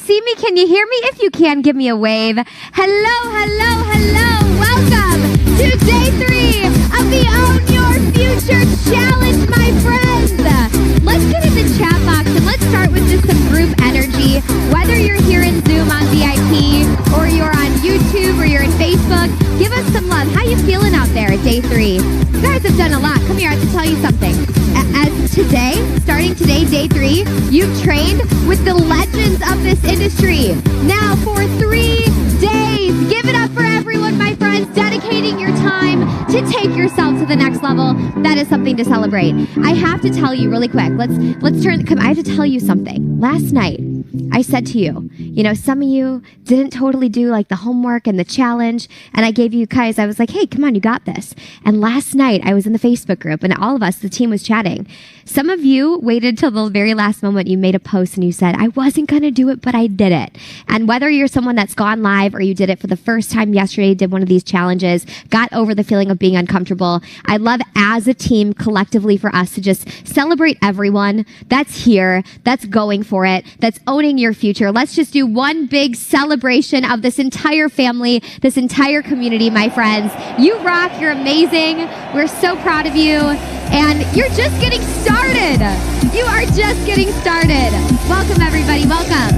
see me? Can you hear me? If you can, give me a wave. Hello, hello, hello. Welcome to day 3 of the Own Your Future Challenge, my friends. Let's get in the chat box and let's start with just some group energy. Whether you're here in Zoom on VIP or you're on YouTube or you're in Facebook, give us some love. How you feeling out there at day 3? You guys have done a lot. Come here, I have to tell you something. As today, starting today, day 3, you've trained with the legends of this industry. Now for 3 days, give it up for everyone, my friends, dedicating your time to take yourself to the next level. That is something to celebrate. I have to tell you really quick. I have to tell you something. Last night, I said to you, some of you didn't totally do like the homework and the challenge. And I gave you guys, I was like, hey, come on, you got this. And last night I was in the Facebook group and all of us, the team was chatting. Some of you waited till the very last moment. You made a post and you said, I wasn't going to do it, but I did it. And whether you're someone that's gone live or you did it for the first time yesterday, did one of these challenges, got over the feeling of being uncomfortable, I'd love as a team collectively for us to just celebrate everyone that's here, that's going for it, that's owning your future. Let's just do one big celebration of this entire family, this entire community, my friends. You rock. You're amazing. We're so proud of you. And you're just getting started. You are just getting started. Welcome, everybody. Welcome.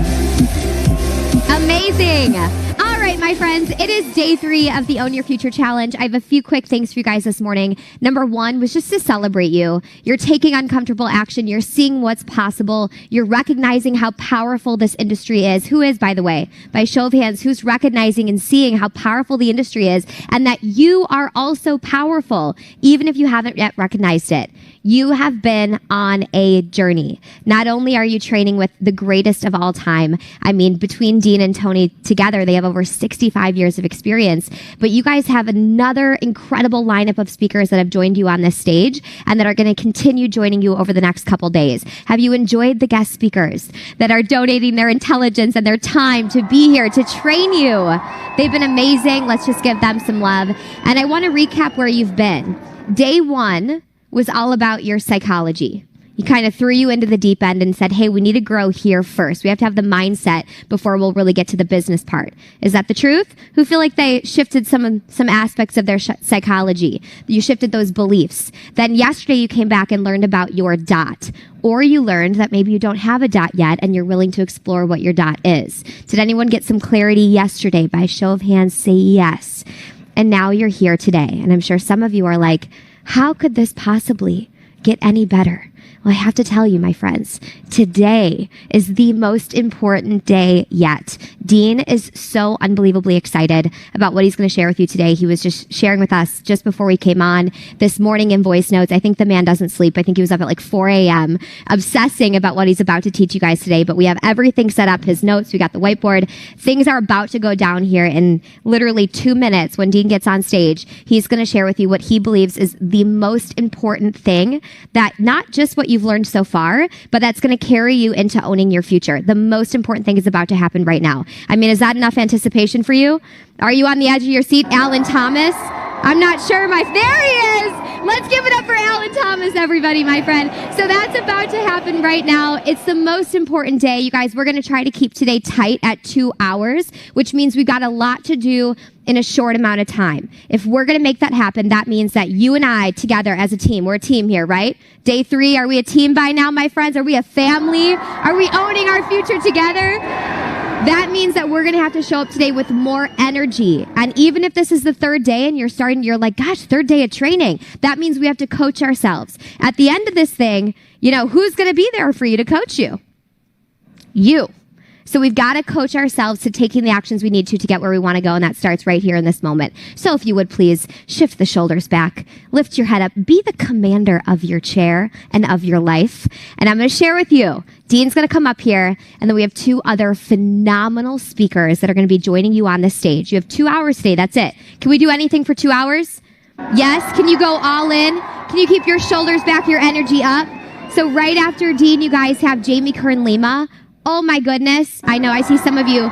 Amazing. All right, my friends, it is day 3 of the Own Your Future Challenge. I have a few quick things for you guys this morning. Number 1 was just to celebrate you. You're taking uncomfortable action. You're seeing what's possible. You're recognizing how powerful this industry is. Who is, by the way, by show of hands, who's recognizing and seeing how powerful the industry is and that you are also powerful, even if you haven't yet recognized it. You have been on a journey. Not only are you training with the greatest of all time, I mean, between Dean and Tony together, they have over 65 years of experience, but you guys have another incredible lineup of speakers that have joined you on this stage and that are going to continue joining you over the next couple days. Have you enjoyed the guest speakers that are donating their intelligence and their time to be here to train you? They've been amazing. Let's just give them some love. And I want to recap where you've been. Day 1 was all about your psychology. He kind of threw you into the deep end and said, hey, we need to grow here first. We have to have the mindset before we'll really get to the business part. Is that the truth? Who feel like they shifted some aspects of their psychology? You shifted those beliefs. Then yesterday you came back and learned about your dot. Or you learned that maybe you don't have a dot yet and you're willing to explore what your dot is. Did anyone get some clarity yesterday? By show of hands, say yes. And now you're here today. And I'm sure some of you are like, how could this possibly get any better? Well, I have to tell you, my friends, today is the most important day yet. Dean is so unbelievably excited about what he's going to share with you today. He was just sharing with us just before we came on this morning in voice notes. I think the man doesn't sleep. I think he was up at like 4 a.m. obsessing about what he's about to teach you guys today. But we have everything set up, his notes. We got the whiteboard. Things are about to go down here in literally 2 minutes when Dean gets on stage. He's going to share with you what he believes is the most important thing, that not just what you've learned so far, but that's going to carry you into owning your future. The most important thing is about to happen right now. I mean, is that enough anticipation for you? Are you on the edge of your seat? Alan Thomas? I'm not sure. There he is. Let's give it up for Alan Thomas, everybody, my friend. So that's about to happen right now. It's the most important day. You guys, we're going to try to keep today tight at 2 hours, which means we've got a lot to do in a short amount of time. If we're going to make that happen, that means that you and I together as a team, we're a team here, right? Day 3, are we a team by now, my friends? Are we a family? Are we owning our future together? That means that we're going to have to show up today with more energy. And even if this is the 3rd day and you're like, gosh, 3rd day of training, that means we have to coach ourselves. At the end of this thing, who's going to be there for you to coach you? You. So we've got to coach ourselves to taking the actions we need to get where we want to go, and that starts right here in this moment. So if you would please shift the shoulders back, lift your head up, be the commander of your chair and of your life. And I'm going to share with you, Dean's going to come up here, and then we have 2 other phenomenal speakers that are going to be joining you on the stage. You have 2 hours today. That's it. Can we do anything for 2 hours? Yes? Can you go all in? Can you keep your shoulders back, your energy up? So right after Dean, you guys have Kern Lima. Oh my goodness. I know, I see some of you.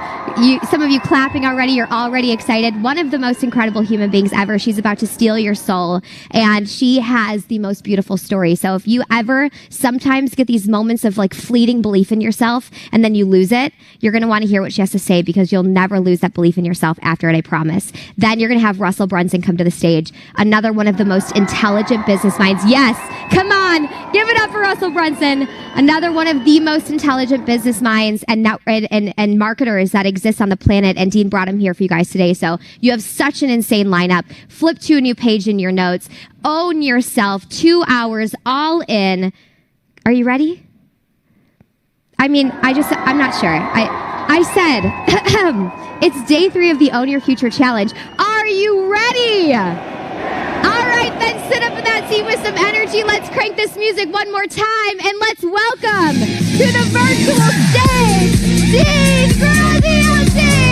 some of you clapping already. You're already excited. One of the most incredible human beings ever. She's about to steal your soul, and she has the most beautiful story. So if you ever sometimes get these moments of like fleeting belief in yourself and then you lose it, you're going to want to hear what she has to say, because you'll never lose that belief in yourself after it, I promise. Then you're going to have Russell Brunson come to the stage, another one of the most intelligent business minds. Yes, come on, give it up for Russell Brunson, another one of the most intelligent business minds and marketers that exist on the planet. And Dean brought him here for you guys today. So you have such an insane lineup. Flip to a new page in your notes. Own yourself. 2 hours all in. Are you ready? I mean, I'm not sure. I said, it's day 3 of the Own Your Future Challenge. Are you ready? All right, then sit up in that seat with some energy. Let's crank this music one more time, and let's welcome to the virtual stage, Dean Graziosi!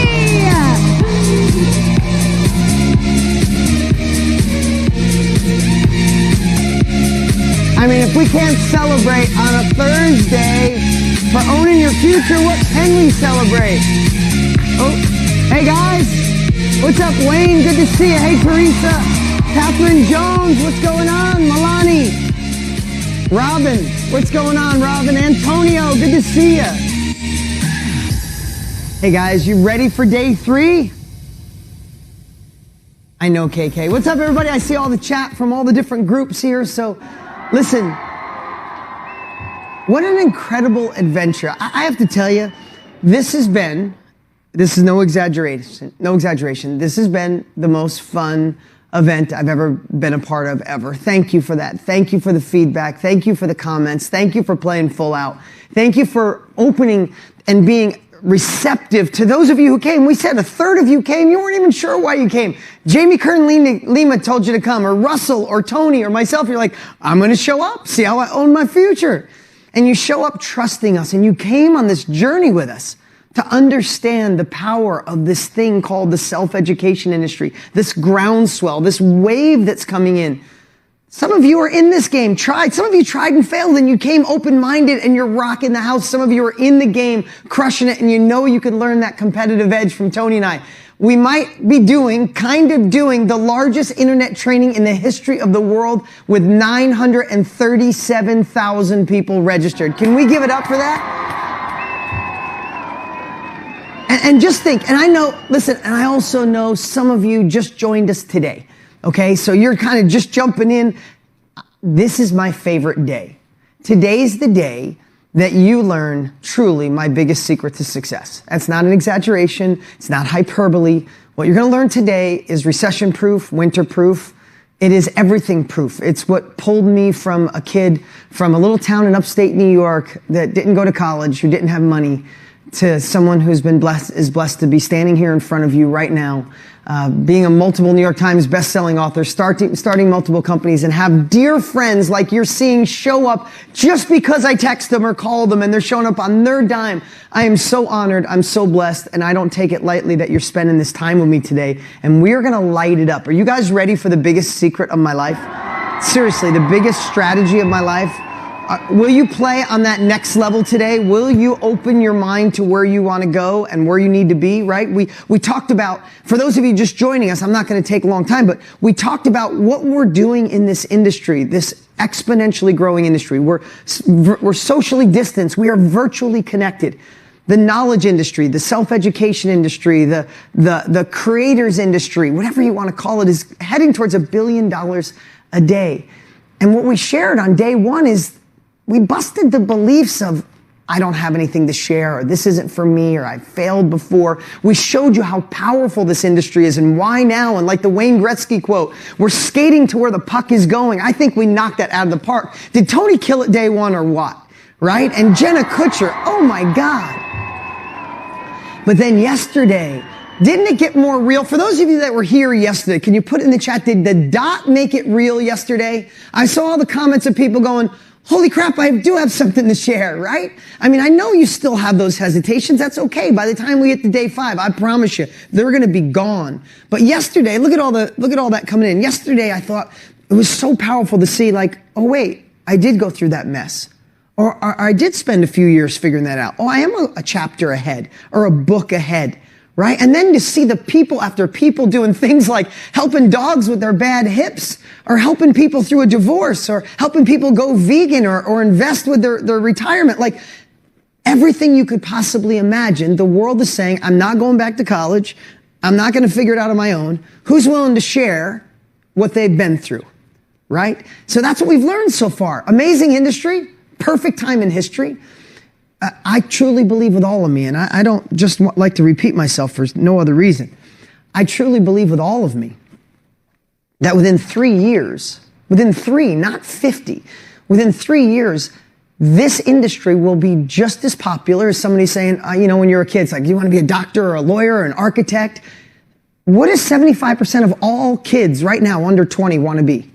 I mean, if we can't celebrate on a Thursday for owning your future, what can we celebrate? Oh, hey guys, what's up, Wayne? Good to see you. Hey, Teresa, Catherine Jones, what's going on? Milani, Robin, what's going on, Robin? Antonio, good to see you. Hey guys, you ready for day 3? I know, KK. What's up, everybody? I see all the chat from all the different groups here, so listen, what an incredible adventure. I have to tell you, this is no exaggeration, this has been the most fun event I've ever been a part of ever. Thank you for that. Thank you for the feedback. Thank you for the comments. Thank you for playing full out. Thank you for opening and being receptive to those of you who came. We said a third of you came. You weren't even sure why you came. Jamie Kern Lima told you to come, or Russell or Tony or myself. You're like, I'm going to show up. See how I own my future. And you show up trusting us, and you came on this journey with us to understand the power of this thing called the self-education industry, this groundswell, this wave that's coming in. Some of you are in this game, some of you tried and failed, and you came open-minded and you're rocking the house. Some of you are in the game, crushing it, and you know you can learn that competitive edge from Tony and I. We might be doing the largest internet training in the history of the world with 937,000 people registered. Can we give it up for that? And just think, and I know, listen, and I also know some of you just joined us today. Okay, so you're kind of just jumping in. This is my favorite day. Today's the day that you learn truly my biggest secret to success. That's not an exaggeration. It's not hyperbole. What you're going to learn today is recession-proof, winter-proof. It is everything-proof. It's what pulled me from a kid from a little town in upstate New York that didn't go to college, who didn't have money, to someone who's been blessed to be standing here in front of you right now, being a multiple New York Times best-selling author, starting multiple companies, and have dear friends like you're seeing show up just because I text them or call them, and they're showing up on their dime. I am so honored. I'm so blessed, and I don't take it lightly that you're spending this time with me today, and we're going to light it up. Are you guys ready for the biggest secret of my life? Seriously, the biggest strategy of my life? Will you play on that next level today? Will you open your mind to where you want to go and where you need to be, right? We talked about, for those of you just joining us, I'm not going to take a long time, but we talked about what we're doing in this industry, this exponentially growing industry. We're socially distanced. We are virtually connected. The knowledge industry, the self-education industry, the creators industry, whatever you want to call it, is heading towards $1 billion a day. And what we shared on day 1 is we busted the beliefs of, I don't have anything to share, or this isn't for me, or I failed before. We showed you how powerful this industry is and why now. And like the Wayne Gretzky quote, we're skating to where the puck is going. I think we knocked that out of the park. Did Tony kill it day 1 or what? Right? And Jenna Kutcher, oh my God. But then yesterday, didn't it get more real? For those of you that were here yesterday, can you put in the chat, did the dot make it real yesterday? I saw all the comments of people going, holy crap, I do have something to share, right? I mean, I know you still have those hesitations. That's okay. By the time we get to day 5, I promise you, they're going to be gone. But yesterday, look at all that coming in. Yesterday, I thought it was so powerful to see, like, oh wait, I did go through that mess. Or I did spend a few years figuring that out. Oh, I am a chapter ahead or a book ahead, right? And then to see the people after people doing things like helping dogs with their bad hips, or helping people through a divorce, or helping people go vegan, or invest with their retirement. Like everything you could possibly imagine, the world is saying, I'm not going back to college. I'm not going to figure it out on my own. Who's willing to share what they've been through, right? So that's what we've learned so far. Amazing industry, perfect time in history. I truly believe with all of me, and I don't just like to repeat myself for no other reason. I truly believe with all of me that within 3 years, within 3, not 50, within 3 years, this industry will be just as popular as somebody saying, when you're a kid, it's like, you want to be a doctor or a lawyer or an architect? What does 75% of all kids right now under 20 want to be?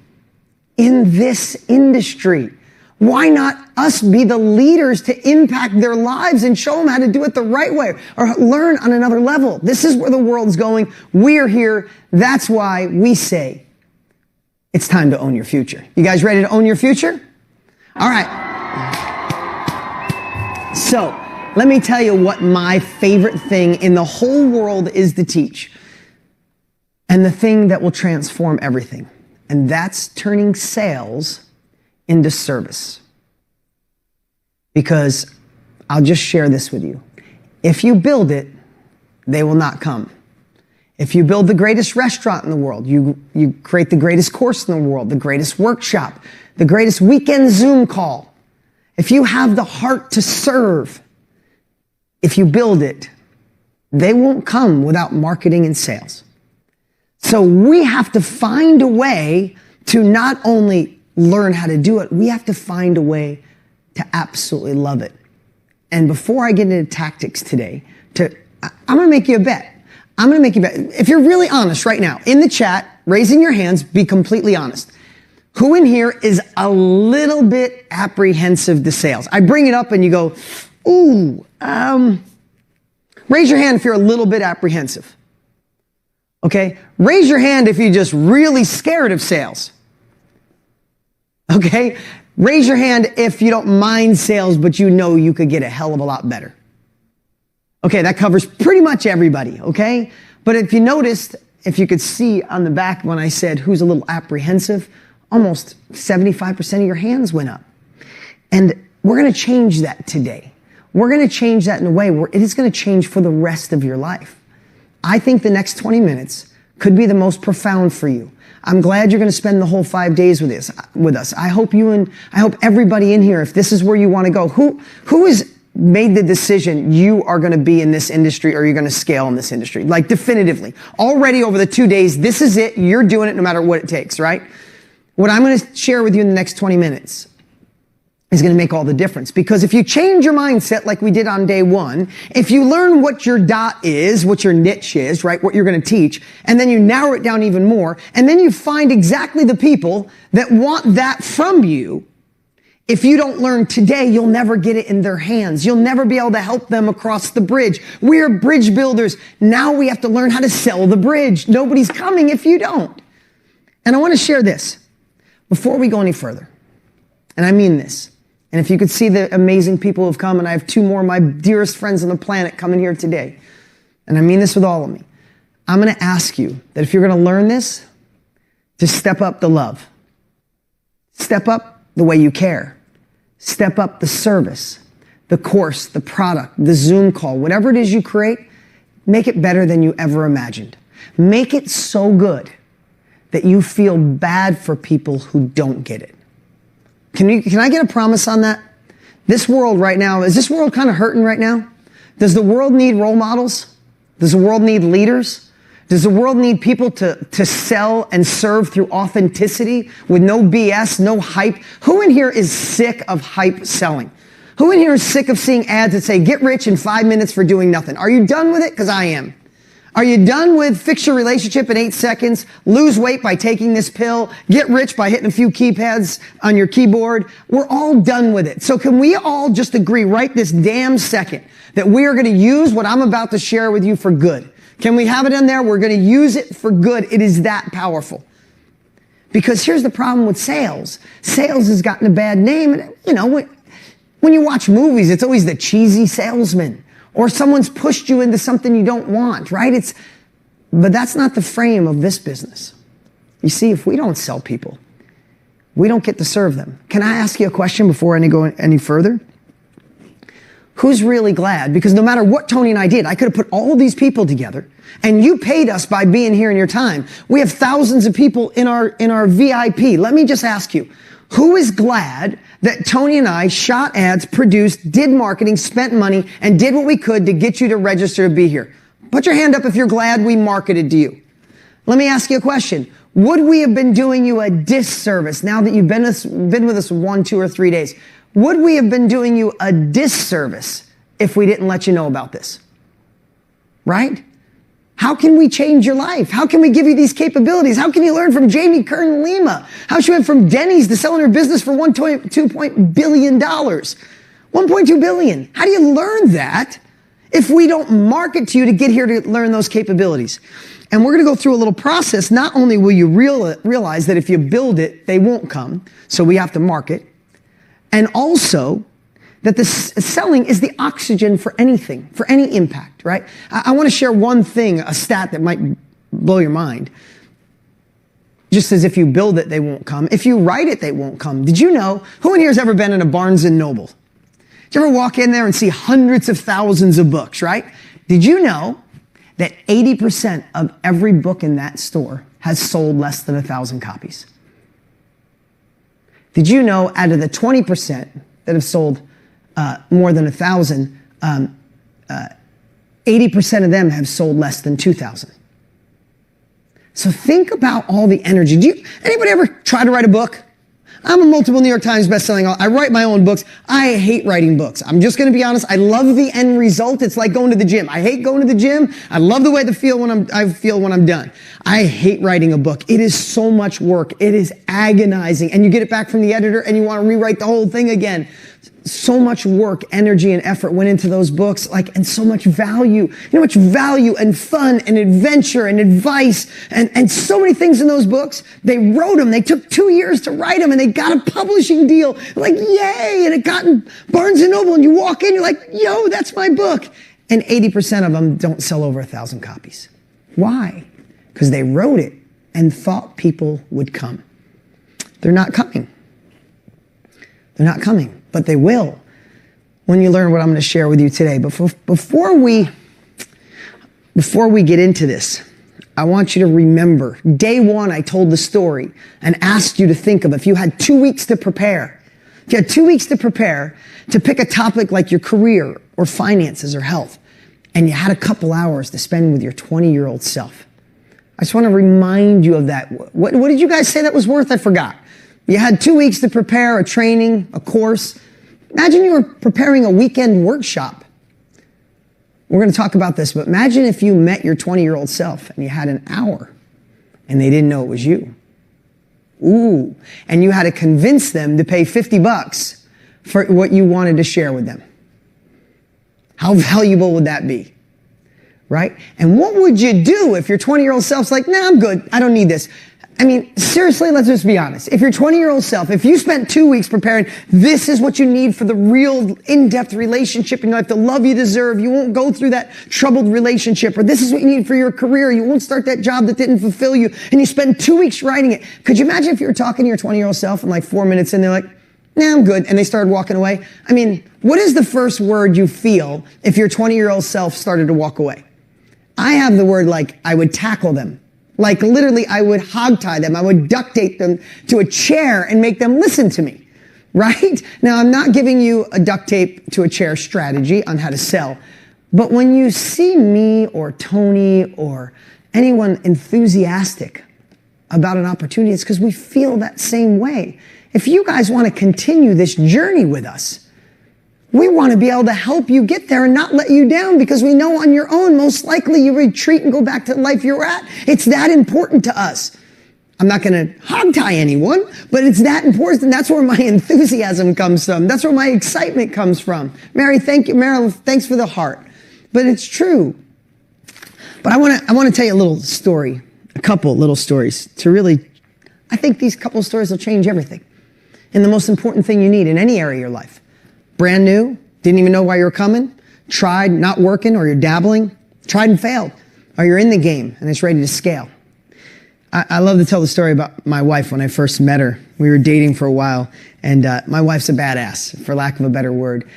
In this industry. Why not us be the leaders to impact their lives and show them how to do it the right way or learn on another level? This is where the world's going. We're here. That's why we say it's time to own your future. You guys ready to own your future? All right. So let me tell you what my favorite thing in the whole world is to teach. And the thing that will transform everything. And that's turning sales into service. Because I'll just share this with you. If you build it, they will not come. If you build the greatest restaurant in the world, you create the greatest course in the world, the greatest workshop, the greatest weekend Zoom call. If you have the heart to serve, if you build it, they won't come without marketing and sales. So we have to find a way to not only learn how to do it, we have to find a way to absolutely love it. And before I get into tactics today, I'm going to make you a bet. I'm going to make you a bet. If you're really honest right now, in the chat, raising your hands, be completely honest. Who in here is a little bit apprehensive to sales? I bring it up and you go, ooh, raise your hand if you're a little bit apprehensive. Okay, raise your hand if you're just really scared of sales. Okay, raise your hand if you don't mind sales, but you know you could get a hell of a lot better. Okay, that covers pretty much everybody, okay? But if you noticed, if you could see on the back when I said who's a little apprehensive, almost 75% of your hands went up. And we're going to change that today. We're going to change that in a way where it is going to change for the rest of your life. I think the next 20 minutes could be the most profound for you. I'm glad you're going to spend the whole 5 days with us. I hope everybody in here, if this is where you want to go, who has made the decision you are going to be in this industry or you're going to scale in this industry? Like definitively. Already over the 2 days, this is it. You're doing it no matter what it takes, right? What I'm going to share with you in the next 20 minutes is going to make all the difference. Because if you change your mindset like we did on day one, if you learn what your dot is, what your niche is, right, what you're going to teach, and then you narrow it down even more, and then you find exactly the people that want that from you, if you don't learn today, you'll never get it in their hands. You'll never be able to help them across the bridge. We're bridge builders. Now we have to learn how to sell the bridge. Nobody's coming if you don't. And I want to share this before we go any further. And I mean this. And if you could see the amazing people who have come, and I have 2 more of my dearest friends on the planet coming here today, and I mean this with all of me, I'm going to ask you that if you're going to learn this, to step up the love. Step up the way you care. Step up the service, the course, the product, the Zoom call, whatever it is you create, make it better than you ever imagined. Make it so good that you feel bad for people who don't get it. Can I get a promise on that? This world right now, is this world kind of hurting right now? Does the world need role models? Does the world need leaders? Does the world need people to sell and serve through authenticity with no BS, no hype? Who in here is sick of hype selling? Who in here is sick of seeing ads that say, get rich in 5 minutes for doing nothing? Are you done with it? Because I am. Are you done with fix your relationship in 8 seconds, lose weight by taking this pill, get rich by hitting a few keypads on your keyboard? We're all done with it. So can we all just agree right this damn second that we are going to use what I'm about to share with you for good? Can we have it in there? We're going to use it for good. It is that powerful. Because here's the problem with sales. Sales has gotten a bad name. And, when you watch movies, it's always the cheesy salesman. or someone's pushed you into something you don't want, right? But that's not the frame of this business. You see, if we don't sell people, we don't get to serve them. Can I ask you a question before I go any further? Who's really glad? Because no matter what Tony and I did, I could have put all of these people together, and you paid us by being here in your time. We have thousands of people in our VIP. Let me just ask you, who is glad that Tony and I shot ads, produced, did marketing, spent money, and did what we could to get you to register to be here? Put your hand up if you're glad we marketed to you. Let me ask you a question. Would we have been doing you a disservice now that you've been with us 1, 2, or 3 days? Would we have been doing you a disservice if we didn't let you know about this? Right? How can we change your life? How can we give you these capabilities? How can you learn from Kern Lima? How she went from Denny's to selling her business for $1.2 billion? $1.2 billion. How do you learn that if we don't market to you to get here to learn those capabilities? And we're going to go through a little process. Not only will you realize that if you build it, they won't come, so we have to market, and also that the selling is the oxygen for anything, for any impact, right? I want to share one thing, a stat that might blow your mind. Just as if you build it, they won't come. If you write it, they won't come. Did you know, who in here has ever been in a Barnes & Noble? Did you ever walk in there and see hundreds of thousands of books, right? Did you know that 80% of every book in that store has sold less than 1,000 copies? Did you know out of the 20% that have sold more than 1,000, 80% of them have sold less than 2,000? So think about all the energy. Anybody ever try to write a book? I'm a multiple New York Times bestselling author. I write my own books. I hate writing books. I'm just going to be honest. I love the end result. It's like going to the gym. I hate going to the gym. I love the way I feel when I'm done. I hate writing a book. It is so much work. It is agonizing. And you get it back from the editor and you want to rewrite the whole thing again. So much work, energy, and effort went into those books, and so much value. You know how much value and fun and adventure and advice and so many things in those books. They wrote them. They took 2 years to write them, and they got a publishing deal. Like, yay! And it got in Barnes & Noble, and you walk in, you're like, yo, that's my book. And 80% of them don't sell over 1,000 copies. Why? Because they wrote it and thought people would come. They're not coming. They're not coming. But they will when you learn what I'm going to share with you today. But before we get into this, I want you to remember, day one, I told the story and asked you to think of if you had 2 weeks to prepare. If you had 2 weeks to prepare to pick a topic like your career or finances or health, and you had a couple hours to spend with your 20-year-old self. I just want to remind you of that. What did you guys say that was worth? I forgot. You had 2 weeks to prepare a training, a course. Imagine you were preparing a weekend workshop. We're going to talk about this, but imagine if you met your 20-year-old self and you had an hour and they didn't know it was you. Ooh. And you had to convince them to pay $50 for what you wanted to share with them. How valuable would that be? Right? And what would you do if your 20-year-old self's like, nah, I'm good. I don't need this. I mean, seriously, let's just be honest. If your 20-year-old self, if you spent 2 weeks preparing, this is what you need for the real in-depth relationship in life, the love you deserve, you won't go through that troubled relationship, or this is what you need for your career, you won't start that job that didn't fulfill you, and you spend 2 weeks writing it. Could you imagine if you were talking to your 20-year-old self and 4 minutes in, they're like, nah, I'm good, and they started walking away? I mean, what is the first word you feel if your 20-year-old self started to walk away? I have the word I would tackle them. Literally, I would hogtie them. I would duct tape them to a chair and make them listen to me, right? Now, I'm not giving you a duct tape to a chair strategy on how to sell, but when you see me or Tony or anyone enthusiastic about an opportunity, it's because we feel that same way. If you guys want to continue this journey with us, we want to be able to help you get there and not let you down, because we know on your own, most likely you retreat and go back to the life you're at. It's that important to us. I'm not going to hogtie anyone, but it's that important. And that's where my enthusiasm comes from. That's where my excitement comes from. Mary, thank you. Marilyn, thanks for the heart. But it's true. But I want to tell you a little story, a couple little stories to really, I think these couple stories will change everything. And the most important thing you need in any area of your life. Brand new, didn't even know why you were coming, tried, not working, or you're dabbling, tried and failed, or you're in the game and it's ready to scale. I love to tell the story about my wife when I first met her. We were dating for a while, and my wife's a badass, for lack of a better word.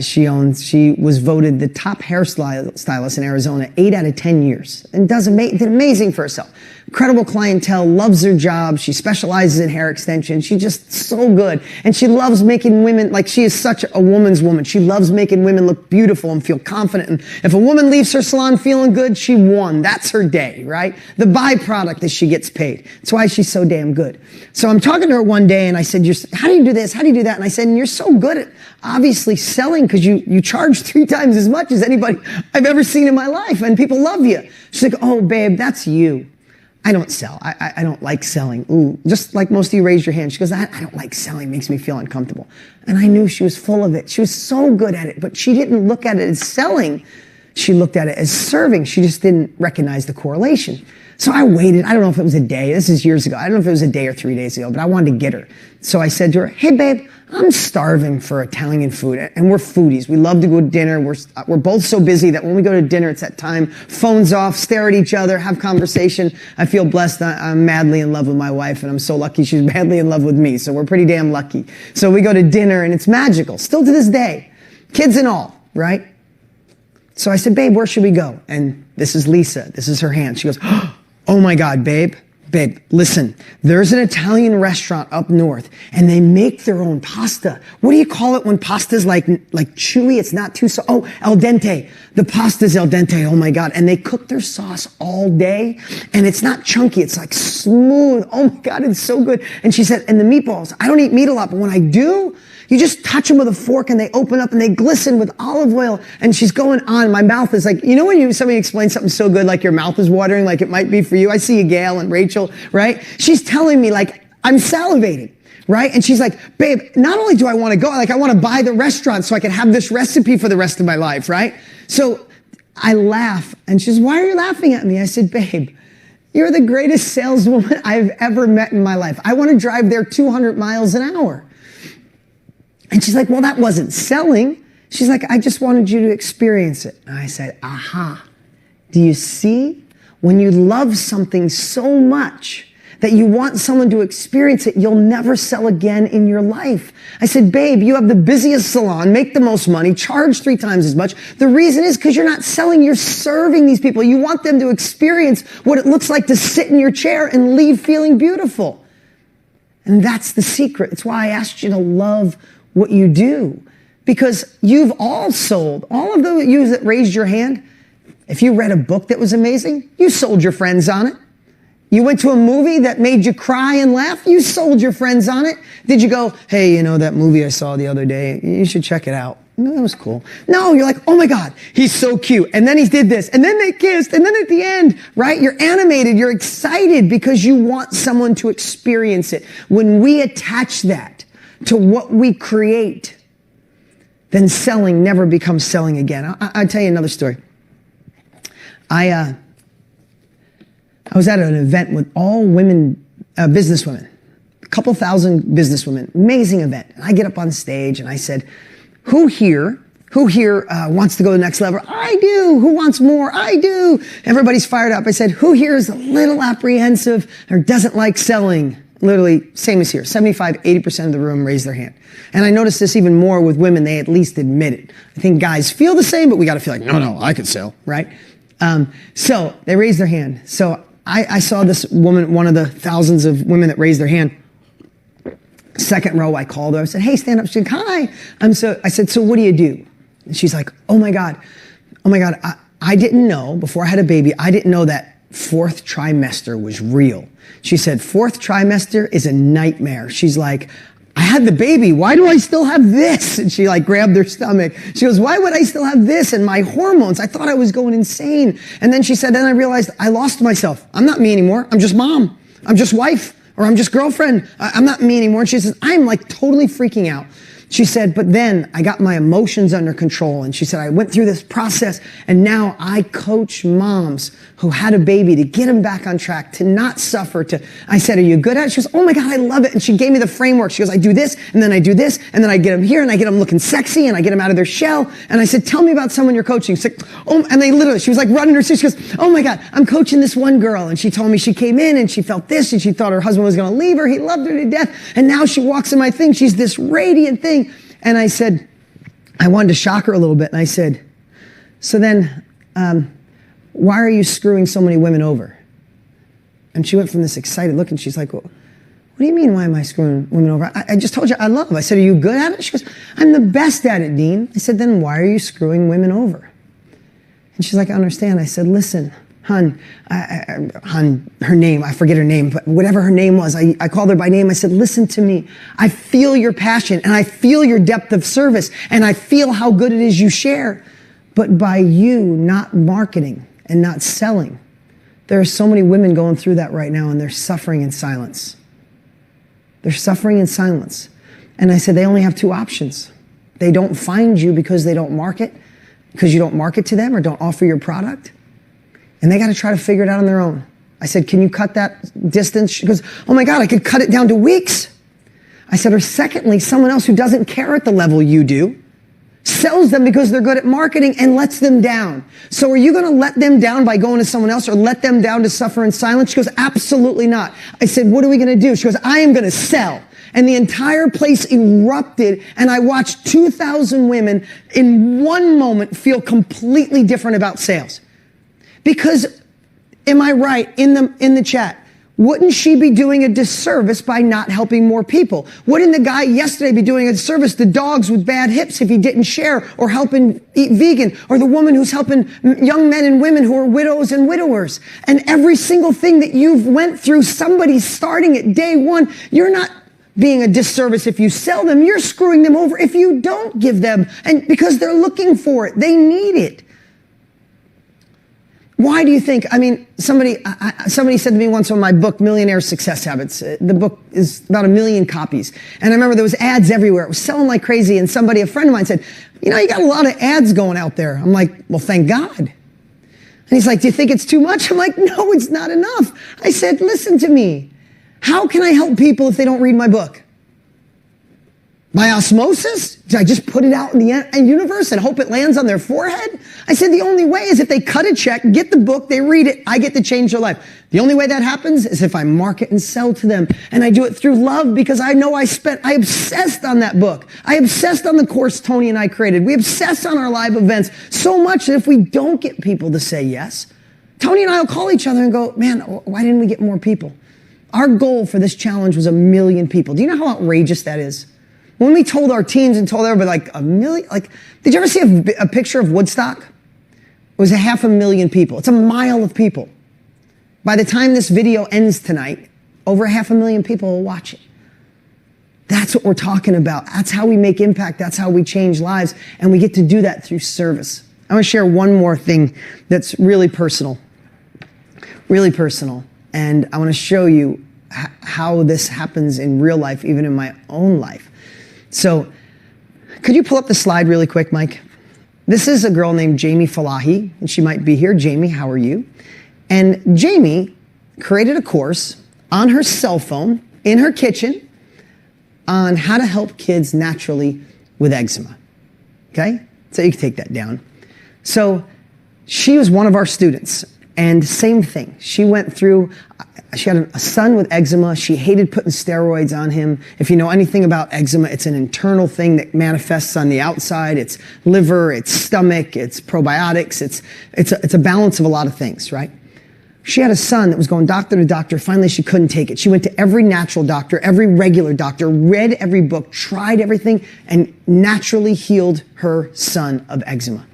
She was voted the top hairstylist in Arizona 8 out of 10 years, and did amazing for herself. Incredible clientele, loves her job. She specializes in hair extension. She's just so good. And she loves making women, like she is such a woman's woman. She loves making women look beautiful and feel confident. And if a woman leaves her salon feeling good, she won. That's her day, right? The byproduct is she gets paid. That's why she's so damn good. So I'm talking to her one day and I said, how do you do this? How do you do that? And I said, and you're so good at obviously selling because you charge 3 times as much as anybody I've ever seen in my life. And people love you. She's like, oh, babe, that's you. I don't sell. I don't like selling. Ooh, just like most of you raised your hand. She goes, I don't like selling. It makes me feel uncomfortable. And I knew she was full of it. She was so good at it, but she didn't look at it as selling. She looked at it as serving. She just didn't recognize the correlation. So I waited. I don't know if it was a day. This is years ago. I don't know if it was a day or 3 days ago, but I wanted to get her. So I said to her, hey, babe, I'm starving for Italian food. And we're foodies. We love to go to dinner. We're both so busy that when we go to dinner, it's that time, phones off, stare at each other, have conversation. I feel blessed. I'm madly in love with my wife, and I'm so lucky she's madly in love with me. So we're pretty damn lucky. So we go to dinner, and it's magical. Still to this day. Kids and all, right? So I said, babe, where should we go? And this is Lisa. This is her hand. She goes, oh my God, babe, listen, there's an Italian restaurant up north and they make their own pasta. What do you call it when pasta's like chewy? It's not too soft. Oh, al dente. The pasta's al dente. Oh my God. And they cook their sauce all day and it's not chunky. It's like smooth. Oh my God. It's so good. And she said, and the meatballs, I don't eat meat a lot, but when I do, you just touch them with a fork and they open up and they glisten with olive oil. And she's going on. My mouth is like, you know when somebody explains something so good, like your mouth is watering, like it might be for you. I see you, Gail and Rachel, right? She's telling me like, I'm salivating, right? And she's like, babe, not only do I want to go, like I want to buy the restaurant so I can have this recipe for the rest of my life, right? So I laugh and she says, why are you laughing at me? I said, babe, you're the greatest saleswoman I've ever met in my life. I want to drive there 200 miles an hour. And she's like, well, that wasn't selling. She's like, I just wanted you to experience it. And I said, aha. Do you see? When you love something so much that you want someone to experience it, you'll never sell again in your life. I said, babe, you have the busiest salon, make the most money, charge 3 times as much. The reason is because you're not selling, you're serving these people. You want them to experience what it looks like to sit in your chair and leave feeling beautiful. And that's the secret. It's why I asked you to love what you do, because you've all sold. All of those you that raised your hand, if you read a book that was amazing, you sold your friends on it. You went to a movie that made you cry and laugh, you sold your friends on it. Did you go, hey, you know that movie I saw the other day, you should check it out. That was cool. No, you're like, oh my God, he's so cute. And then he did this, and then they kissed, and then at the end, right? You're animated, you're excited because you want someone to experience it. When we attach that to what we create, then selling never becomes selling again. I'll tell you another story. I was at an event with all women, businesswomen, a couple thousand businesswomen, amazing event. And I get up on stage and I said, who here wants to go to the next level? I do. Who wants more? I do. Everybody's fired up. I said, who here is a little apprehensive or doesn't like selling? Literally, same as here, 75, 80% of the room raised their hand. And I noticed this even more with women, they at least admit it. I think guys feel the same, but we got to feel like, no, I could sell, right? So they raised their hand. So I saw this woman, one of the thousands of women that raised their hand. Second row, I called her. I said, hey, stand up. She said, hi. I said, so what do you do? And she's like, oh my God. I didn't know, before I had a baby, I didn't know that 4th trimester was real. She said, 4th trimester is a nightmare. She's like, I had the baby. Why do I still have this? And she like grabbed her stomach. She goes, why would I still have this? And my hormones, I thought I was going insane. And then she said, then I realized I lost myself. I'm not me anymore. I'm just mom. I'm just wife, or I'm just girlfriend. I'm not me anymore. And she says, I'm like totally freaking out. She said, but then I got my emotions under control. And she said, I went through this process and now I coach moms who had a baby to get them back on track, to not suffer. I said, are you good at it? She goes, oh my God, I love it. And she gave me the framework. She goes, I do this and then I do this and then I get them here and I get them looking sexy and I get them out of their shell. And I said, tell me about someone you're coaching. She's like, oh, and she was like running her seat. She goes, oh my God, I'm coaching this one girl. And she told me she came in and she felt this and she thought her husband was going to leave her. He loved her to death. And now she walks in my thing. She's this radiant thing. And I said, I wanted to shock her a little bit. And I said, so then, why are you screwing so many women over? And she went from this excited look and she's like, well, what do you mean, why am I screwing women over? I just told you I love. I said, are you good at it? She goes, I'm the best at it, Dean. I said, then why are you screwing women over? And she's like, I understand. I said, listen, Hun, her name, I forget her name, but whatever her name was, I called her by name. I said, listen to me. I feel your passion and I feel your depth of service and I feel how good it is you share. But by you not marketing and not selling, there are so many women going through that right now and they're suffering in silence. They're suffering in silence. And I said, they only have two options. They don't find you because they don't market, because you don't market to them or don't offer your product. And they got to try to figure it out on their own. I said, can you cut that distance? She goes, oh my God, I could cut it down to weeks. I said, or secondly, someone else who doesn't care at the level you do, sells them because they're good at marketing and lets them down. So are you going to let them down by going to someone else or let them down to suffer in silence? She goes, absolutely not. I said, what are we going to do? She goes, I am going to sell. And the entire place erupted and I watched 2,000 women in one moment feel completely different about sales. Because, am I right, in the chat, wouldn't she be doing a disservice by not helping more people? Wouldn't the guy yesterday be doing a disservice to dogs with bad hips if he didn't share or helping eat vegan? Or the woman who's helping young men and women who are widows and widowers? And every single thing that you've went through, somebody's starting at day one. You're not being a disservice if you sell them. You're screwing them over if you don't give them. And because they're looking for it. They need it. Why do you think, somebody said to me once on my book, Millionaire Success Habits, the book is about 1 million copies. And I remember there was ads everywhere. It was selling like crazy. And a friend of mine said, you got a lot of ads going out there. I'm like, well, thank God. And he's like, do you think it's too much? I'm like, no, it's not enough. I said, listen to me. How can I help people if they don't read my book? By osmosis? Did I just put it out in the universe and hope it lands on their forehead? I said the only way is if they cut a check, get the book, they read it, I get to change their life. The only way that happens is if I market and sell to them. And I do it through love because I know I obsessed on that book. I obsessed on the course Tony and I created. We obsess on our live events so much that if we don't get people to say yes, Tony and I will call each other and go, man, why didn't we get more people? Our goal for this challenge was 1 million people. Do you know how outrageous that is? When we told our teams and told everybody like 1 million, did you ever see a picture of Woodstock? It was 500,000 people. It's a mile of people. By the time this video ends tonight, over 500,000 people will watch it. That's what we're talking about. That's how we make impact. That's how we change lives. And we get to do that through service. I want to share one more thing that's really personal. Really personal. And I want to show you how this happens in real life, even in my own life. So, could you pull up the slide really quick, Mike? This is a girl named Jamie Falahi, and she might be here. Jamie, how are you? And Jamie created a course on her cell phone in her kitchen on how to help kids naturally with eczema. Okay? So you can take that down. So she was one of our students, and same thing. She went through, she had a son with eczema. She hated putting steroids on him. If you know anything about eczema, it's an internal thing that manifests on the outside. It's liver, it's stomach, it's probiotics. It's a balance of a lot of things, right? She had a son that was going doctor to doctor. Finally, she couldn't take it. She went to every natural doctor, every regular doctor, read every book, tried everything, and naturally healed her son of eczema.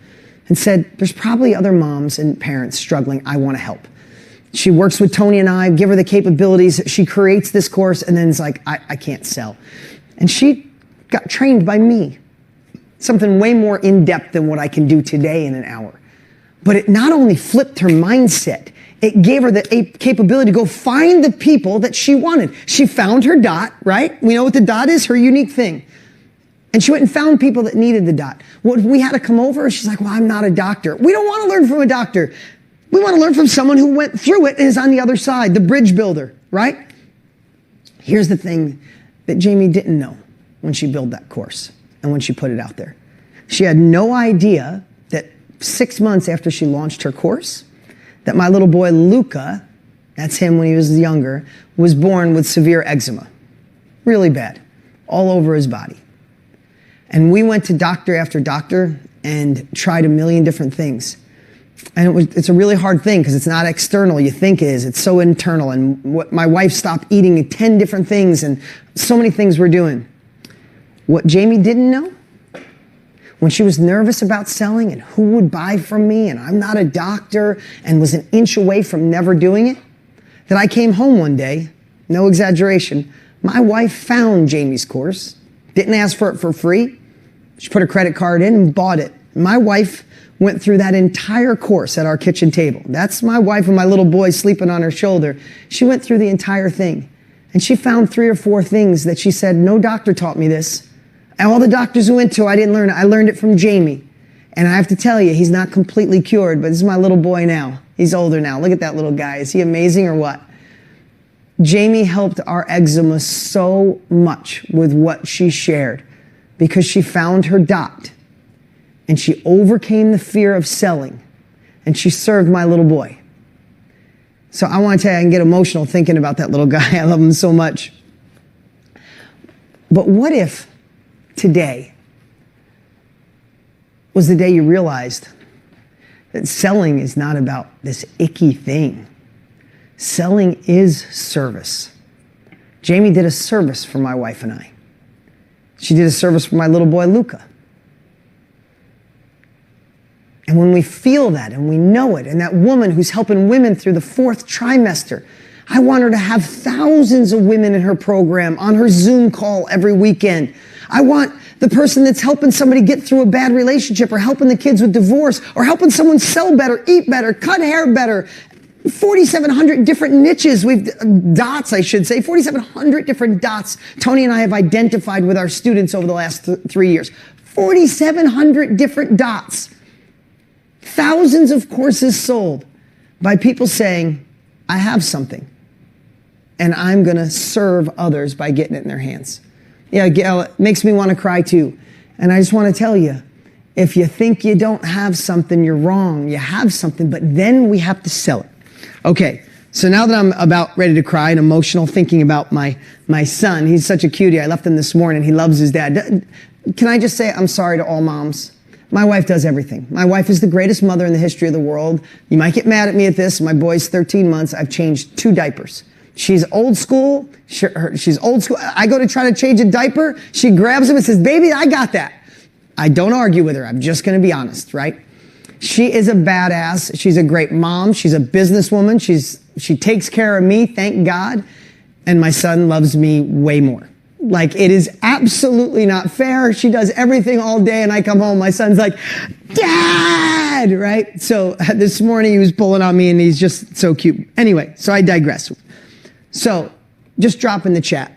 And said, there's probably other moms and parents struggling. I want to help. She works with Tony and I, give her the capabilities. She creates this course and then is like, I can't sell. And she got trained by me. Something way more in-depth than what I can do today in an hour. But it not only flipped her mindset, it gave her the capability to go find the people that she wanted. She found her dot, right? We know what the dot is, her unique thing. And she went and found people that needed the dot. Well, we had to come over. She's like, well, I'm not a doctor. We don't want to learn from a doctor. We want to learn from someone who went through it and is on the other side, the bridge builder, right? Here's the thing that Jamie didn't know when she built that course and when she put it out there. She had no idea that 6 months after she launched her course, that my little boy, Luca, that's him when he was younger, was born with severe eczema. Really bad, all over his body. And we went to doctor after doctor and tried a million different things. And it's a really hard thing because it's not external. You think it is. It's so internal. And my wife stopped eating 10 different things and so many things we're doing. What Jamie didn't know, when she was nervous about selling and who would buy from me, and I'm not a doctor and was an inch away from never doing it, that I came home one day, no exaggeration, my wife found Jamie's course, didn't ask for it for free. She put her credit card in and bought it. My wife went through that entire course at our kitchen table. That's my wife and my little boy sleeping on her shoulder. She went through the entire thing. And she found 3 or 4 things that she said, no doctor taught me this. And all the doctors who went to, I didn't learn it. I learned it from Jamie. And I have to tell you, he's not completely cured, but this is my little boy now. He's older now. Look at that little guy. Is he amazing or what? Jamie helped our eczema so much with what she shared because she found her dot and she overcame the fear of selling and she served my little boy. So I want to tell you, I can get emotional thinking about that little guy. I love him so much. But what if today was the day you realized that selling is not about this icky thing? Selling is service. Jamie did a service for my wife and I. She did a service for my little boy, Luca. And when we feel that and we know it, and that woman who's helping women through the 4th trimester, I want her to have thousands of women in her program on her Zoom call every weekend. I want the person that's helping somebody get through a bad relationship or helping the kids with divorce or helping someone sell better, eat better, cut hair better. 4,700 different niches, dots, I should say, 4,700 different dots Tony and I have identified with our students over the last 3 years. 4,700 different dots. Thousands of courses sold by people saying, I have something and I'm going to serve others by getting it in their hands. Yeah, it makes me want to cry too. And I just want to tell you, if you think you don't have something, you're wrong. You have something, but then we have to sell it. Okay, so now that I'm about ready to cry and emotional thinking about my son, he's such a cutie. I left him this morning. He loves his dad. Can I just say I'm sorry to all moms? My wife does everything. My wife is the greatest mother in the history of the world. You might get mad at me at this. My boy's 13 months. I've changed 2 diapers. She's old school. She's old school. I go to try to change a diaper. She grabs him and says, baby, I got that. I don't argue with her. I'm just going to be honest, right? She is a badass. She's a great mom. She's a businesswoman. She takes care of me, thank God. And my son loves me way more. Like, it is absolutely not fair. She does everything all day and I come home. My son's like, Dad, right? So this morning he was pulling on me and he's just so cute. Anyway, so I digress. So just drop in the chat.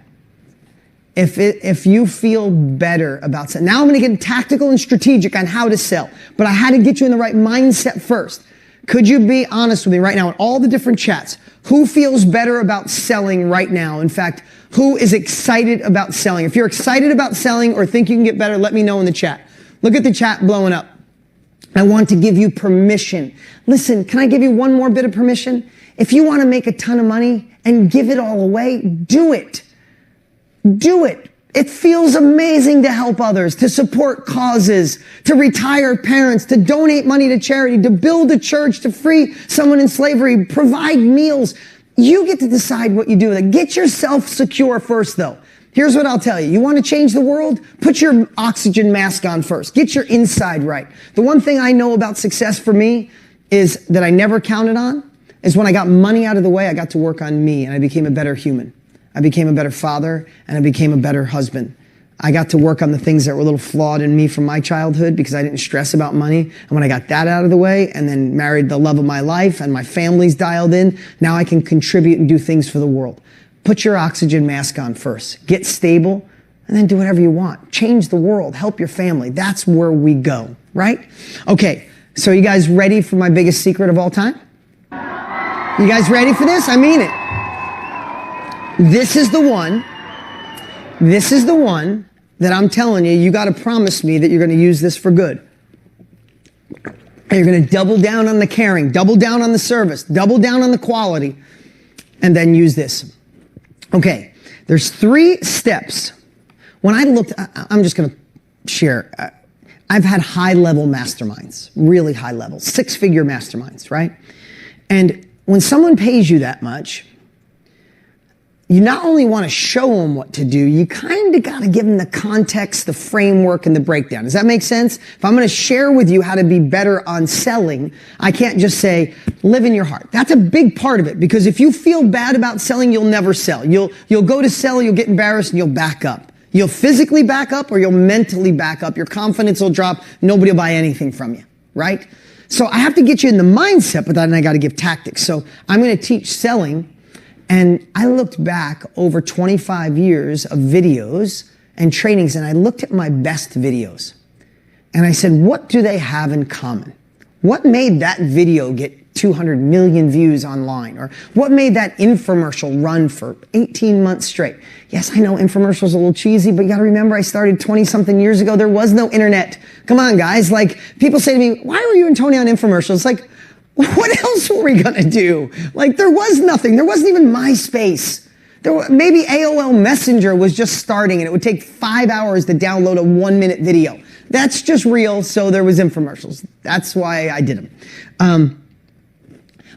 If you feel better about selling. Now I'm going to get tactical and strategic on how to sell, but I had to get you in the right mindset first. Could you be honest with me right now in all the different chats? Who feels better about selling right now? In fact, who is excited about selling? If you're excited about selling or think you can get better, let me know in the chat. Look at the chat blowing up. I want to give you permission. Listen, can I give you one more bit of permission? If you want to make a ton of money and give it all away, do it. Do it. It feels amazing to help others, to support causes, to retire parents, to donate money to charity, to build a church, to free someone in slavery, provide meals. You get to decide what you do with it. Get yourself secure first, though. Here's what I'll tell you. You want to change the world? Put your oxygen mask on first. Get your inside right. The one thing I know about success for me is that I never counted on is when I got money out of the way, I got to work on me and I became a better human. I became a better father and I became a better husband. I got to work on the things that were a little flawed in me from my childhood because I didn't stress about money. And when I got that out of the way and then married the love of my life and my family's dialed in, now I can contribute and do things for the world. Put your oxygen mask on first. Get stable and then do whatever you want. Change the world, help your family. That's where we go, right? Okay, so you guys ready for my biggest secret of all time? You guys ready for this? I mean it. This is the one that I'm telling you, you got to promise me that you're going to use this for good. And you're going to double down on the caring, double down on the service, double down on the quality, and then use this. Okay, there's 3 steps. When I looked, I'm just going to share. I've had high-level masterminds, really high level, 6-figure masterminds, right? And when someone pays you that much, you not only want to show them what to do, you kind of got to give them the context, the framework, and the breakdown. Does that make sense? If I'm going to share with you how to be better on selling, I can't just say, live in your heart. That's a big part of it, because if you feel bad about selling, you'll never sell. You'll go to sell, you'll get embarrassed, and you'll back up. You'll physically back up or you'll mentally back up. Your confidence will drop. Nobody will buy anything from you, right? So I have to get you in the mindset, but then I got to give tactics. So I'm going to teach selling. And I looked back over 25 years of videos and trainings, and I looked at my best videos. And I said, what do they have in common? What made that video get 200 million views online? Or what made that infomercial run for 18 months straight? Yes, I know infomercials are a little cheesy, but you got to remember I started 20-something years ago. There was no internet. Come on, guys. Like, people say to me, why were you and Tony on infomercials? Like, what else were we going to do? Like, there was nothing. There wasn't even MySpace. Maybe AOL Messenger was just starting, and it would take 5 hours to download a 1-minute video. That's just real, so there was infomercials. That's why I did them.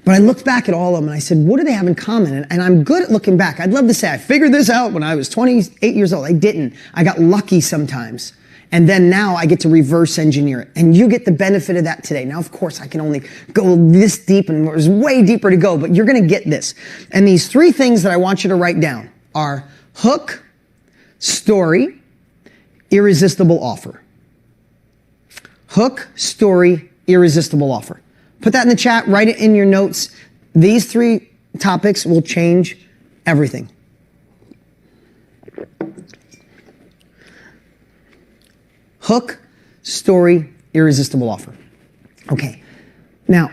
But I looked back at all of them, and I said, what do they have in common? And I'm good at looking back. I'd love to say I figured this out when I was 28 years old. I didn't. I got lucky sometimes. And then now I get to reverse engineer it. And you get the benefit of that today. Now, of course, I can only go this deep, and there's way deeper to go, but you're going to get this. And these 3 things that I want you to write down are hook, story, irresistible offer. Hook, story, irresistible offer. Put that in the chat, write it in your notes. These 3 topics will change everything. Hook, story, irresistible offer. Okay. Now,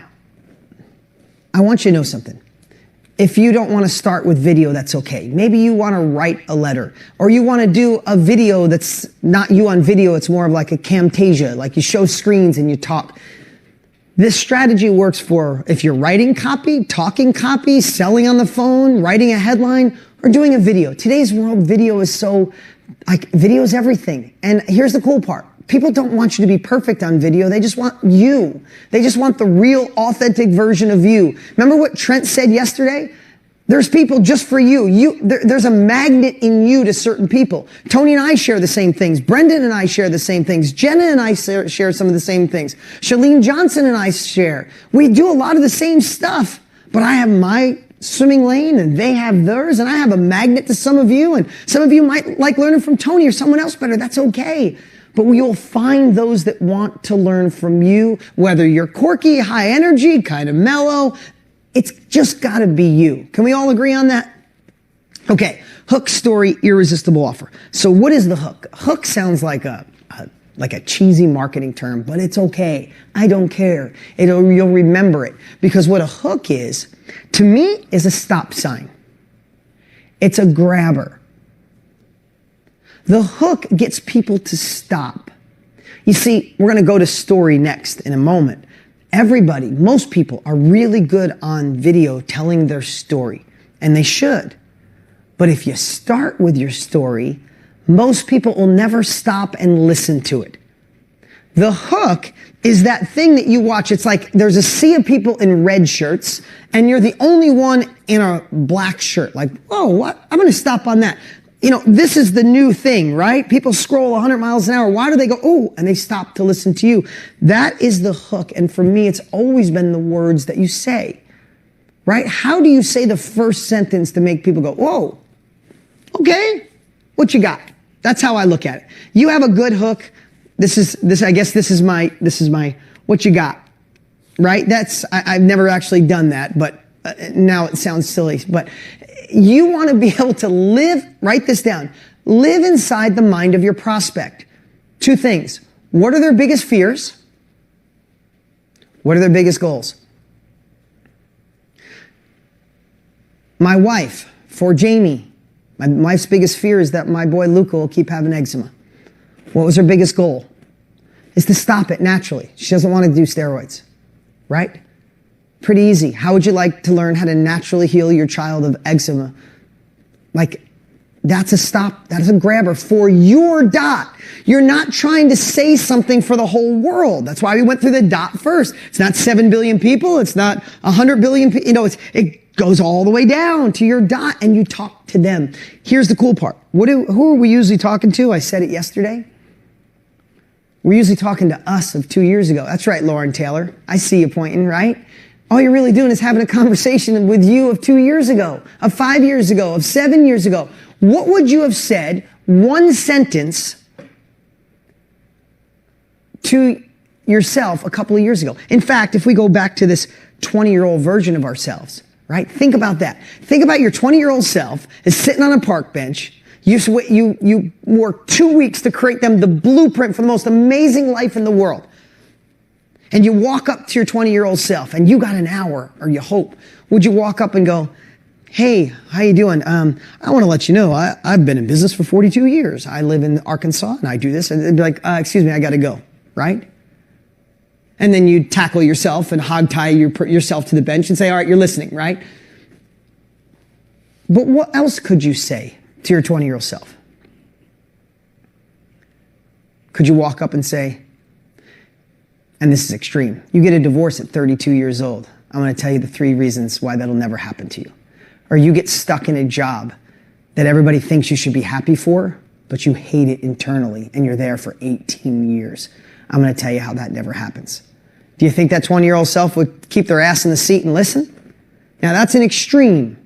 I want you to know something. If you don't want to start with video, that's okay. Maybe you want to write a letter, or you want to do a video that's not you on video. It's more of like a Camtasia, like you show screens and you talk. This strategy works for if you're writing copy, talking copy, selling on the phone, writing a headline, or doing a video. Today's world, video is so, like, video is everything. And here's the cool part. People don't want you to be perfect on video. They just want you. They just want the real, authentic version of you. Remember what Trent said yesterday? There's people just for you. There's a magnet in you to certain people. Tony and I share the same things. Brendan and I share the same things. Jenna and I share some of the same things. Shalene Johnson and I share. We do a lot of the same stuff, but I have my swimming lane and they have theirs, and I have a magnet to some of you, and some of you might like learning from Tony or someone else better. That's okay. But you'll find those that want to learn from you, whether you're quirky, high energy, kind of mellow. It's just got to be you. Can we all agree on that? Okay, hook, story, irresistible offer. So what is the hook? Hook sounds like a cheesy marketing term, but it's okay. I don't care. You'll remember it, because what a hook is, to me, is a stop sign. It's a grabber. The hook gets people to stop. You see, we're going to go to story next in a moment. Everybody, most people are really good on video telling their story, and they should. But if you start with your story, most people will never stop and listen to it. The hook is that thing that you watch. It's like there's a sea of people in red shirts, and you're the only one in a black shirt. Like, whoa, what? I'm going to stop on that. You know, this is the new thing, right? People scroll 100 miles an hour. Why do they go, oh, and they stop to listen to you? That is the hook. And for me, it's always been the words that you say, right? How do you say the first sentence to make people go, whoa, okay, what you got? That's how I look at it. You have a good hook. I guess this is my, what you got, right? I've never actually done that, but now it sounds silly, but you want to be able to write this down, Live inside the mind of your prospect. Two things. What are their biggest fears? What are their biggest goals? My wife, for Jamie, my wife's biggest fear is that my boy Luca will keep having eczema. What was her biggest goal? Is to stop it naturally. She doesn't want to do steroids, right? Pretty easy. How would you like to learn how to naturally heal your child of eczema? Like, that's a stop. That's a grabber for your dot. You're not trying to say something for the whole world. That's why we went through the dot first. It's not 7 billion people. It's not 100 billion people. You know, it goes all the way down to your dot and you talk to them. Here's the cool part. Who are we usually talking to? I said it yesterday. We're usually talking to us of 2 years ago. That's right, Lauren Taylor. I see you pointing, right? All you're really doing is having a conversation with you of 2 years ago, of 5 years ago, of 7 years ago. What would you have said, one sentence, to yourself a couple of years ago? In fact, if we go back to this 20-year-old version of ourselves, right? Think about that. Think about your 20-year-old self is sitting on a park bench. You worked 2 weeks to create them the blueprint for the most amazing life in the world. And you walk up to your 20-year-old self and you got an hour, or you hope. Would you walk up and go, hey, how you doing? I want to let you know, I've been in business for 42 years. I live in Arkansas and I do this. And they'd be like, excuse me, I got to go, right? And then you tackle yourself and hog tie yourself to the bench and say, all right, you're listening, right? But what else could you say to your 20-year-old self? Could you walk up and say, and this is extreme, you get a divorce at 32 years old. I'm going to tell you the 3 reasons why that'll never happen to you. Or you get stuck in a job that everybody thinks you should be happy for, but you hate it internally and you're there for 18 years. I'm going to tell you how that never happens. Do you think that 20-year-old self would keep their ass in the seat and listen? Now that's an extreme,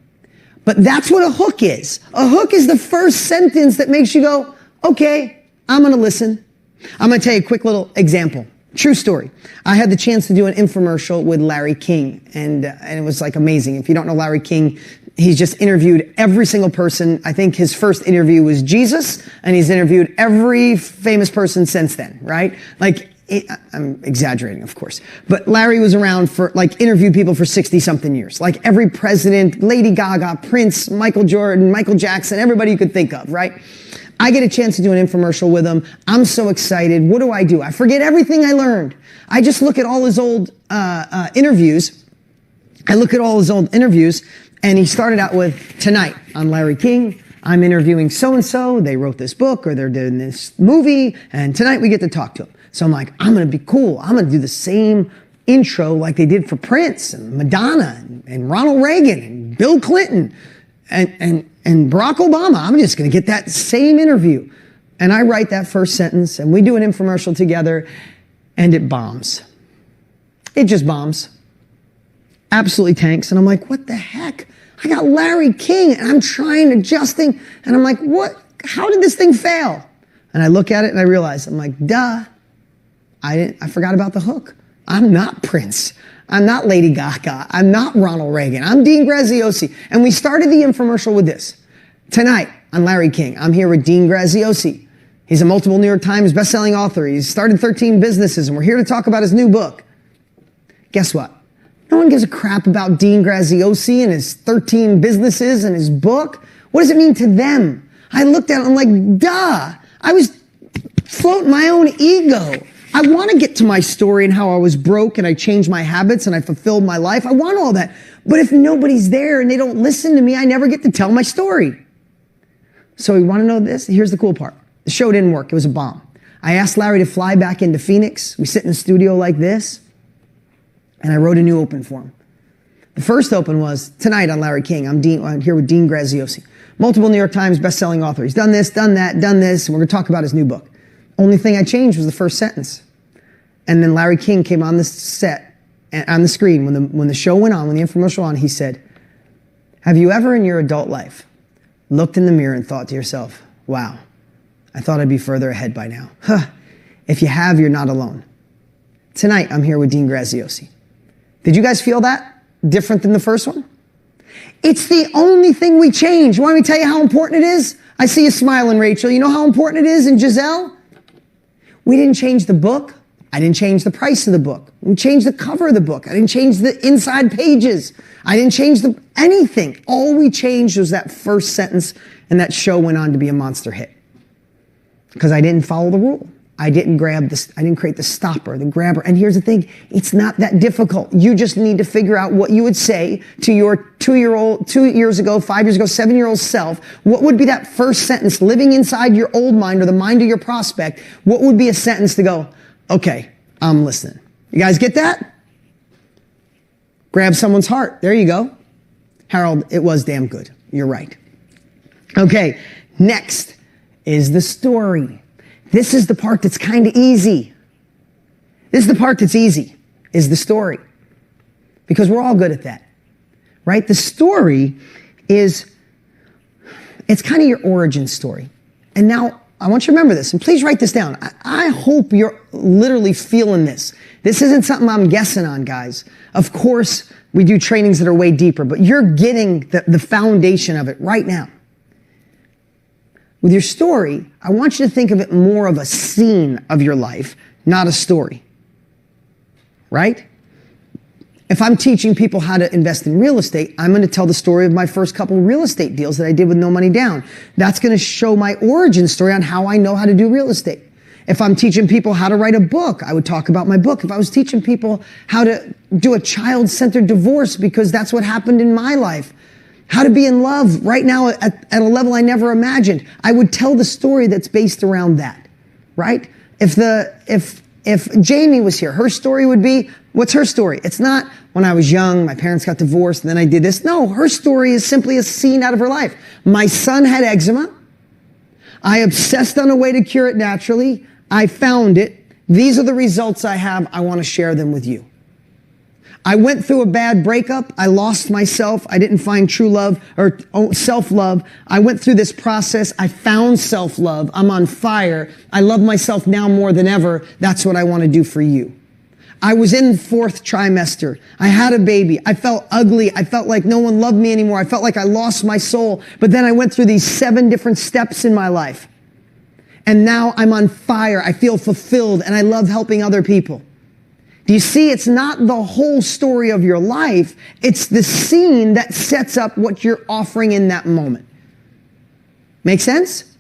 but that's what a hook is. A hook is the first sentence that makes you go, okay, I'm going to listen. I'm going to tell you a quick little example. True story. I had the chance to do an infomercial with Larry King, and it was like amazing. If you don't know Larry King, he's just interviewed every single person. I think his first interview was Jesus, and he's interviewed every famous person since then, right? Like, I'm exaggerating, of course, but Larry was around for, like, interviewed people for 60-something years. Like every president, Lady Gaga, Prince, Michael Jordan, Michael Jackson, everybody you could think of, right? I get a chance to do an infomercial with him. I'm so excited. What do? I forget everything I learned. I just look at all his old interviews. And he started out with, tonight on Larry King, I'm interviewing so-and-so. They wrote this book or they're doing this movie. And tonight we get to talk to them. So I'm like, I'm going to be cool. I'm going to do the same intro like they did for Prince and Madonna and Ronald Reagan and Bill Clinton and Barack Obama. I'm just going to get that same interview. And I write that first sentence and we do an infomercial together and it bombs. It just bombs. Absolutely tanks. And I'm like, what the heck? I got Larry King and I'm trying adjusting. And I'm like, what? How did this thing fail? And I look at it and I realize, I'm like, duh. I forgot about the hook. I'm not Prince. I'm not Lady Gaga. I'm not Ronald Reagan. I'm Dean Graziosi. And we started the infomercial with this. Tonight on Larry King, I'm here with Dean Graziosi. He's a multiple New York Times bestselling author. He's started 13 businesses, and we're here to talk about his new book. Guess what? No one gives a crap about Dean Graziosi and his 13 businesses and his book. What does it mean to them? I looked at it, I'm like, duh. I was floating my own ego. I want to get to my story and how I was broke and I changed my habits and I fulfilled my life. I want all that. But if nobody's there and they don't listen to me, I never get to tell my story. So you want to know this? Here's the cool part. The show didn't work. It was a bomb. I asked Larry to fly back into Phoenix. We sit in a studio like this, and I wrote a new open for him. The first open was, tonight on Larry King, I'm here with Dean Graziosi, multiple New York Times bestselling author. He's done this, done that, done this, and we're going to talk about his new book. Only thing I changed was the first sentence. And then Larry King came on the set, on the screen, when the show went on, when the infomercial went on, he said, have you ever in your adult life looked in the mirror and thought to yourself, wow, I thought I'd be further ahead by now. Huh. If you have, you're not alone. Tonight, I'm here with Dean Graziosi. Did you guys feel that? Different than the first one? It's the only thing we change. Want me to tell you how important it is? I see you smiling, Rachel. You know how important it is? And Giselle? We didn't change the book. I didn't change the price of the book. We changed the cover of the book. I didn't change the inside pages. I didn't change anything. All we changed was that first sentence, and that show went on to be a monster hit. Because I didn't follow the rule. I didn't create the stopper, the grabber. And here's the thing, it's not that difficult. You just need to figure out what you would say to your 2 years ago, 5 years ago, 7-year-old self. What would be that first sentence living inside your old mind or the mind of your prospect? What would be a sentence to go, okay, I'm listening. You guys get that? Grab someone's heart. There you go. Harold, it was damn good. You're right. Okay, next is the story. This is the part that's kind of easy. This is the part that's easy, is the story. Because we're all good at that, right? The story it's kind of your origin story. And now, I want you to remember this, and please write this down. I hope you're literally feeling this. This isn't something I'm guessing on, guys. Of course, we do trainings that are way deeper, but you're getting the foundation of it right now. With your story, I want you to think of it more of a scene of your life, not a story. Right? If I'm teaching people how to invest in real estate, I'm going to tell the story of my first couple real estate deals that I did with no money down. That's going to show my origin story on how I know how to do real estate. If I'm teaching people how to write a book, I would talk about my book. If I was teaching people how to do a child-centered divorce, because that's what happened in my life, how to be in love right now at a level I never imagined, I would tell the story that's based around that, right? If Jamie was here, her story would be, what's her story? It's not when I was young, my parents got divorced, and then I did this. No, her story is simply a scene out of her life. My son had eczema. I obsessed on a way to cure it naturally. I found it. These are the results I have. I want to share them with you. I went through a bad breakup. I lost myself. I didn't find true love or self-love. I went through this process. I found self-love. I'm on fire. I love myself now more than ever. That's what I want to do for you. I was in the 4th trimester. I had a baby. I felt ugly. I felt like no one loved me anymore. I felt like I lost my soul. But then I went through these 7 different steps in my life. And now I'm on fire. I feel fulfilled and I love helping other people. Do you see? It's not the whole story of your life. It's the scene that sets up what you're offering in that moment. Make sense?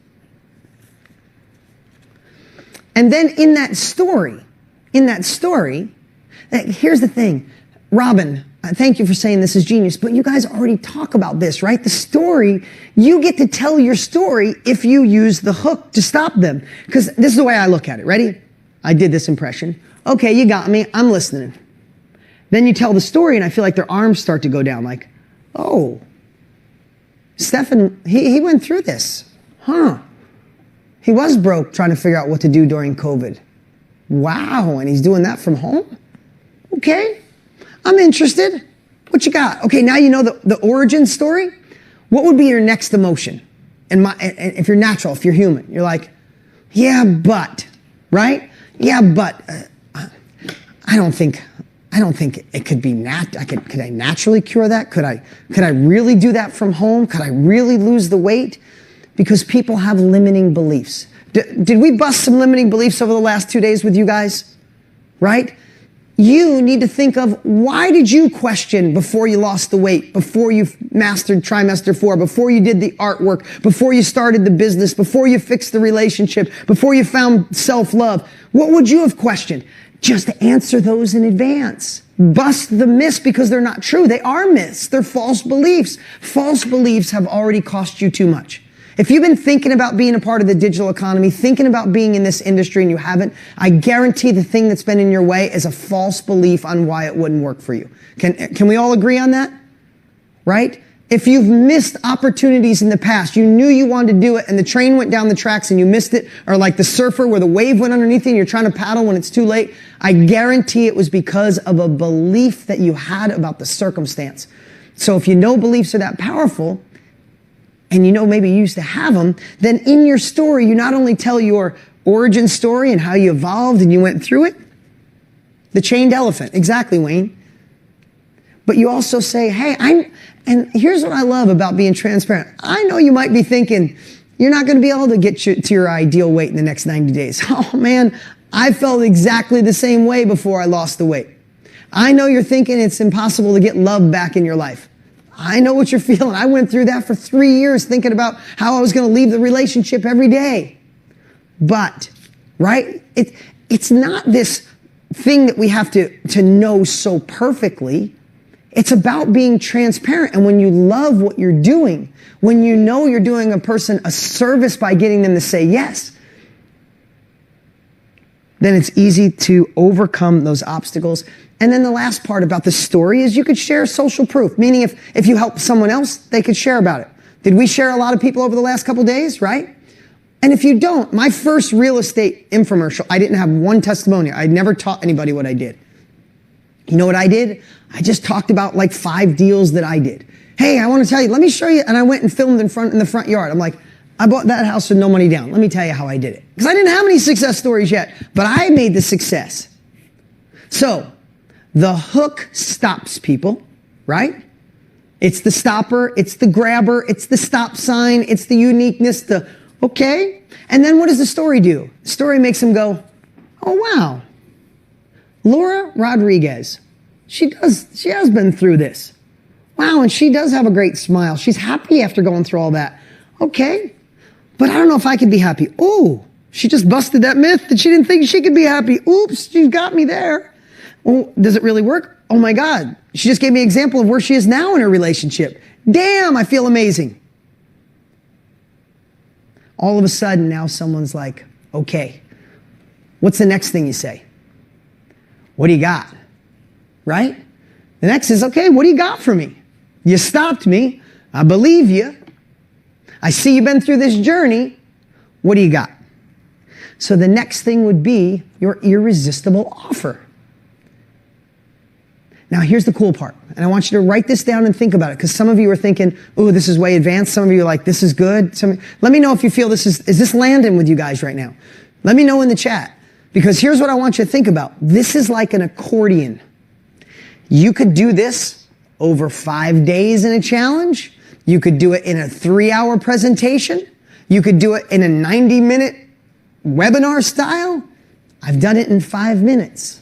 And then in that story, here's the thing. Robin, thank you for saying this is genius, but you guys already talk about this, right? The story, you get to tell your story if you use the hook to stop them. Because this is the way I look at it. Ready? I did this impression. Okay, you got me. I'm listening. Then you tell the story and I feel like their arms start to go down like, oh, Stefan, he went through this. Huh. He was broke trying to figure out what to do during COVID. Wow, and he's doing that from home? Okay, I'm interested. What you got? Okay, now you know the origin story. What would be your next emotion? And if you're natural, if you're human, you're like, yeah, but, right? Yeah, but I don't think it could be could I naturally cure that? Could I really do that from home? Could I really lose the weight? Because people have limiting beliefs. Did we bust some limiting beliefs over the last 2 days with you guys? Right? You need to think of, why did you question before you lost the weight, before you mastered trimester 4, before you did the artwork, before you started the business, before you fixed the relationship, before you found self-love? What would you have questioned? Just answer those in advance. Bust the myths because they're not true. They are myths. They're false beliefs. False beliefs have already cost you too much. If you've been thinking about being a part of the digital economy, thinking about being in this industry and you haven't, I guarantee the thing that's been in your way is a false belief on why it wouldn't work for you. Can we all agree on that? Right? If you've missed opportunities in the past, you knew you wanted to do it and the train went down the tracks and you missed it, or like the surfer where the wave went underneath you and you're trying to paddle when it's too late, I guarantee it was because of a belief that you had about the circumstance. So if you know beliefs are that powerful, and you know maybe you used to have them, then in your story, you not only tell your origin story and how you evolved and you went through it, the chained elephant, exactly, Wayne, but you also say, hey, And here's what I love about being transparent. I know you might be thinking, you're not going to be able to get to your ideal weight in the next 90 days. Oh man, I felt exactly the same way before I lost the weight. I know you're thinking it's impossible to get love back in your life. I know what you're feeling. I went through that for 3 years thinking about how I was going to leave the relationship every day. But, right, it's not this thing that we have to know so perfectly. It's about being transparent. And when you love what you're doing, when you know you're doing a person a service by getting them to say yes, then it's easy to overcome those obstacles. And then the last part about the story is you could share social proof, meaning if you help someone else, they could share about it. Did we share a lot of people over the last couple days, right? And if you don't, my first real estate infomercial, I didn't have one testimonial. I'd never taught anybody what I did. You know what I did? I just talked about like 5 deals that I did. Hey, I want to tell you, let me show you. And I went and filmed in the front yard. I'm like, I bought that house with no money down. Let me tell you how I did it. Because I didn't have any success stories yet, but I made the success. So the hook stops people, right? It's the stopper, it's the grabber, it's the stop sign, it's the uniqueness, okay. And then what does the story do? The story makes them go, oh wow, Laura Rodriguez, she has been through this. Wow, and she does have a great smile. She's happy after going through all that. Okay, but I don't know if I could be happy. Oh, she just busted that myth that she didn't think she could be happy. Oops, she got me there. Well, does it really work? Oh my God, she just gave me an example of where she is now in her relationship. Damn, I feel amazing. All of a sudden, now someone's like, okay, what's the next thing you say? What do you got? Right? The next is, okay, what do you got for me? You stopped me. I believe you. I see you've been through this journey. What do you got? So the next thing would be your irresistible offer. Now, here's the cool part. And I want you to write this down and think about it, because some of you are thinking, oh, this is way advanced. Some of you are like, this is good. Let me know if you feel is this landing with you guys right now? Let me know in the chat, because here's what I want you to think about. This is like an accordion. You could do this over 5 days in a challenge. You could do it in a 3-hour presentation. You could do it in a 90-minute webinar style. I've done it in 5 minutes.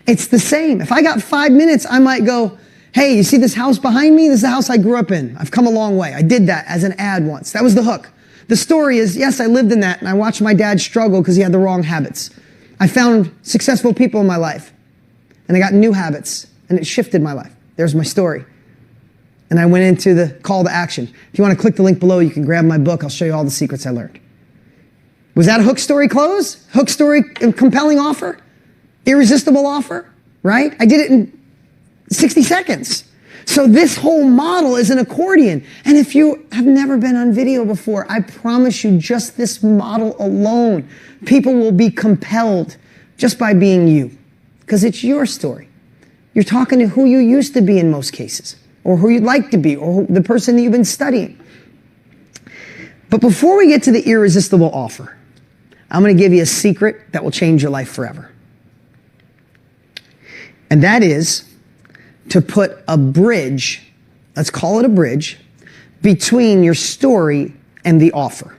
It's the same. If I got 5 minutes, I might go, hey, you see this house behind me? This is the house I grew up in. I've come a long way. I did that as an ad once. That was the hook. The story is, yes, I lived in that, and I watched my dad struggle because he had the wrong habits. I found successful people in my life, and I got new habits, and it shifted my life. There's my story. And I went into the call to action. If you want to click the link below, you can grab my book. I'll show you all the secrets I learned. Was that a hook story close? Hook story, compelling offer? Irresistible offer, right? I did it in 60 seconds. So this whole model is an accordion. And if you have never been on video before, I promise you just this model alone, people will be compelled just by being you, because it's your story. You're talking to who you used to be in most cases, or who you'd like to be, or the person that you've been studying. But before we get to the irresistible offer, I'm going to give you a secret that will change your life forever. And that is to put a bridge, let's call it a bridge, between your story and the offer.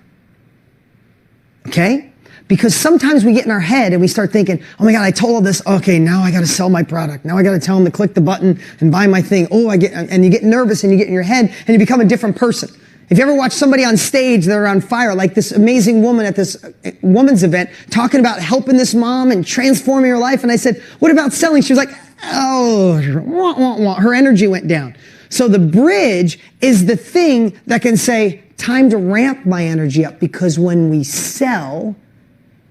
Okay? Because sometimes we get in our head and we start thinking, oh my God, I told all this. Okay, now I got to sell my product. Now I got to tell them to click the button and buy my thing. And you get nervous and you get in your head and you become a different person. If you ever watch somebody on stage that are on fire, like this amazing woman at this woman's event talking about helping this mom and transforming her life. And I said, what about selling? She was like, oh, wah, wah, wah. Her energy went down. So the bridge is the thing that can say, time to ramp my energy up, because when we sell,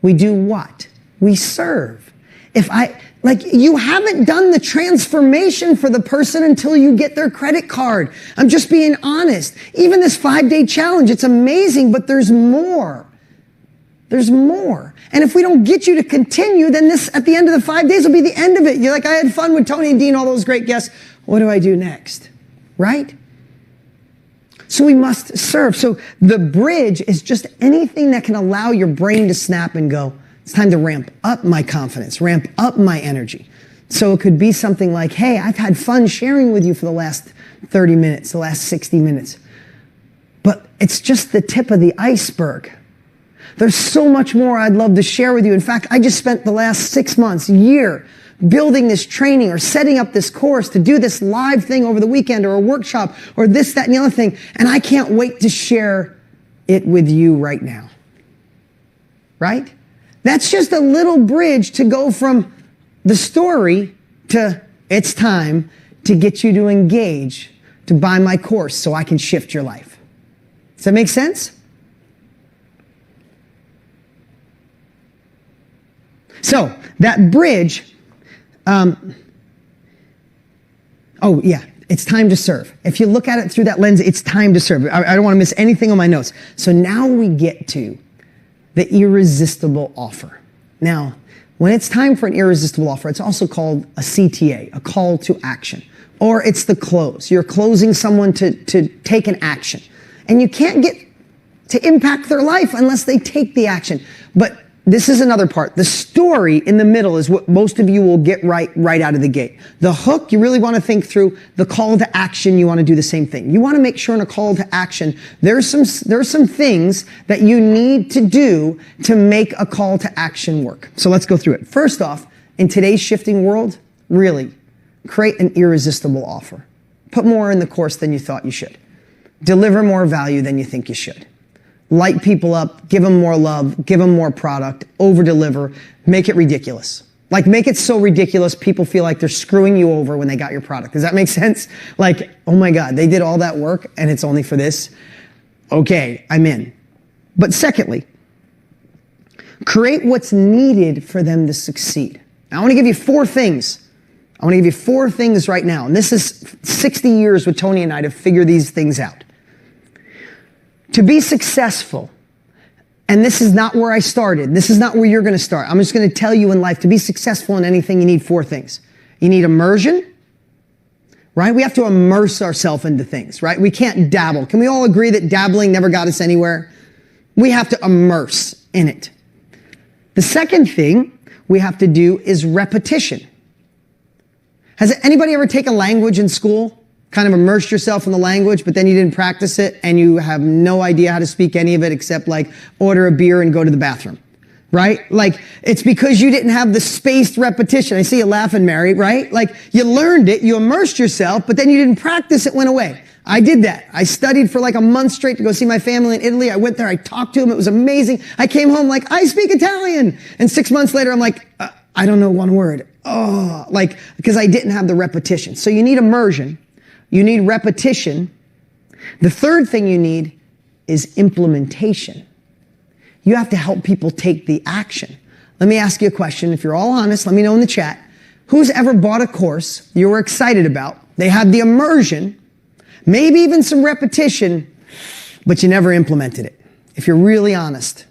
we do what? We serve. You haven't done the transformation for the person until you get their credit card. I'm just being honest. Even this 5-day challenge, it's amazing, but there's more. There's more. And if we don't get you to continue, then this, at the end of the 5 days, will be the end of it. You're like, I had fun with Tony and Dean, all those great guests. What do I do next? Right? So we must serve. So the bridge is just anything that can allow your brain to snap and go, it's time to ramp up my confidence, ramp up my energy. So it could be something like, hey, I've had fun sharing with you for the last 30 minutes, the last 60 minutes. But it's just the tip of the iceberg. There's so much more I'd love to share with you. In fact, I just spent the last 6 months, year, building this training or setting up this course to do this live thing over the weekend or a workshop or this, that, and the other thing. And I can't wait to share it with you right now. Right? That's just a little bridge to go from the story to it's time to get you to engage, to buy my course so I can shift your life. Does that make sense? So that bridge, it's time to serve. If you look at it through that lens, it's time to serve. I don't want to miss anything on my notes. So now we get to the irresistible offer. Now, when it's time for an irresistible offer, it's also called a CTA, a call to action, or it's the close. You're closing someone to take an action. And you can't get to impact their life unless they take the action. But this is another part. The story in the middle is what most of you will get right out of the gate. The hook, you really want to think through. The call to action, you want to do the same thing. You want to make sure in a call to action, there's some things that you need to do to make a call to action work. So let's go through it. First off, in today's shifting world, really, create an irresistible offer. Put more in the course than you thought you should. Deliver more value than you think you should. Light people up, give them more love, give them more product, over-deliver, make it ridiculous. Like, make it so ridiculous people feel like they're screwing you over when they got your product. Does that make sense? Like, oh my God, they did all that work and it's only for this? Okay, I'm in. But secondly, create what's needed for them to succeed. Now, I want to give you 4 things. I want to give you 4 things right now. And this is 60 years with Tony and I to figure these things out. To be successful, and this is not where I started. This is not where you're going to start. I'm just going to tell you in life, to be successful in anything, you need 4 things. You need immersion, right? We have to immerse ourselves into things, right? We can't dabble. Can we all agree that dabbling never got us anywhere? We have to immerse in it. The second thing we have to do is repetition. Has anybody ever taken language in school? Kind of immersed yourself in the language, but then you didn't practice it and you have no idea how to speak any of it except like order a beer and go to the bathroom, right? Like, it's because you didn't have the spaced repetition. I see you laughing, Mary, right? Like, you learned it, you immersed yourself, but then you didn't practice it, went away. I did that. I studied for like a month straight to go see my family in Italy. I went there, I talked to them, it was amazing. I came home like, I speak Italian. And 6 months later, I'm like, I don't know one word. Oh, like, because I didn't have the repetition. So you need immersion. You need repetition. The third thing you need is implementation. You have to help people take the action. Let me ask you a question. If you're all honest, let me know in the chat. Who's ever bought a course you were excited about? They had the immersion, maybe even some repetition, but you never implemented it. If you're really honest.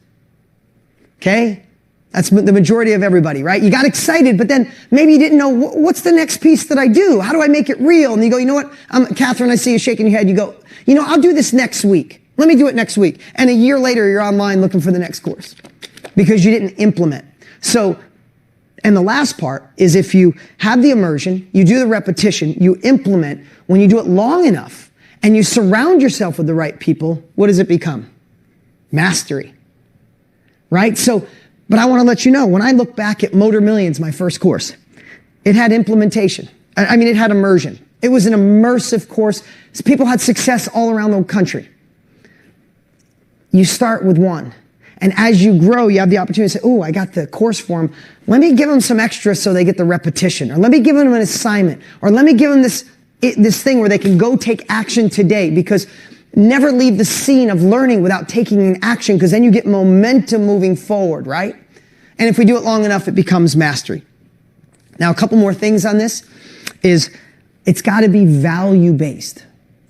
Okay? That's the majority of everybody, right? You got excited, but then maybe you didn't know, what's the next piece that I do? How do I make it real? And you go, you know what? Catherine, I see you shaking your head. You go, I'll do this next week. Let me do it next week. And a year later, you're online looking for the next course because you didn't implement. So, and the last part is if you have the immersion, you do the repetition, you implement, when you do it long enough and you surround yourself with the right people, what does it become? Mastery, right? So, but I want to let you know, when I look back at Motor Millions, my first course, it had implementation. It had immersion. It was an immersive course. People had success all around the country. You start with one. And as you grow, you have the opportunity to say, oh, I got the course for them. Let me give them some extra so they get the repetition. Or let me give them an assignment. Or let me give them this thing where they can go take action today. Because never leave the scene of learning without taking an action, because then you get momentum moving forward, right? And if we do it long enough, it becomes mastery. Now, a couple more things on this is it's got to be value-based.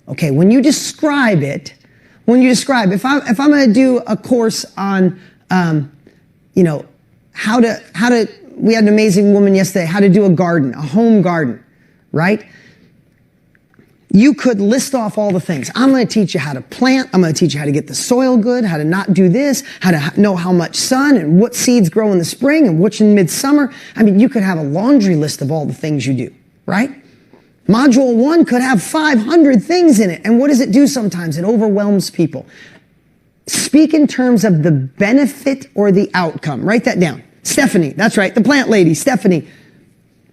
Okay, when you describe it, if I'm going to do a course on, how to, we had an amazing woman yesterday, how to do a garden, a home garden, right? You could list off all the things. I'm going to teach you how to plant. I'm going to teach you how to get the soil good, how to not do this, how to know how much sun and what seeds grow in the spring and which in midsummer. I mean, you could have a laundry list of all the things you do, right? Module 1 could have 500 things in it. And what does it do sometimes? It overwhelms people. Speak in terms of the benefit or the outcome. Write that down. Stephanie, that's right, the plant lady, Stephanie.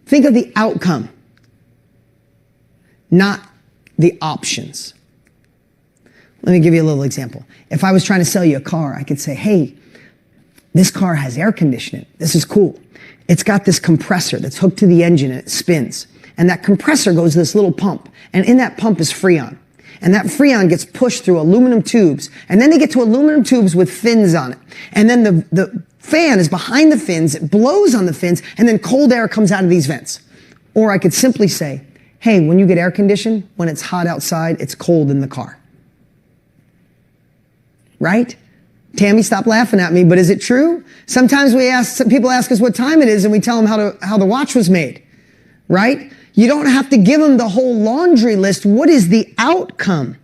Think of the outcome, not the options. Let me give you a little example. If I was trying to sell you a car, I could say, hey, this car has air conditioning. This is cool. It's got this compressor that's hooked to the engine and it spins. And that compressor goes to this little pump. And in that pump is Freon. And that Freon gets pushed through aluminum tubes. And then they get to aluminum tubes with fins on it. And then the fan is behind the fins. It blows on the fins. And then cold air comes out of these vents. Or I could simply say, hey, when you get air conditioned, when it's hot outside, it's cold in the car. Right? Tammy, stop laughing at me, but is it true? Sometimes people ask us what time it is and we tell them how the watch was made. Right? You don't have to give them the whole laundry list. What is the outcome?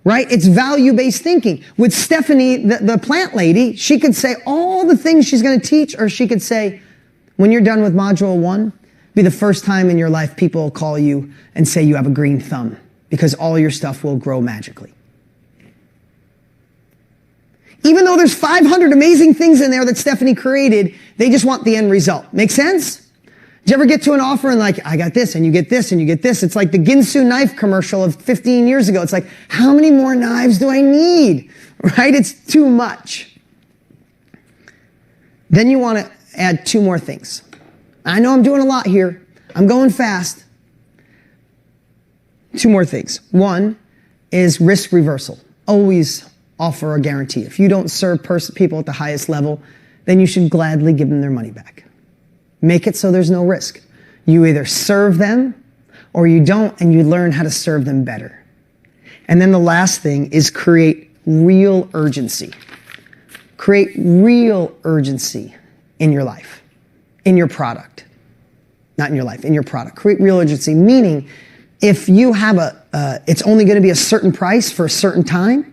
Right? It's value-based thinking. With Stephanie, the plant lady, she could say all the things she's going to teach, or she could say, when you're done with module 1, be the first time in your life people will call you and say you have a green thumb because all your stuff will grow magically. Even though there's 500 amazing things in there that Stephanie created, they just want the end result. Make sense? Did you ever get to an offer and like, I got this and you get this and you get this? It's like the Ginsu knife commercial of 15 years ago. It's like, how many more knives do I need? Right? It's too much. Then you want to add 2 more things. I know I'm doing a lot here. I'm going fast. 2 more things. 1 is risk reversal. Always offer a guarantee. If you don't serve people at the highest level, then you should gladly give them their money back. Make it so there's no risk. You either serve them or you don't, and you learn how to serve them better. And then the last thing is create real urgency. Create real urgency in your life, in your product. Not in your life, in your product. Create real urgency, meaning if you have it's only going to be a certain price for a certain time,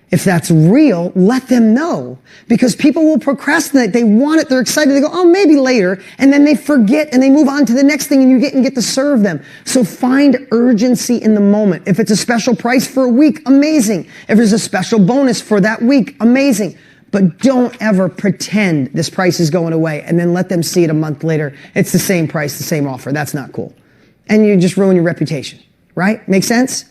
if that's real, let them know. Because people will procrastinate. They want it. They're excited. They go, oh, maybe later. And then they forget and they move on to the next thing and you get to serve them. So find urgency in the moment. If it's a special price for a week, amazing. If there's a special bonus for that week, amazing. But don't ever pretend this price is going away and then let them see it a month later. It's the same price, the same offer. That's not cool. And you just ruin your reputation, right? Make sense?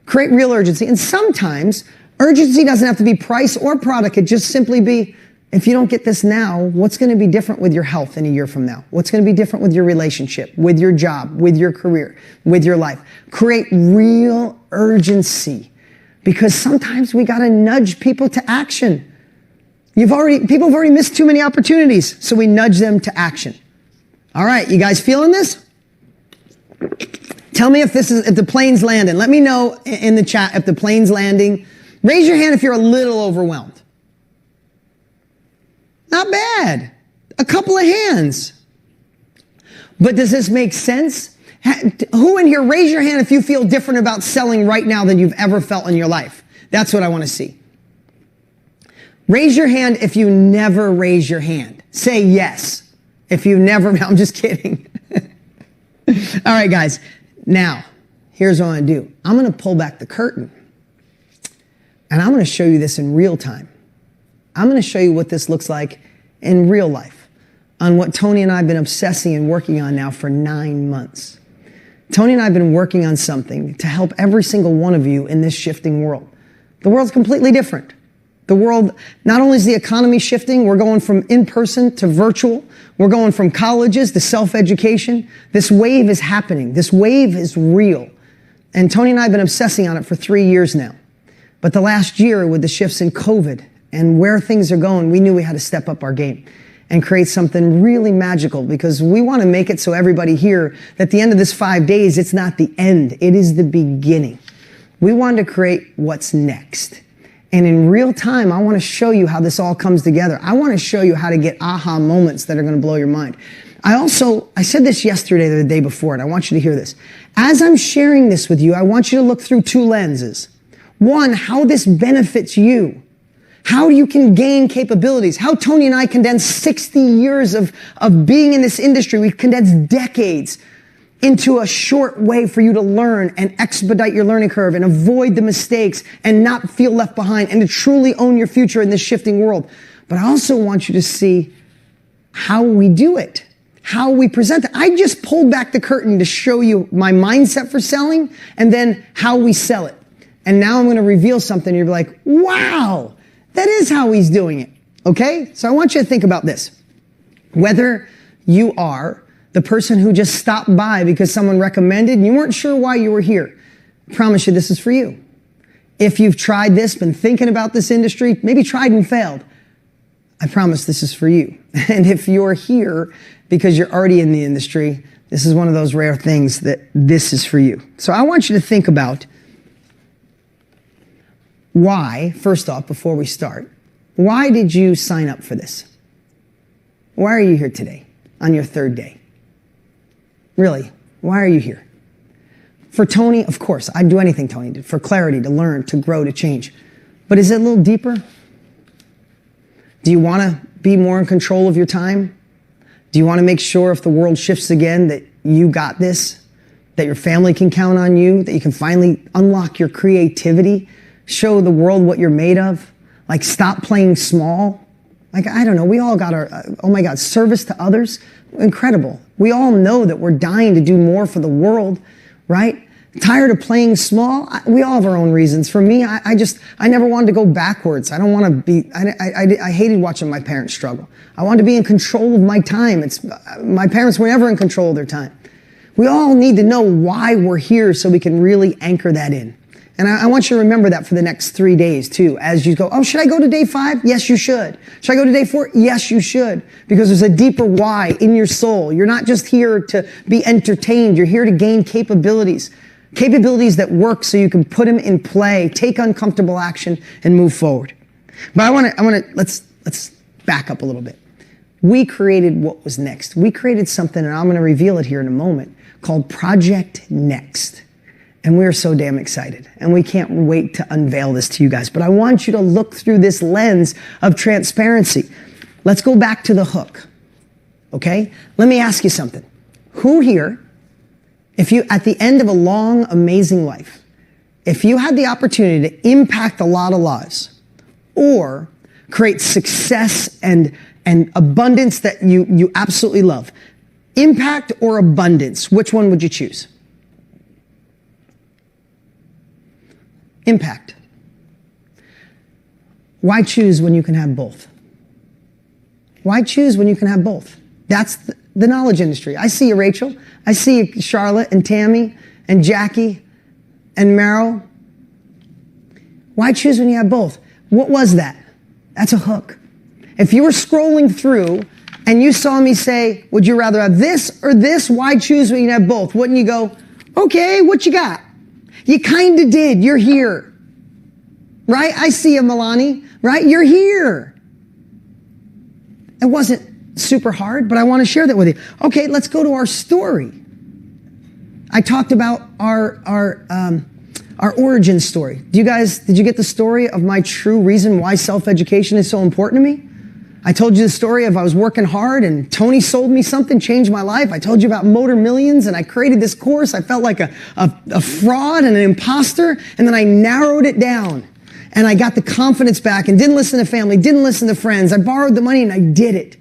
Create real urgency. And sometimes urgency doesn't have to be price or product. It just simply be, if you don't get this now, what's going to be different with your health in a year from now? What's going to be different with your relationship, with your job, with your career, with your life? Create real urgency, because sometimes we got to nudge people to action. People have already missed too many opportunities, so we nudge them to action. All right, you guys feeling this? Tell me if the plane's landing. Let me know in the chat if the plane's landing. Raise your hand if you're a little overwhelmed. Not bad. A couple of hands. But does this make sense? Who in here, raise your hand if you feel different about selling right now than you've ever felt in your life. That's what I want to see. Raise your hand if you never raise your hand. Say yes. If you never, I'm just kidding. All right, guys. Now, here's what I'm going to do. I'm going to pull back the curtain. And I'm going to show you this in real time. I'm going to show you what this looks like in real life on what Tony and I have been obsessing and working on now for 9 months. Tony and I have been working on something to help every single one of you in this shifting world. The world's completely different. The world, not only is the economy shifting, we're going from in-person to virtual. We're going from colleges to self-education. This wave is happening. This wave is real. And Tony and I have been obsessing on it for 3 years now. But the last year, with the shifts in COVID and where things are going, we knew we had to step up our game and create something really magical, because we want to make it so everybody here, at the end of this 5 days, it's not the end. It is the beginning. We wanted to create what's next. And in real time, I want to show you how this all comes together. I want to show you how to get aha moments that are going to blow your mind. I said this yesterday or the day before, and I want you to hear this. As I'm sharing this with you, I want you to look through two lenses. One, how this benefits you. How you can gain capabilities. How Tony and I condensed 60 years of being in this industry. We've condensed decades into a short way for you to learn and expedite your learning curve and avoid the mistakes and not feel left behind and to truly own your future in this shifting world. But I also want you to see how we do it, how we present it. I just pulled back the curtain to show you my mindset for selling and then how we sell it. And now I'm going to reveal something. You're like, wow, that is how he's doing it. Okay? So I want you to think about this. Whether you are the person who just stopped by because someone recommended and you weren't sure why you were here, I promise you this is for you. If you've tried this, been thinking about this industry, maybe tried and failed, I promise this is for you. And if you're here because you're already in the industry, this is one of those rare things that this is for you. So I want you to think about why, first off, before we start, why did you sign up for this? Why are you here today on your third day? Really, why are you here? For Tony, of course, I'd do anything Tony did, for clarity, to learn, to grow, to change. But is it a little deeper? Do you want to be more in control of your time? Do you want to make sure if the world shifts again that you got this, that your family can count on you, that you can finally unlock your creativity, show the world what you're made of? Like, stop playing small. Like, I don't know, we all got our, oh my God, service to others, incredible. We all know that we're dying to do more for the world, right? Tired of playing small? We all have our own reasons. For me, I never wanted to go backwards. I don't want to be, I hated watching my parents struggle. I wanted to be in control of my time. My parents were never in control of their time. We all need to know why we're here so we can really anchor that in. And I want you to remember that for the next 3 days too. As you go, oh, should I go to day 5? Yes, you should. Should I go to day 4? Yes, you should. Because there's a deeper why in your soul. You're not just here to be entertained. You're here to gain capabilities. Capabilities that work so you can put them in play, take uncomfortable action, and move forward. But let's back up a little bit. We created what was next. We created something, and I'm going to reveal it here in a moment, called Project Next. And we're so damn excited. And we can't wait to unveil this to you guys. But I want you to look through this lens of transparency. Let's go back to the hook. Okay? Let me ask you something. Who here, if you, at the end of a long, amazing life, if you had the opportunity to impact a lot of lives or create success and abundance that you absolutely love, impact or abundance, which one would you choose? Impact. Why choose when you can have both? Why choose when you can have both? That's the knowledge industry. I see you, Rachel. I see you, Charlotte and Tammy and Jackie and Meryl. Why choose when you have both? What was that? That's a hook. If you were scrolling through and you saw me say, would you rather have this or this? Why choose when you have both? Wouldn't you go, okay, what you got? You kind of did. You're here. Right? I see you, Milani. Right? You're here. It wasn't super hard, but I want to share that with you. Okay, let's go to our story. I talked about our origin story. Did you get the story of my true reason why self-education is so important to me? I told you the story of I was working hard and Tony sold me something, changed my life. I told you about Motor Millions and I created this course. I felt like a fraud and an imposter, and then I narrowed it down and I got the confidence back and didn't listen to family, didn't listen to friends. I borrowed the money and I did it.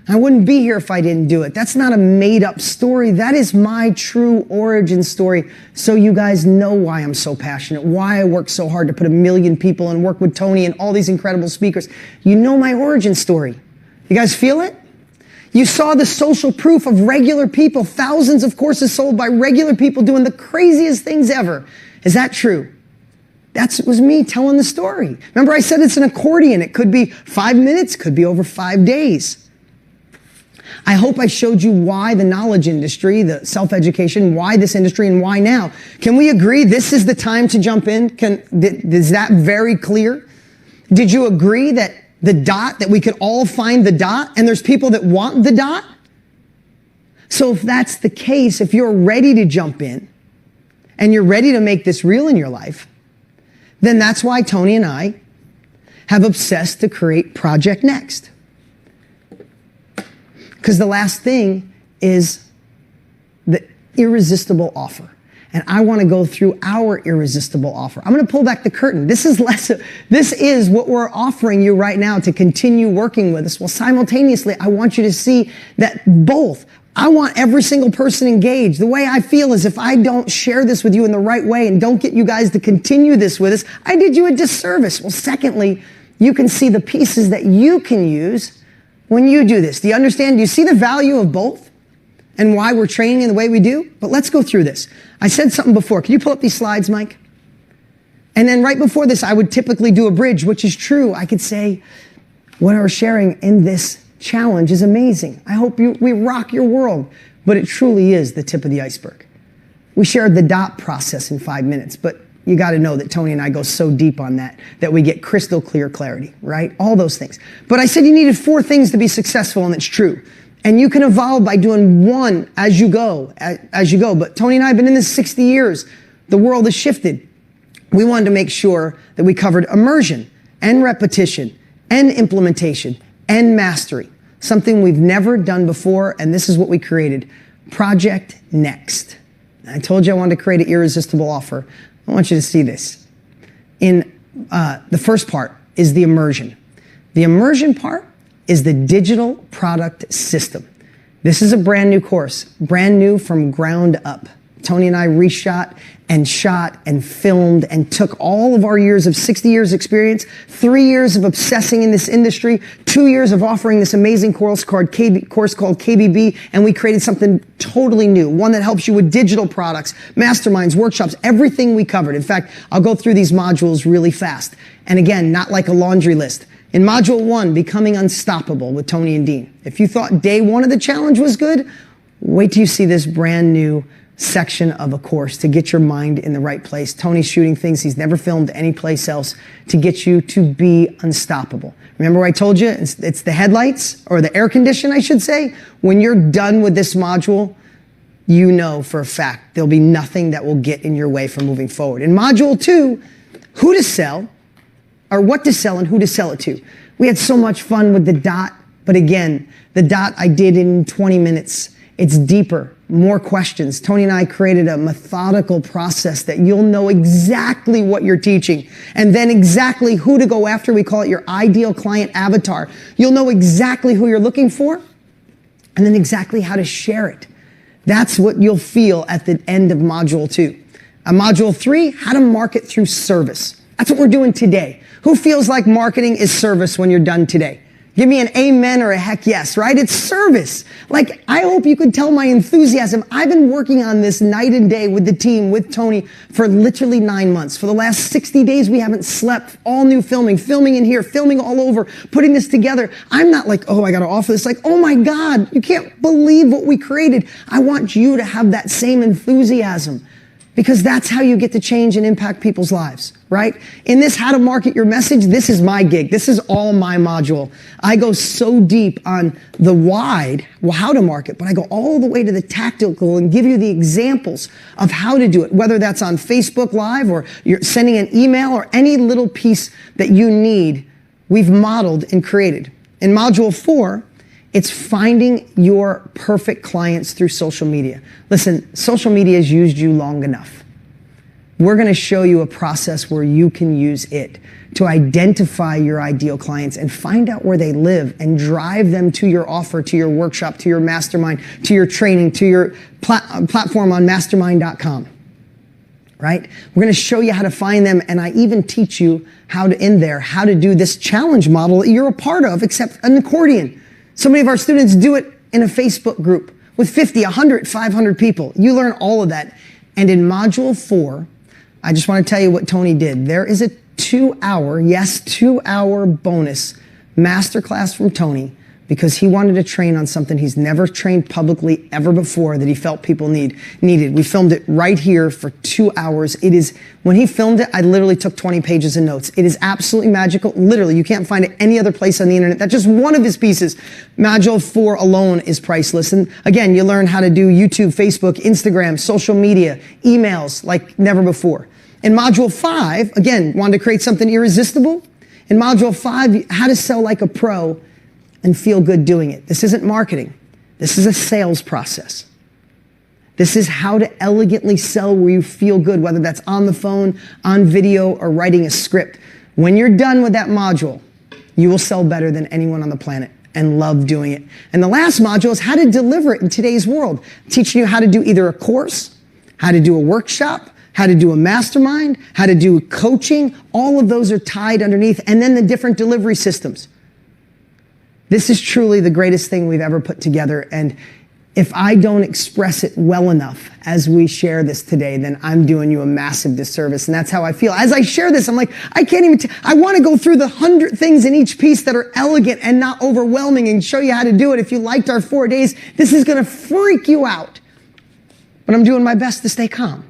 I wouldn't be here if I didn't do it. That's not a made up story. That is my true origin story. So you guys know why I'm so passionate, why I work so hard to put 1 million people and work with Tony and all these incredible speakers. You know my origin story. You guys feel it? You saw the social proof of regular people, thousands of courses sold by regular people doing the craziest things ever. Is that true? That was me telling the story. Remember I said it's an accordion. It could be 5 minutes, could be over 5 days. I hope I showed you why the knowledge industry, the self-education, why this industry, and why now. Can we agree this is the time to jump in? Is that very clear? Did you agree that the dot, that we could all find the dot, and there's people that want the dot? So if that's the case, if you're ready to jump in and you're ready to make this real in your life, then that's why Tony and I have obsessed to create Project Next. Because the last thing is the irresistible offer. And I want to go through our irresistible offer. I'm going to pull back the curtain. This is what we're offering you right now to continue working with us. Well, simultaneously, I want you to see that both. I want every single person engaged. The way I feel is if I don't share this with you in the right way and don't get you guys to continue this with us, I did you a disservice. Well, secondly, you can see the pieces that you can use when you do this. Do you understand? Do you see the value of both and why we're training in the way we do? But let's go through this. I said something before. Can you pull up these slides, Mike? And then right before this, I would typically do a bridge, which is true. I could say what we're sharing in this challenge is amazing. I hope we rock your world. But it truly is the tip of the iceberg. We shared the DOT process in 5 minutes, but you got to know that Tony and I go so deep on that we get crystal clear clarity, right? All those things. But I said you needed 4 things to be successful, and it's true. And you can evolve by doing one as you go. But Tony and I have been in this 60 years. The world has shifted. We wanted to make sure that we covered immersion and repetition and implementation and mastery, something we've never done before, and this is what we created, Project Next. I told you I wanted to create an irresistible offer. I want you to see this. In the first part is the immersion. The immersion part is the digital product system. This is a brand new course, brand new from ground up. Tony and I reshot and shot and filmed and took all of our years of 60 years experience, 3 years of obsessing in this industry, 2 years of offering this amazing course called KBB, and we created something totally new, one that helps you with digital products, masterminds, workshops, everything we covered. In fact, I'll go through these modules really fast. And again, not like a laundry list. In Module 1, Becoming Unstoppable with Tony and Dean. If you thought day 1 of the challenge was good, wait till you see this brand new section of a course to get your mind in the right place. Tony's shooting things he's never filmed anyplace else to get you to be unstoppable. Remember what I told you? It's the headlights, or the air condition, I should say. When you're done with this module, you know for a fact there'll be nothing that will get in your way from moving forward. In Module 2, who to sell, or what to sell and who to sell it to. We had so much fun with the DOT, but again, the DOT I did in 20 minutes. It's deeper, more questions. Tony and I created a methodical process that you'll know exactly what you're teaching, and then exactly who to go after. We call it your ideal client avatar. You'll know exactly who you're looking for, and then exactly how to share it. That's what you'll feel at the end of Module 2. Module 3, how to market through service. That's what we're doing today. Who feels like marketing is service when you're done today? Give me an amen or a heck yes, right? It's service. Like, I hope you could tell my enthusiasm. I've been working on this night and day with the team, with Tony, for literally 9 months. For the last 60 days, we haven't slept. All new filming in here, filming all over, putting this together. I'm not like, oh, I got to offer this. Like, oh my God, you can't believe what we created. I want you to have that same enthusiasm, because that's how you get to change and impact people's lives, right? In this How to Market Your Message, this is my gig. This is all my module. I go so deep on the wide, how to market, but I go all the way to the tactical and give you the examples of how to do it, whether that's on Facebook Live or you're sending an email or any little piece that you need, we've modeled and created. In Module 4, it's finding your perfect clients through social media. Listen, social media has used you long enough. We're going to show you a process where you can use it to identify your ideal clients and find out where they live and drive them to your offer, to your workshop, to your mastermind, to your training, to your platform on mastermind.com. Right? We're going to show you how to find them, and I even teach you how to do this challenge model that you're a part of, except an accordion. So many of our students do it in a Facebook group with 50, 100, 500 people. You learn all of that. And in Module 4, I just want to tell you what Tony did. There is a 2-hour bonus masterclass from Tony because he wanted to train on something he's never trained publicly ever before that he felt people needed. We filmed it right here for 2 hours. When he filmed it, I literally took 20 pages of notes. It is absolutely magical. Literally, you can't find it any other place on the internet. That's just one of his pieces. Module 4 alone is priceless. And again, you learn how to do YouTube, Facebook, Instagram, social media, emails like never before. In Module 5, again, wanted to create something irresistible. In Module 5, how to sell like a pro and feel good doing it. This isn't marketing. This is a sales process. This is how to elegantly sell where you feel good, whether that's on the phone, on video, or writing a script. When you're done with that module, you will sell better than anyone on the planet and love doing it. And the last module is how to deliver it in today's world. Teaching you how to do either a course, how to do a workshop, how to do a mastermind, how to do coaching. All of those are tied underneath. And then the different delivery systems. This is truly the greatest thing we've ever put together. And if I don't express it well enough as we share this today, then I'm doing you a massive disservice. And that's how I feel. As I share this, I'm like, I can't even, I want to go through the 100 things in each piece that are elegant and not overwhelming and show you how to do it. If you liked our 4 days, this is going to freak you out. But I'm doing my best to stay calm.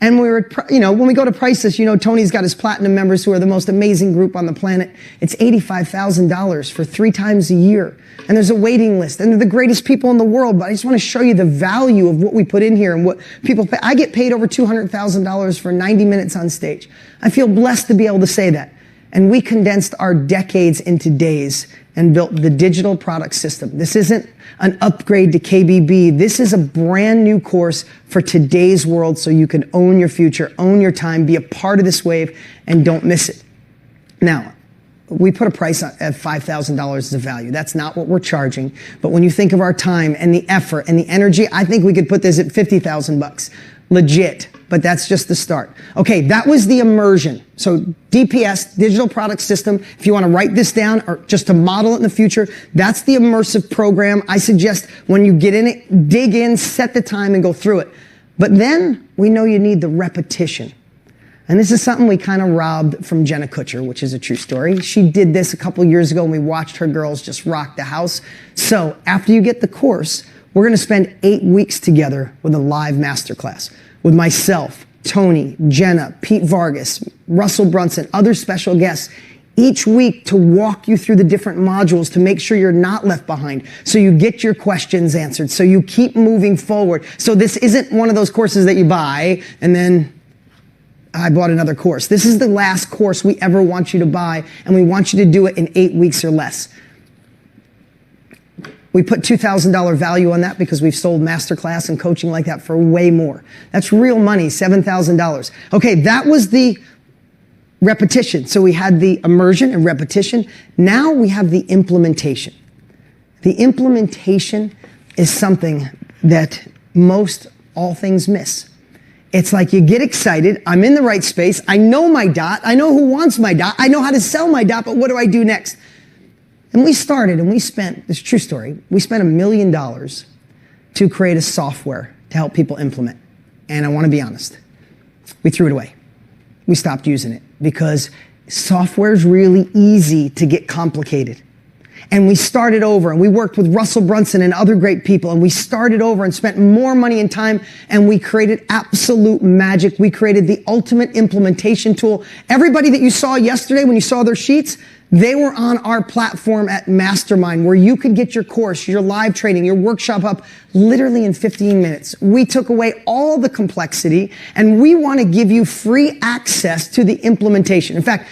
And when we go to Priceless, Tony's got his platinum members who are the most amazing group on the planet. It's $85,000 for 3 times a year. And there's a waiting list. And they're the greatest people in the world. But I just want to show you the value of what we put in here and what people pay. I get paid over $200,000 for 90 minutes on stage. I feel blessed to be able to say that. And we condensed our decades into days and built the digital product system. This isn't an upgrade to KBB. This is a brand new course for today's world so you can own your future, own your time, be a part of this wave, and don't miss it. Now, we put a price at $5,000 as a value. That's not what we're charging. But when you think of our time and the effort and the energy, I think we could put this at $50,000. Legit. But that's just the start. Okay, that was the immersion. So DPS, Digital Product System, if you want to write this down or just to model it in the future, that's the immersive program. I suggest when you get in it, dig in, set the time, and go through it. But then we know you need the repetition. And this is something we kind of robbed from Jenna Kutcher, which is a true story. She did this a couple years ago, and we watched her girls just rock the house. So after you get the course, we're going to spend 8 weeks together with a live masterclass with myself, Tony, Jenna, Pete Vargas, Russell Brunson, other special guests, each week to walk you through the different modules to make sure you're not left behind, so you get your questions answered, so you keep moving forward. So this isn't one of those courses that you buy and then I bought another course. This is the last course we ever want you to buy, and we want you to do it in 8 weeks or less. We put $2,000 value on that because we've sold masterclass and coaching like that for way more. That's real money, $7,000. Okay, that was the repetition. So we had the immersion and repetition. Now we have the implementation. The implementation is something that most all things miss. It's like you get excited. I'm in the right space. I know my dot. I know who wants my dot. I know how to sell my dot, but what do I do next? And we started and we spent, this is a true story, we spent $1 million to create a software to help people implement. And I want to be honest, we threw it away. We stopped using it because software is really easy to get complicated. And we started over and we worked with Russell Brunson and other great people, and we started over and spent more money and time, and we created absolute magic. We created the ultimate implementation tool. Everybody that you saw yesterday when you saw their sheets, they were on our platform at Mastermind, where you could get your course, your live training, your workshop up literally in 15 minutes. We took away all the complexity, and we want to give you free access to the implementation. In fact,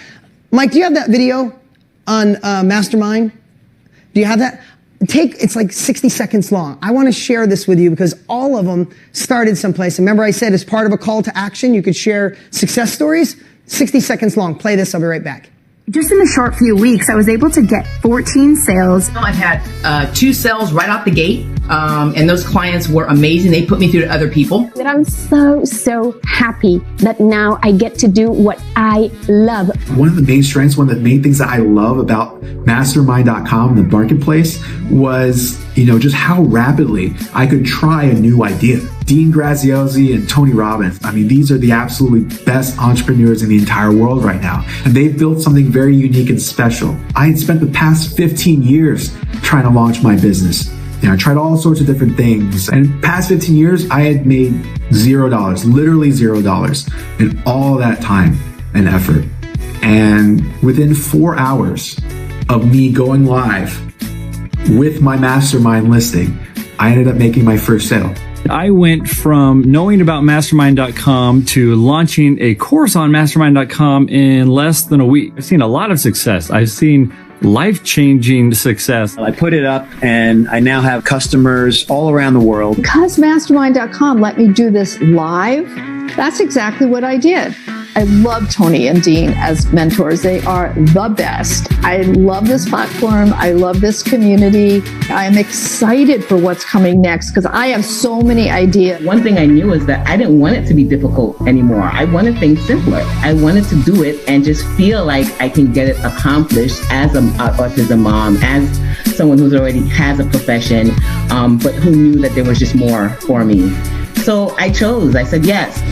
Mike, do you have that video on Mastermind? Do you have that? It's like 60 seconds long. I want to share this with you because all of them started someplace. Remember I said as part of a call to action, you could share success stories? 60 seconds long. Play this. I'll be right back. Just in a short few weeks, I was able to get 14 sales. I've had 2 sales right out the gate, and those clients were amazing. They put me through to other people. That I'm so happy that now I get to do what I love. One of the main strengths, one of the main things that I love about mastermind.com, the marketplace, was, just how rapidly I could try a new idea. Dean Graziosi and Tony Robbins, these are the absolutely best entrepreneurs in the entire world right now. And they've built something very unique and special. I had spent the past 15 years trying to launch my business. I tried all sorts of different things. And past 15 years, I had made $0, literally $0 in all that time and effort. And within 4 hours of me going live with my mastermind listing, I ended up making my first sale. I went from knowing about mastermind.com to launching a course on mastermind.com in less than a week. I've seen a lot of success. I've seen life-changing success. I put it up and I now have customers all around the world. Because mastermind.com let me do this live, that's exactly what I did. I love Tony and Dean as mentors. They are the best. I love this platform. I love this community. I am excited for what's coming next because I have so many ideas. One thing I knew is that I didn't want it to be difficult anymore. I wanted things simpler. I wanted to do it and just feel like I can get it accomplished as an autism mom, as someone who's already has a profession, but who knew that there was just more for me. So I said yes.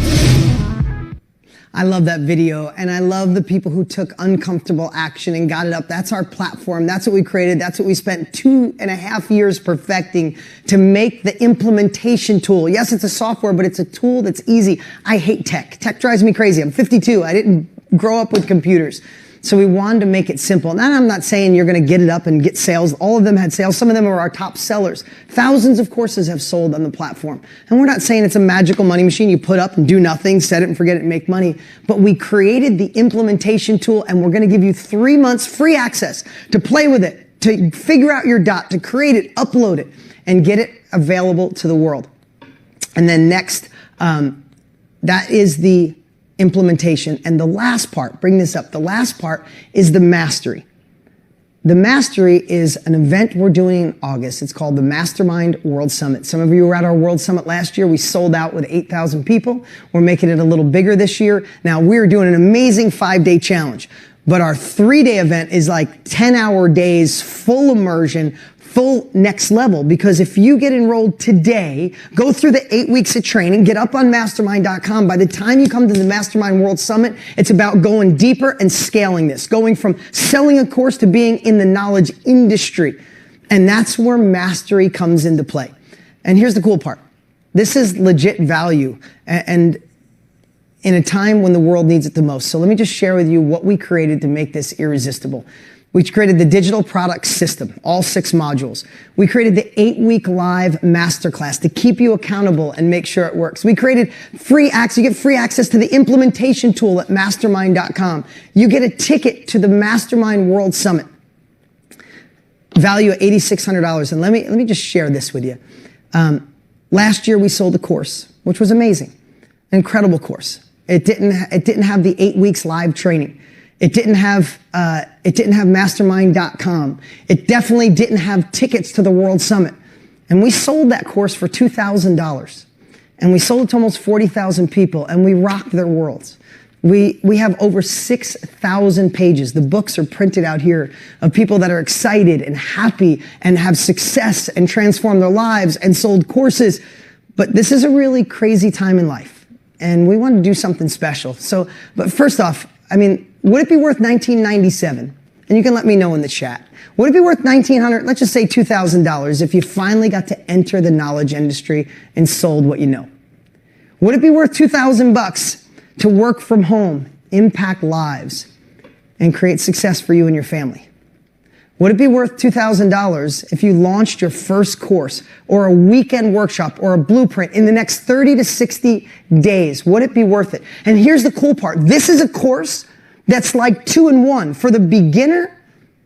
I love that video, and I love the people who took uncomfortable action and got it up. That's our platform. That's what we created. That's what we spent 2.5 years perfecting to make the implementation tool. Yes, it's a software, but it's a tool that's easy. I hate tech. Tech drives me crazy. I'm 52. I didn't grow up with computers. So we wanted to make it simple. Now, I'm not saying you're going to get it up and get sales. All of them had sales. Some of them are our top sellers. Thousands of courses have sold on the platform. And we're not saying it's a magical money machine. You put up and do nothing, set it and forget it and make money. But we created the implementation tool, and we're going to give you 3 months free access to play with it, to figure out your dot, to create it, upload it, and get it available to the world. And then next, that is the implementation. And the last part, bring this up, the last part is the mastery. The mastery is an event we're doing in August. It's called the Mastermind World Summit. Some of you were at our World Summit last year. We sold out with 8,000 people. We're making it a little bigger this year. Now, we're doing an amazing 5-day challenge, but our 3-day event is like 10-hour days, full immersion, full next level. Because if you get enrolled today, go through the 8 weeks of training, get up on mastermind.com. By the time you come to the Mastermind World Summit, it's about going deeper and scaling this, going from selling a course to being in the knowledge industry. And that's where mastery comes into play. And here's the cool part. This is legit value, and in a time when the world needs it the most. So let me just share with you what we created to make this irresistible. We created the digital product system, all 6 modules. We created the 8-week live masterclass to keep you accountable and make sure it works. We created free access. You get free access to the implementation tool at mastermind.com. You get a ticket to the Mastermind World Summit. Value at $8,600. And let me just share this with you. Last year we sold a course, which was amazing. An incredible course. It didn't have the 8 weeks live training. It didn't have mastermind.com. It definitely didn't have tickets to the World Summit. And we sold that course for $2,000. And we sold it to almost 40,000 people, and we rocked their worlds. We have over 6,000 pages. The books are printed out here of people that are excited and happy and have success and transformed their lives and sold courses. But this is a really crazy time in life, and we want to do something special. But first off, would it be worth $1,997? And you can let me know in the chat. Would it be worth $1,900, let's just say $2,000 if you finally got to enter the knowledge industry and sold what you know? Would it be worth $2,000 to work from home, impact lives, and create success for you and your family? Would it be worth $2,000 if you launched your first course or a weekend workshop or a blueprint in the next 30 to 60 days? Would it be worth it? And here's the cool part. This is a course that's like 2-in-1. For the beginner,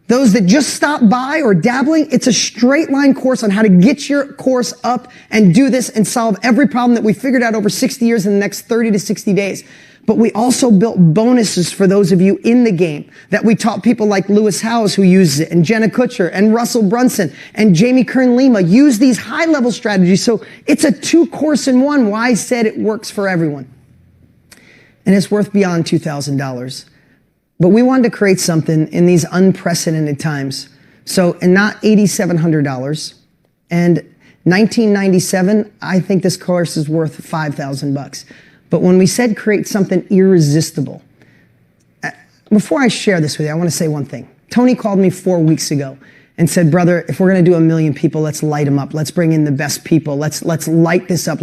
those that just stop by or dabbling, it's a straight line course on how to get your course up and do this and solve every problem that we figured out over 60 years in the next 30 to 60 days. But we also built bonuses for those of you in the game that we taught people like Lewis Howes who uses it, and Jenna Kutcher and Russell Brunson and Jamie Kern Lima use these high level strategies. So it's a 2-course-in-1. Why I said it works for everyone. And it's worth beyond $2,000. But we wanted to create something in these unprecedented times. So, and not $8,700 and $1,997, I think this course is worth $5,000. But when we said create something irresistible, before I share this with you, I want to say one thing. Tony called me 4 weeks ago and said, brother, if we're going to do 1 million people, let's light them up. Let's bring in the best people. Let's light this up.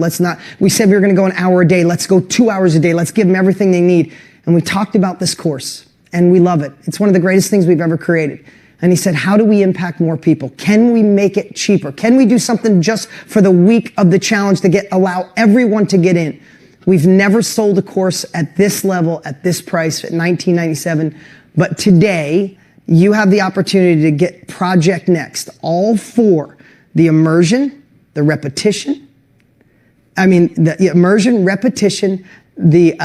We said we were going to go an hour a day. Let's go 2 hours a day. Let's give them everything they need. And we talked about this course, and we love it. It's one of the greatest things we've ever created. And he said, how do we impact more people? Can we make it cheaper? Can we do something just for the week of the challenge to allow everyone to get in? We've never sold a course at this level, at this price, at $19.97. But today, you have the opportunity to get Project Next, all for the immersion, the repetition, the immersion, repetition, the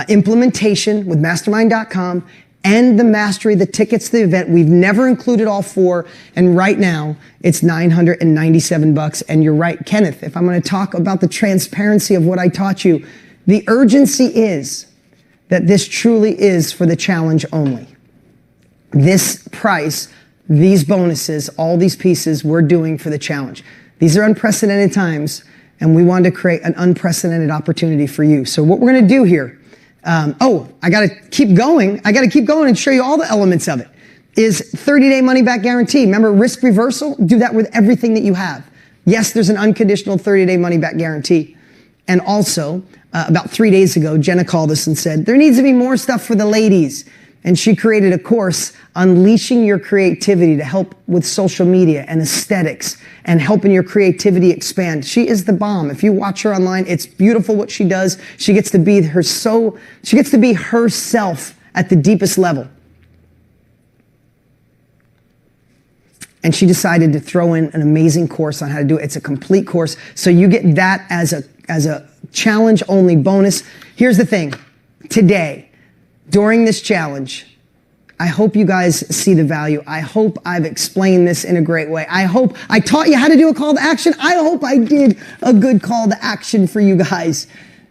implementation with mastermind.com, and the mastery, the tickets to the event. We've never included all four, and right now it's $997. And you're right, Kenneth, if I'm going to talk about the transparency of what I taught you, the urgency is that this truly is for the challenge only. This price, these bonuses, all these pieces we're doing for the challenge. These are unprecedented times, and we wanted to create an unprecedented opportunity for you. So what we're going to do here, I got to keep going. I got to keep going and show you all the elements of it. Is 30-day money-back guarantee. Remember, risk reversal? Do that with everything that you have. Yes, there's an unconditional 30-day money-back guarantee. And also, about 3 days ago, Jenna called us and said, there needs to be more stuff for the ladies. And she created a course, Unleashing Your Creativity, to help with social media and aesthetics and helping your creativity expand. She is the bomb. If you watch her online, it's beautiful what she does. She gets to be herself at the deepest level. And she decided to throw in an amazing course on how to do it. It's a complete course. So you get that as a challenge only bonus. Here's the thing. Today, during this challenge, I hope you guys see the value. I hope I've explained this in a great way. I hope I taught you how to do a call to action. I hope I did a good call to action for you guys.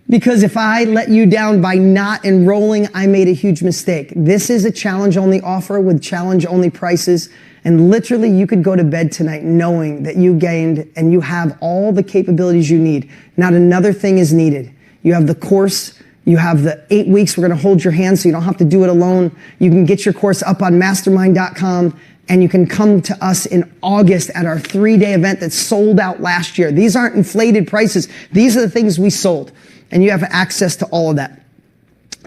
Because if I let you down by not enrolling, I made a huge mistake. This is a challenge only offer with challenge only prices. And literally you could go to bed tonight knowing that you gained and you have all the capabilities you need. Not another thing is needed. You have the course. You have the 8 weeks. We're going to hold your hand so you don't have to do it alone. You can get your course up on mastermind.com, and you can come to us in August at our 3-day event that sold out last year. These aren't inflated prices. These are the things we sold, and you have access to all of that.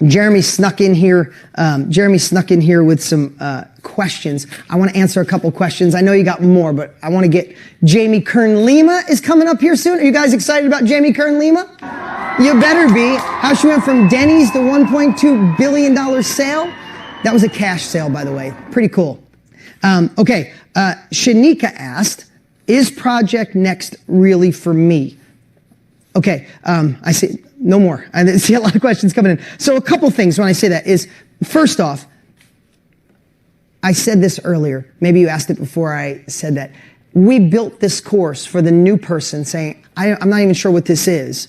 Jeremy snuck in here with some questions. I want to answer a couple questions. I know you got more, but I want to get Jamie Kern Lima is coming up here soon. Are you guys excited about Jamie Kern Lima? You better be. How she went from Denny's to $1.2 billion sale. That was a cash sale, by the way. Pretty cool. Shanika asked, is Project Next really for me? Okay, I see, no more. I see a lot of questions coming in. So a couple things when I say that is, first off, I said this earlier. Maybe you asked it before I said that. We built this course for the new person saying, I'm not even sure what this is.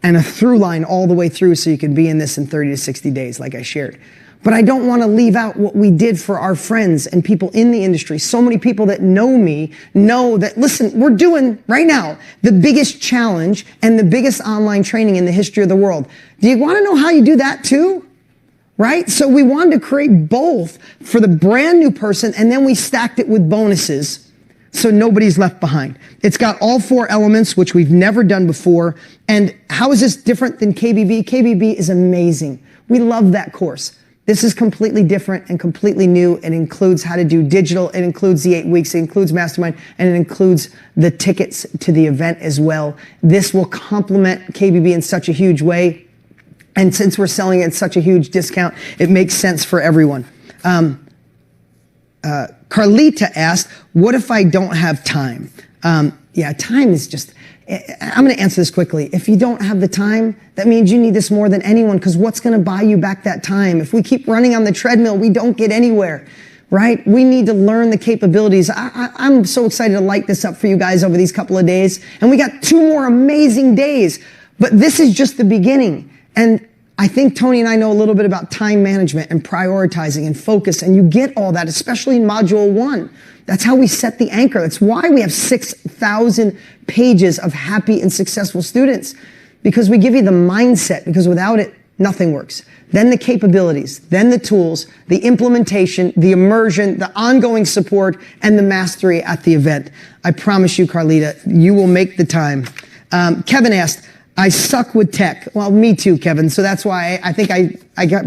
And a through line all the way through so you can be in this in 30 to 60 days like I shared. But I don't want to leave out what we did for our friends and people in the industry. So many people that know me know that, listen, we're doing right now the biggest challenge and the biggest online training in the history of the world. Do you want to know how you do that too? Right? So we wanted to create both for the brand new person, and then we stacked it with bonuses so nobody's left behind. It's got all 4 elements, which we've never done before. And how is this different than KBB? KBB is amazing. We love that course. This is completely different and completely new. It includes how to do digital. It includes the 8 weeks. It includes Mastermind. And it includes the tickets to the event as well. This will complement KBB in such a huge way. And since we're selling it at such a huge discount, it makes sense for everyone. Carlita asked, what if I don't have time? Time is just, I'm going to answer this quickly. If you don't have the time, that means you need this more than anyone, because what's going to buy you back that time? If we keep running on the treadmill, we don't get anywhere, right? We need to learn the capabilities. I'm so excited to light this up for you guys over these couple of days. And we got 2 more amazing days, but this is just the beginning. And I think Tony and I know a little bit about time management and prioritizing and focus, and you get all that, especially in Module 1. That's how we set the anchor. That's why we have 6,000 pages of happy and successful students, because we give you the mindset, because without it, nothing works. Then the capabilities, then the tools, the implementation, the immersion, the ongoing support, and the mastery at the event. I promise you, Carlita, you will make the time. Kevin asked, I suck with tech. Well, me too, Kevin. So that's why I think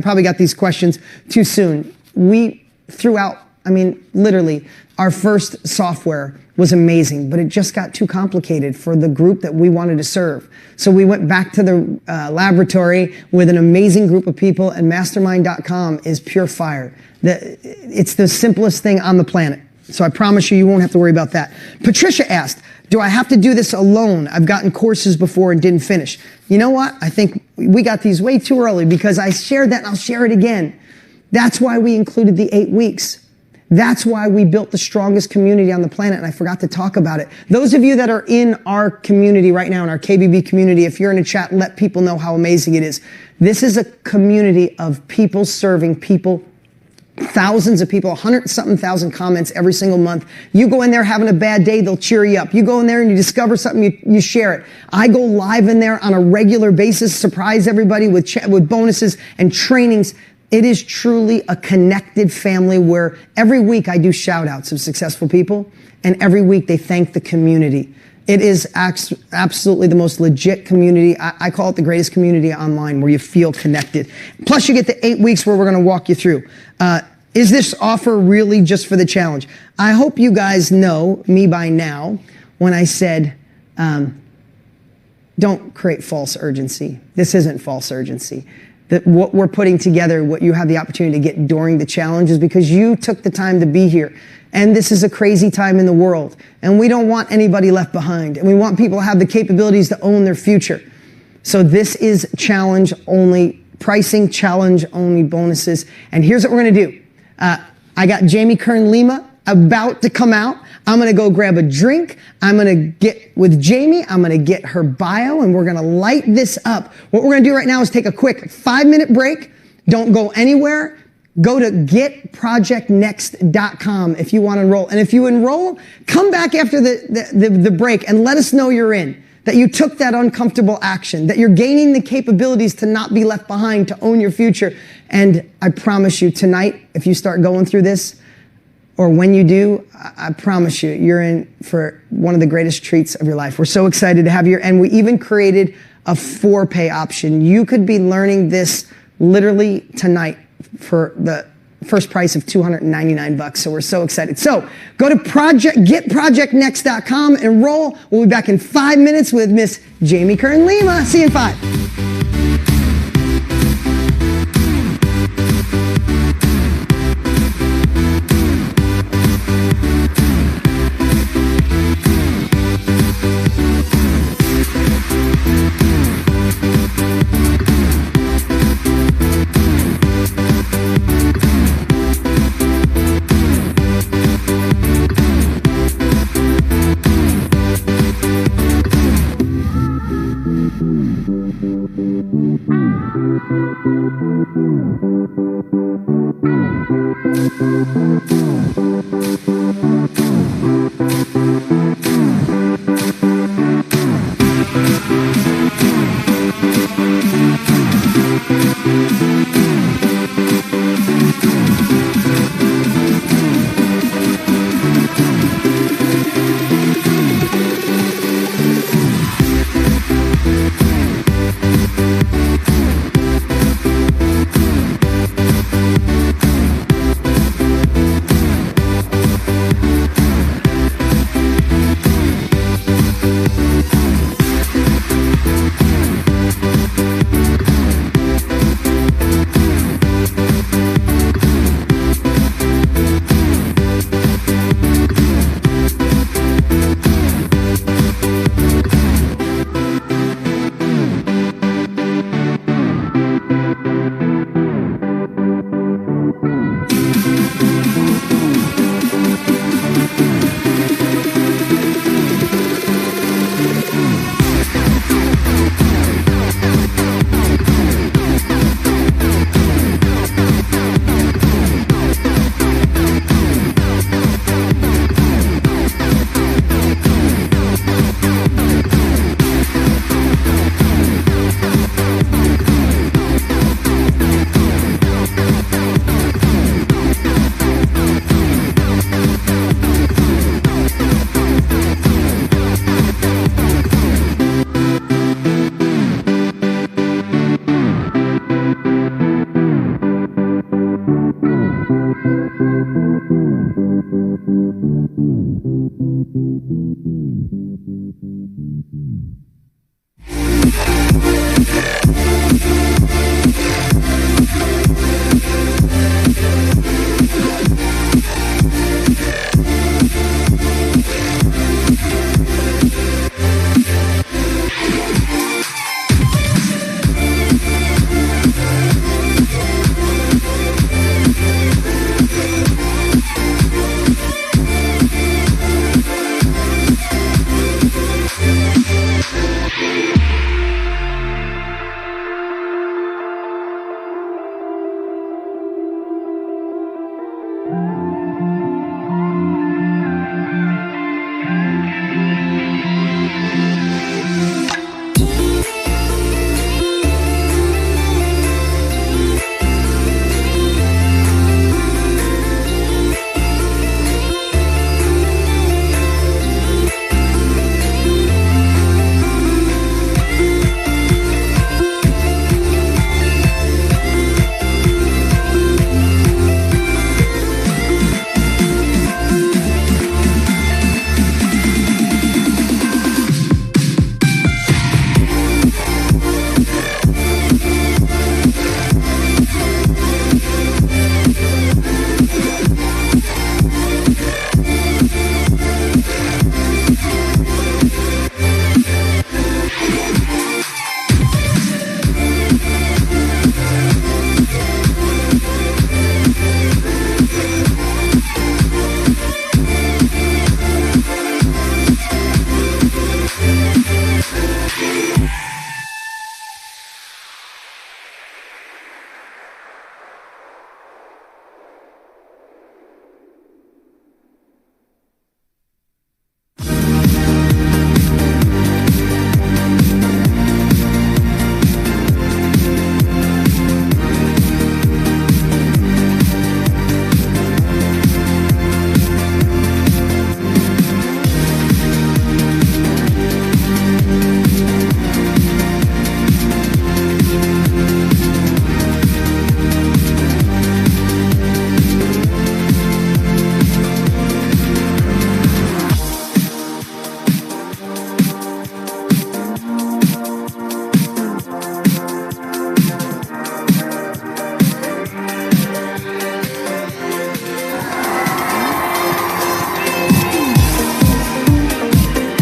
probably got these questions too soon. We threw out, literally, our first software was amazing, but it just got too complicated for the group that we wanted to serve. So we went back to the laboratory with an amazing group of people, and mastermind.com is pure fire. It's the simplest thing on the planet. So I promise you, you won't have to worry about that. Patricia asked, do I have to do this alone? I've gotten courses before and didn't finish. You know what? I think we got these way too early because I shared that and I'll share it again. That's why we included the 8 weeks. That's why we built the strongest community on the planet, and I forgot to talk about it. Those of you that are in our community right now, in our KBB community, if you're in a chat, let people know how amazing it is. This is a community of people serving people, thousands of people, 100-something thousand comments every single month. You go in there having a bad day, they'll cheer you up. You go in there and you discover something, you share it. I go live in there on a regular basis, surprise everybody with bonuses and trainings. It is truly a connected family where every week I do shout outs of successful people, and every week they thank the community. It is absolutely the most legit community. I call it the greatest community online where you feel connected. Plus you get the 8 weeks where we're going to walk you through. Is this offer really just for the challenge? I hope you guys know me by now when I said, don't create false urgency. This isn't false urgency. That what we're putting together, what you have the opportunity to get during the challenge is because you took the time to be here. And this is a crazy time in the world. And we don't want anybody left behind. And we want people to have the capabilities to own their future. So this is challenge only pricing, challenge only bonuses. And here's what we're going to do. I got Jamie Kern Lima about to come out. I'm going to go grab a drink. I'm going to get with Jamie. I'm going to get her bio, and we're going to light this up. What we're going to do right now is take a quick 5-minute break. Don't go anywhere. Go to getprojectnext.com if you want to enroll. And if you enroll, come back after the break and let us know you're in, that you took that uncomfortable action, that you're gaining the capabilities to not be left behind, to own your future. And I promise you tonight, if you start going through this, or when you do, I promise you, you're in for one of the greatest treats of your life. We're so excited to have you. And we even created a 4-pay option. You could be learning this literally tonight for the first price of $299. So we're so excited. So go to getprojectnext.com, enroll. We'll be back in 5 minutes with Miss Jamie Kern Lima. See you in 5.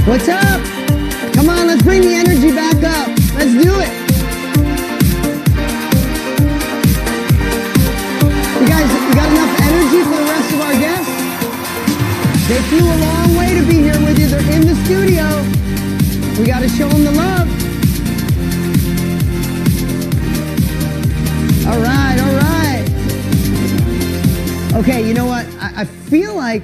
What's up? Come on, let's bring the energy back up. Let's do it. You guys, you got enough energy for the rest of our guests? They flew a long way to be here with you. They're in the studio. We got to show them the love. All right, all right. Okay, you know what? I feel like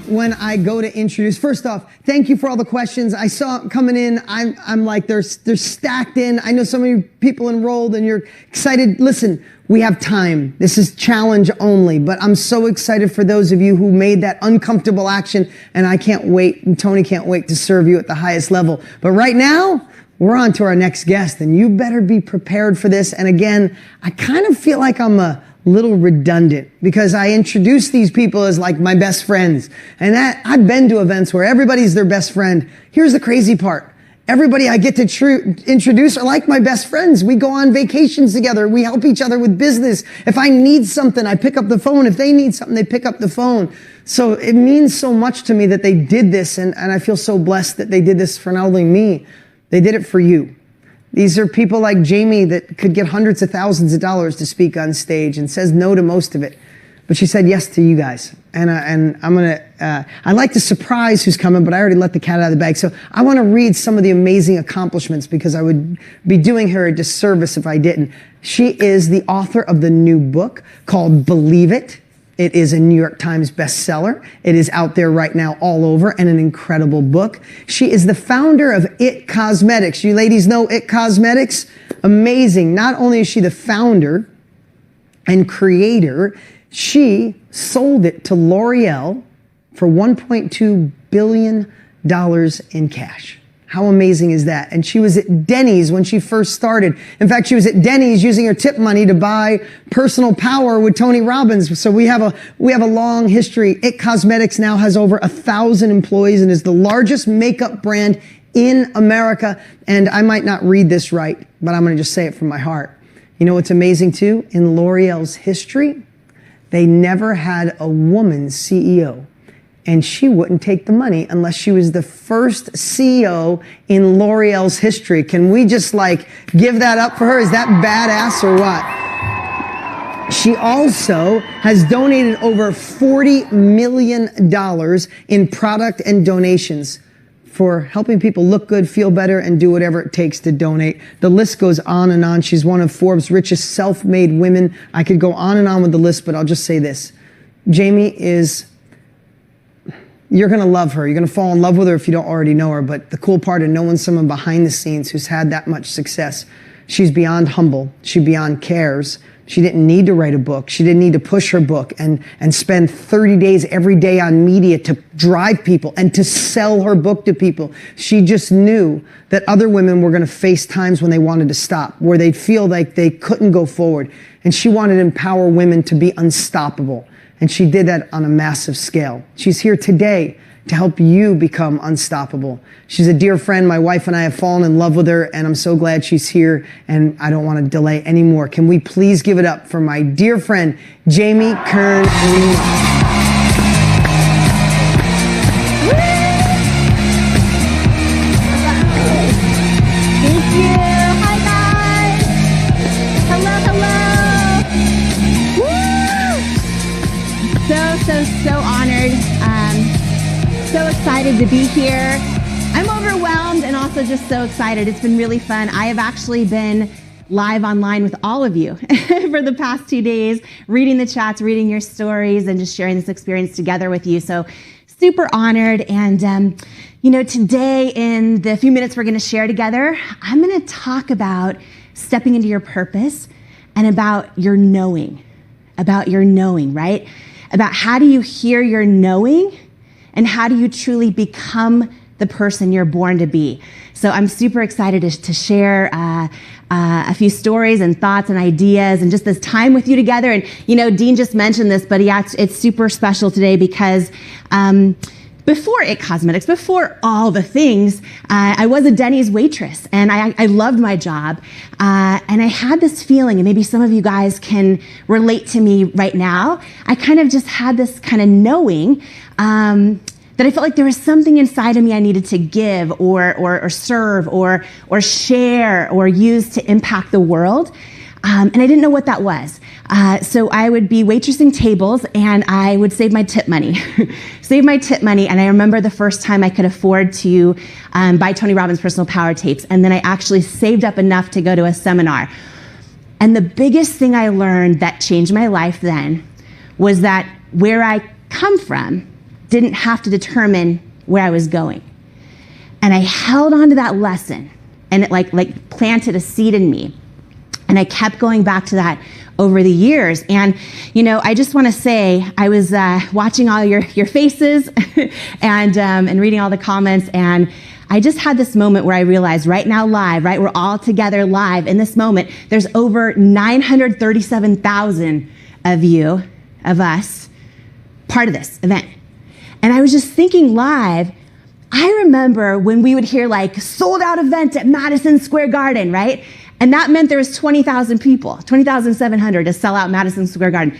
when I go to introduce, first off, thank you for all the questions. I saw coming in, I'm like, they're stacked in. I know so many people enrolled and you're excited. Listen, we have time. This is challenge only, but I'm so excited for those of you who made that uncomfortable action, and I can't wait, and Tony can't wait to serve you at the highest level. But right now, we're on to our next guest, and you better be prepared for this. And again, I kind of feel like I'm a little redundant because I introduce these people as like my best friends. And that I've been to events where everybody's their best friend. Here's the crazy part. Everybody I get to introduce are like my best friends. We go on vacations together. We help each other with business. If I need something, I pick up the phone. If they need something, they pick up the phone. So it means so much to me that they did this. And I feel so blessed that they did this for not only me, they did it for you. These are people like Jamie that could get hundreds of thousands of dollars to speak on stage and says no to most of it. But she said yes to you guys. And I'm going to, I like to surprise who's coming, but I already let the cat out of the bag. So I want to read some of the amazing accomplishments because I would be doing her a disservice if I didn't. She is the author of the new book called Believe It. It is a New York Times bestseller. It is out there right now all over and an incredible book. She is the founder of It Cosmetics. You ladies know It Cosmetics? Amazing. Not only is she the founder and creator, she sold it to L'Oreal for $1.2 billion in cash. How amazing is that? And she was at Denny's when she first started. In fact, she was at Denny's using her tip money to buy Personal Power with Tony Robbins. So we have a long history. It Cosmetics now has over 1,000 employees and is the largest makeup brand in America. And I might not read this right, but I'm going to just say it from my heart. You know what's amazing too? In L'Oreal's history, they never had a woman CEO. And she wouldn't take the money unless she was the first CEO in L'Oreal's history. Can we just like give that up for her? Is that badass or what? She also has donated over $40 million in product and donations for helping people look good, feel better, and do whatever it takes to donate. The list goes on and on. She's one of Forbes' richest self-made women. I could go on and on with the list, but I'll just say this. Jamie is... You're going to love her. You're going to fall in love with her if you don't already know her. But the cool part of knowing someone behind the scenes who's had that much success, she's beyond humble. She beyond cares. She didn't need to write a book. She didn't need to push her book and spend 30 days every day on media to drive people and to sell her book to people. She just knew that other women were going to face times when they wanted to stop, where they'd feel like they couldn't go forward. And she wanted to empower women to be unstoppable. And she did that on a massive scale. She's here today to help you become unstoppable. She's a dear friend. My wife and I have fallen in love with her, and I'm so glad she's here, and I don't want to delay anymore. Can we please give it up for my dear friend, Jamie Kern Lima. So honored, so excited to be here. I'm overwhelmed and also just so excited. It's been really fun. I have actually been live online with all of you for the past 2 days, reading the chats, reading your stories, and just sharing this experience together with you. So super honored. And, you know, today in the few minutes we're going to share together, I'm going to talk about stepping into your purpose and about your knowing, right? About how do you hear your knowing and how do you truly become the person you're born to be. So I'm super excited to share a few stories and thoughts and ideas and just this time with you together. And, you know, Dean just mentioned this, but yeah, it's super special today because before It Cosmetics, before all the things, I was a Denny's waitress, and I loved my job. And I had this feeling, and maybe some of you guys can relate to me right now. I kind of just had this kind of knowing that I felt like there was something inside of me I needed to give or serve or share or use to impact the world. And I didn't know what that was. So I would be waitressing tables and I would save my tip money. And I remember the first time I could afford to buy Tony Robbins' personal power tapes. And then I actually saved up enough to go to a seminar. And the biggest thing I learned that changed my life then was that where I come from didn't have to determine where I was going. And I held on to that lesson and it like planted a seed in me. And I kept going back to that over the years. And, I just want to say, I was watching all your faces and reading all the comments. And I just had this moment where I realized right now live, right? We're all together live in this moment. There's over 937,000 of us, part of this event. And I was just thinking live, I remember when we would hear like sold out event at Madison Square Garden, right? And that meant there was 20,000 people, 20,700 to sell out Madison Square Garden.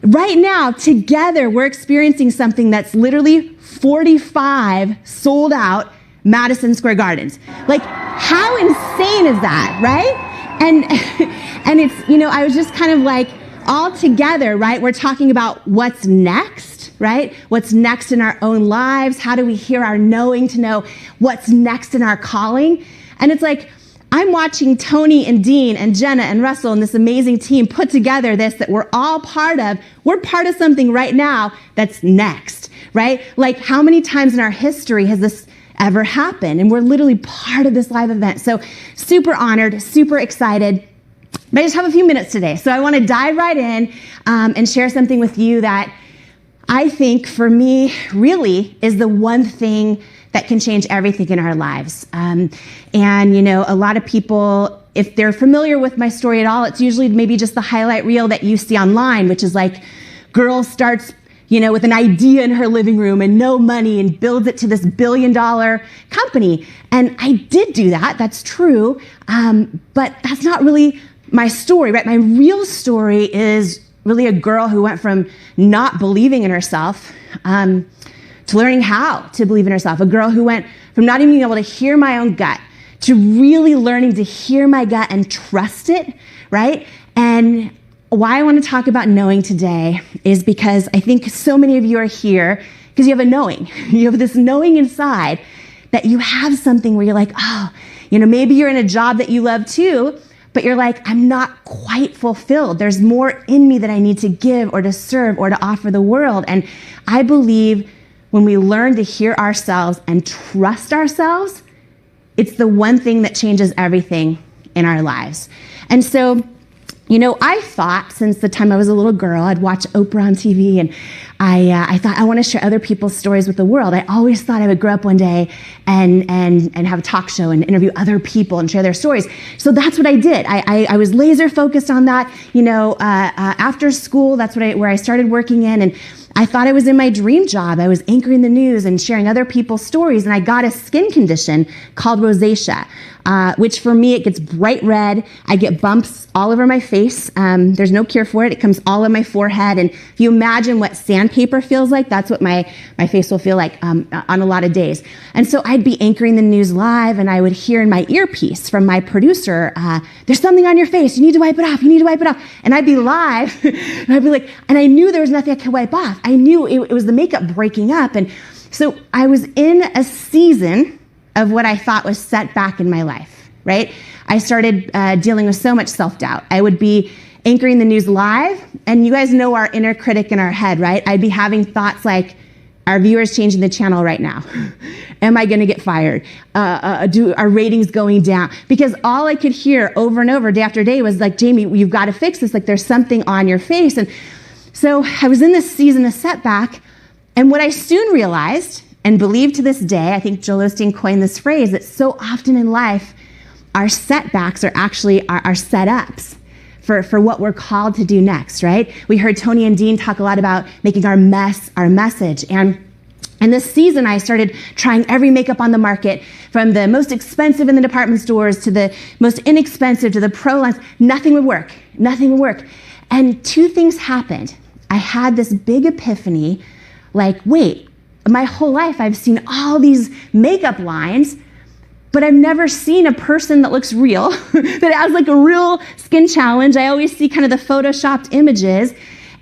Right now, together, we're experiencing something that's literally 45 sold out Madison Square Gardens. Like, how insane is that, right? And it's, I was just kind of like, all together, right? We're talking about what's next, right? What's next in our own lives? How do we hear our knowing to know what's next in our calling? And it's like, I'm watching Tony and Dean and Jenna and Russell and this amazing team put together this that we're all part of. We're part of something right now that's next, right? Like, how many times in our history has this ever happened? And we're literally part of this live event. So super honored, super excited. But I just have a few minutes today. So I want to dive right in and share something with you that I think for me really is the one thing that can change everything in our lives. And, a lot of people, if they're familiar with my story at all, it's usually maybe just the highlight reel that you see online, which is like girl starts, with an idea in her living room and no money and builds it to this $1 billion company. And I did do that. That's true. But that's not really my story, right? My real story is really a girl who went from not believing in herself to learning how to believe in herself. A girl who went from not even being able to hear my own gut to really learning to hear my gut and trust it, right? And why I want to talk about knowing today is because I think so many of you are here because you have a knowing. You have this knowing inside that you have something where you're like, oh, maybe you're in a job that you love too, but you're like, I'm not quite fulfilled. There's more in me that I need to give or to serve or to offer the world. And I believe when we learn to hear ourselves and trust ourselves, it's the one thing that changes everything in our lives. And so, I thought since the time I was a little girl, I'd watch Oprah on TV, and I thought I want to share other people's stories with the world. I always thought I would grow up one day and have a talk show and interview other people and share their stories. So that's what I did. I was laser focused on that. After school, that's where I started working in, and I thought I was in my dream job. I was anchoring the news and sharing other people's stories, and I got a skin condition called rosacea, which for me, it gets bright red. I get bumps all over my face. There's no cure for it. It comes all on my forehead, and if you imagine what sandpaper feels like, that's what my face will feel like on a lot of days. And so I'd be anchoring the news live, and I would hear in my earpiece from my producer, there's something on your face. You need to wipe it off. You need to wipe it off. And I'd be live, and I'd be like, and I knew there was nothing I could wipe off. I knew it was the makeup breaking up. And so I was in a season of what I thought was set back in my life, right? I started dealing with so much self-doubt. I would be anchoring the news live, and you guys know our inner critic in our head, right? I'd be having thoughts like, are viewers changing the channel right now? Am I going to get fired? Are ratings going down? Because all I could hear over and over day after day was like, Jamie, you've got to fix this. Like, there's something on your face. And so I was in this season of setback, and what I soon realized and believe to this day, I think Joel Osteen coined this phrase, that so often in life, our setbacks are actually our setups for what we're called to do next, right? We heard Tony and Dean talk a lot about making our mess our message. And this season, I started trying every makeup on the market, from the most expensive in the department stores to the most inexpensive to the pro lines. Nothing would work. Nothing would work. And two things happened. I had this big epiphany, like, wait, my whole life, I've seen all these makeup lines, but I've never seen a person that looks real, that has like a real skin challenge. I always see kind of the photoshopped images.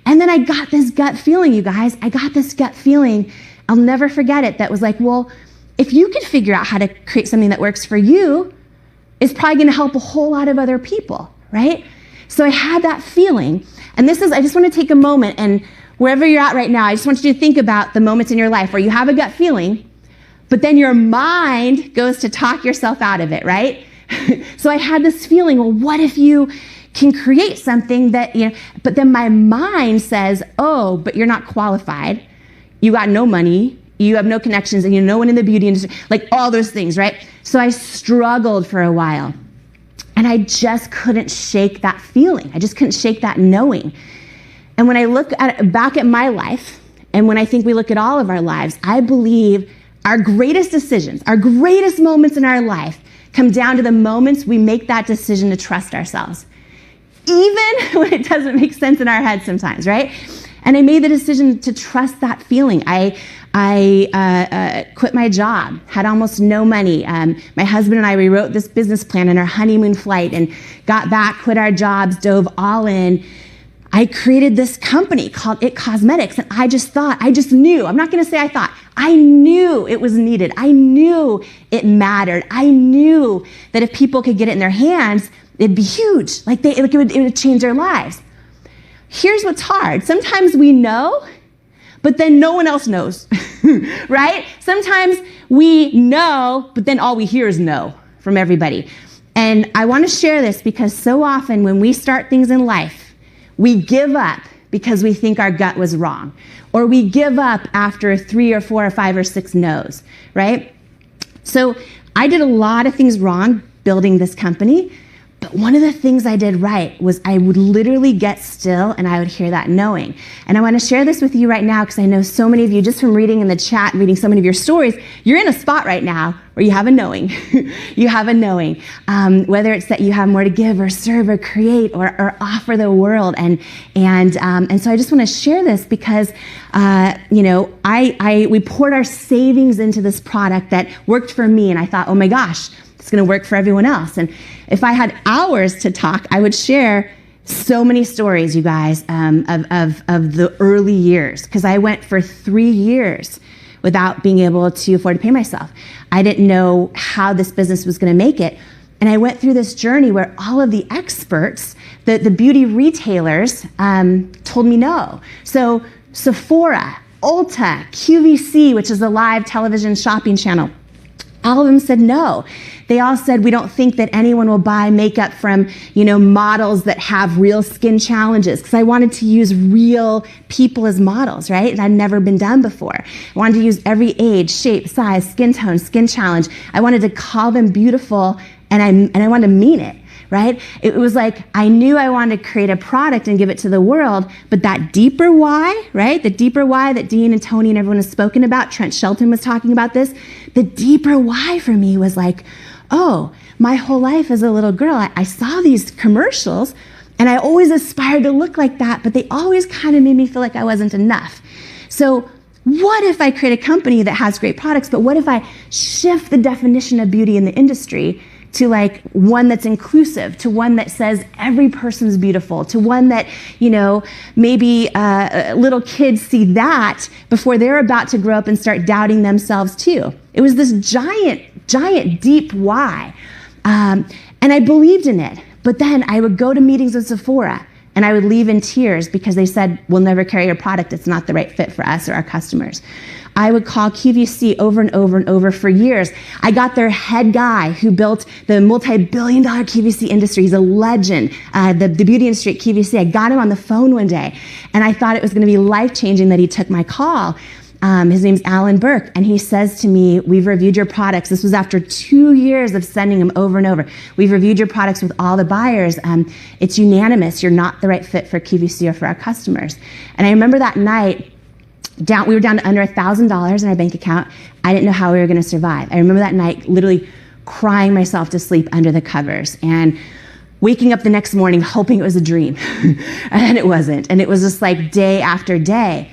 And then I got this gut feeling, you guys. I got this gut feeling. I'll never forget it. That was like, well, if you could figure out how to create something that works for you, it's probably going to help a whole lot of other people, right? So I had that feeling. And I just want to take a moment, and wherever you're at right now, I just want you to think about the moments in your life where you have a gut feeling, but then your mind goes to talk yourself out of it, right? So I had this feeling, well, what if you can create something that, but then my mind says, oh, but you're not qualified. You got no money. You have no connections, and no one in the beauty industry, like all those things, right? So I struggled for a while, and I just couldn't shake that feeling. I just couldn't shake that knowing. And when I look back at my life, and when I think we look at all of our lives, I believe our greatest decisions, our greatest moments in our life come down to the moments we make that decision to trust ourselves, even when it doesn't make sense in our head sometimes, right? And I made the decision to trust that feeling. I quit my job, had almost no money. My husband and I rewrote this business plan on our honeymoon flight and got back, quit our jobs, dove all in. I created this company called It Cosmetics, and I just knew, I'm not going to say I thought, I knew it was needed. I knew it mattered. I knew that if people could get it in their hands, it'd be huge. It would change their lives. Here's what's hard. Sometimes we know, but then no one else knows, right? Sometimes we know, but then all we hear is no from everybody. And I want to share this because so often when we start things in life, we give up because we think our gut was wrong, or we give up after 3 or 4 or 5 or 6 no's, right? So I did a lot of things wrong building this company, but one of the things I did right was I would literally get still and I would hear that knowing. And I want to share this with you right now because I know so many of you, just from reading in the chat and reading so many of your stories, you're in a spot right now where you have a knowing. You have a knowing. Whether it's that you have more to give or serve or create or offer the world. And so I just want to share this because, we poured our savings into this product that worked for me. And I thought, oh my gosh, it's going to work for everyone else. And if I had hours to talk, I would share so many stories, you guys, of the early years, because I went for 3 years without being able to afford to pay myself. I didn't know how this business was going to make it. And I went through this journey where all of the experts, the beauty retailers, told me no. So Sephora, Ulta, QVC, which is a live television shopping channel, all of them said no. They all said, we don't think that anyone will buy makeup from, models that have real skin challenges, because I wanted to use real people as models, right? And I'd never been done before. I wanted to use every age, shape, size, skin tone, skin challenge. I wanted to call them beautiful, and I wanted to mean it, right? It was like I knew I wanted to create a product and give it to the world, but that deeper why, right? The deeper why that Dean and Tony and everyone has spoken about, Trent Shelton was talking about this, the deeper why for me was like, oh, my whole life as a little girl, I saw these commercials and I always aspired to look like that, but they always kind of made me feel like I wasn't enough. So what if I create a company that has great products, but what if I shift the definition of beauty in the industry to like one that's inclusive, to one that says every person's beautiful, to one that, maybe little kids see that before they're about to grow up and start doubting themselves too. It was this giant, deep why. And I believed in it. But then I would go to meetings with Sephora and I would leave in tears because they said, we'll never carry your product. It's not the right fit for us or our customers. I would call QVC over and over and over for years. I got their head guy who built the multi-billion-dollar QVC industry. He's a legend, the beauty industry at QVC. I got him on the phone one day, and I thought it was going to be life-changing that he took my call. His name's Alan Burke, and he says to me, we've reviewed your products. This was after 2 years of sending him over and over. We've reviewed your products with all the buyers. It's unanimous. You're not the right fit for QVC or for our customers. And I remember that night, we were down to under $1,000 in our bank account. I didn't know how we were going to survive. I remember that night literally crying myself to sleep under the covers and waking up the next morning hoping it was a dream. And it wasn't. And it was just like day after day.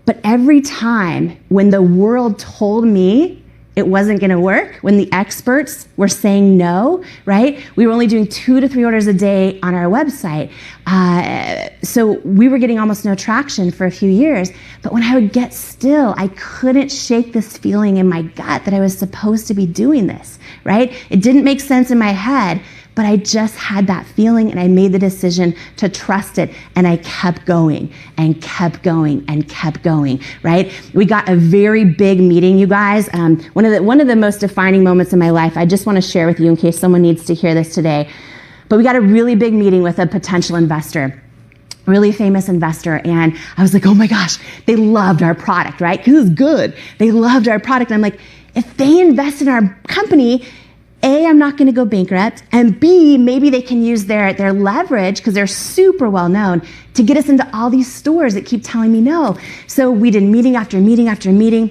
But every time when the world told me it wasn't going to work, when the experts were saying no, right? We were only doing 2 to 3 orders a day on our website. So we were getting almost no traction for a few years. But when I would get still, I couldn't shake this feeling in my gut that I was supposed to be doing this, right? It didn't make sense in my head, but I just had that feeling, and I made the decision to trust it, and I kept going and kept going and kept going, right? We got a very big meeting, you guys. One of the most defining moments in my life, I just want to share with you in case someone needs to hear this today. But we got a really big meeting with a potential investor, really famous investor, and I was like, oh my gosh, they loved our product, right? Because it was good. They loved our product. And I'm like, if they invest in our company, A, I'm not going to go bankrupt, and B, maybe they can use their leverage, because they're super well known, to get us into all these stores that keep telling me no. So we did meeting after meeting after meeting,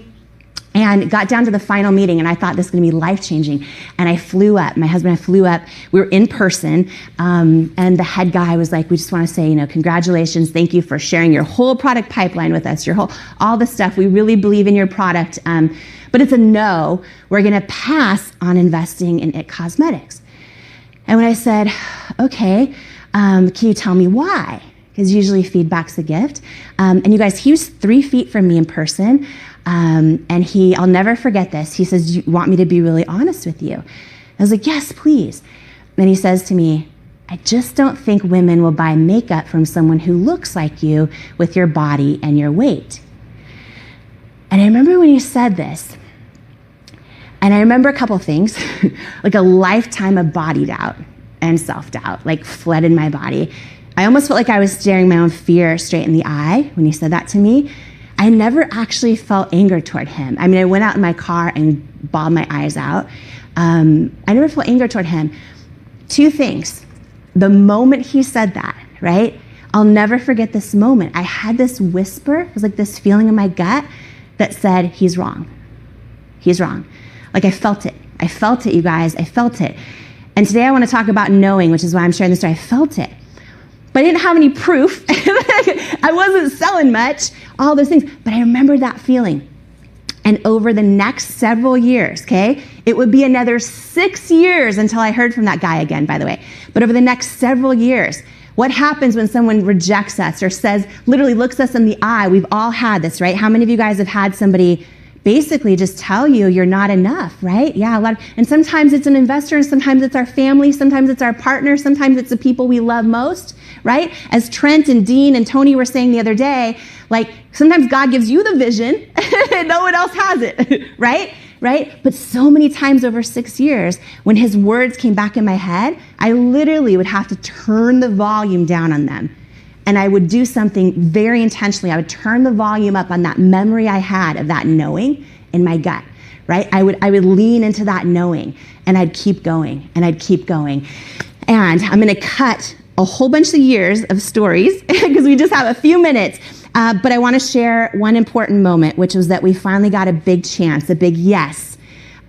and got down to the final meeting, and I thought this was going to be life-changing. And I flew up. My husband and I flew up. We were in person, and the head guy was like, we just want to say, congratulations. Thank you for sharing your whole product pipeline with us, all the stuff. We really believe in your product. But it's a no. We're going to pass on investing in IT Cosmetics. And when I said, okay, can you tell me why? Because usually feedback's a gift. And you guys, he was 3 feet from me in person. And I'll never forget this. He says, you want me to be really honest with you? I was like, yes, please. And he says to me, I just don't think women will buy makeup from someone who looks like you with your body and your weight. And I remember when he said this, and I remember a couple things, like a lifetime of body doubt and self-doubt, like flooded my body. I almost felt like I was staring my own fear straight in the eye when he said that to me. I never actually felt anger toward him. I mean, I went out in my car and bawled my eyes out. I never felt anger toward him. 2 things. The moment he said that, right? I'll never forget this moment. I had this whisper, it was like this feeling in my gut that said, he's wrong. He's wrong. Like I felt it. I felt it, you guys. I felt it. And today I want to talk about knowing, which is why I'm sharing this story. I felt it. But I didn't have any proof. I wasn't selling much, all those things. But I remembered that feeling. And over the next several years, okay, it would be another 6 years until I heard from that guy again, by the way. But over the next several years, what happens when someone rejects us or says, literally looks us in the eye? We've all had this, right? How many of you guys have had somebody basically just tell you you're not enough, right? Yeah, and sometimes it's an investor, and sometimes it's our family, sometimes it's our partner, sometimes it's the people we love most, right? As Trent and Dean and Tony were saying the other day, like sometimes God gives you the vision and no one else has it, right? But so many times over 6 years, when his words came back in my head, I literally would have to turn the volume down on them. And I would do something very intentionally. I would turn the volume up on that memory I had of that knowing in my gut, right? I would lean into that knowing, and I'd keep going, and I'd keep going. And I'm going to cut a whole bunch of years of stories because we just have a few minutes. But I want to share one important moment, which was that we finally got a big chance, a big yes,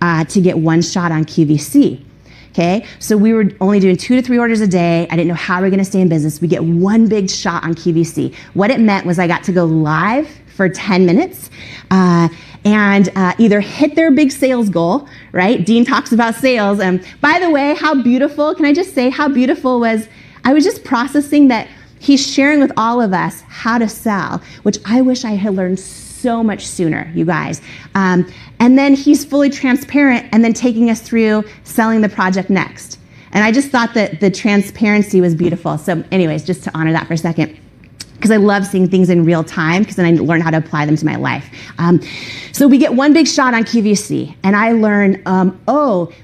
to get one shot on QVC. Okay, so we were only doing 2 to 3 orders a day. I didn't know how we were going to stay in business. We get one big shot on QVC. What it meant was I got to go live for 10 minutes and either hit their big sales goal, right? Dean talks about sales. By the way, how beautiful, can I just say how beautiful I was just processing that he's sharing with all of us how to sell, which I wish I had learned so much sooner, you guys. And then he's fully transparent and then taking us through selling the project next. And I just thought that the transparency was beautiful. So anyways, just to honor that for a second, because I love seeing things in real time, because then I learn how to apply them to my life. So we get one big shot on QVC, and I learn,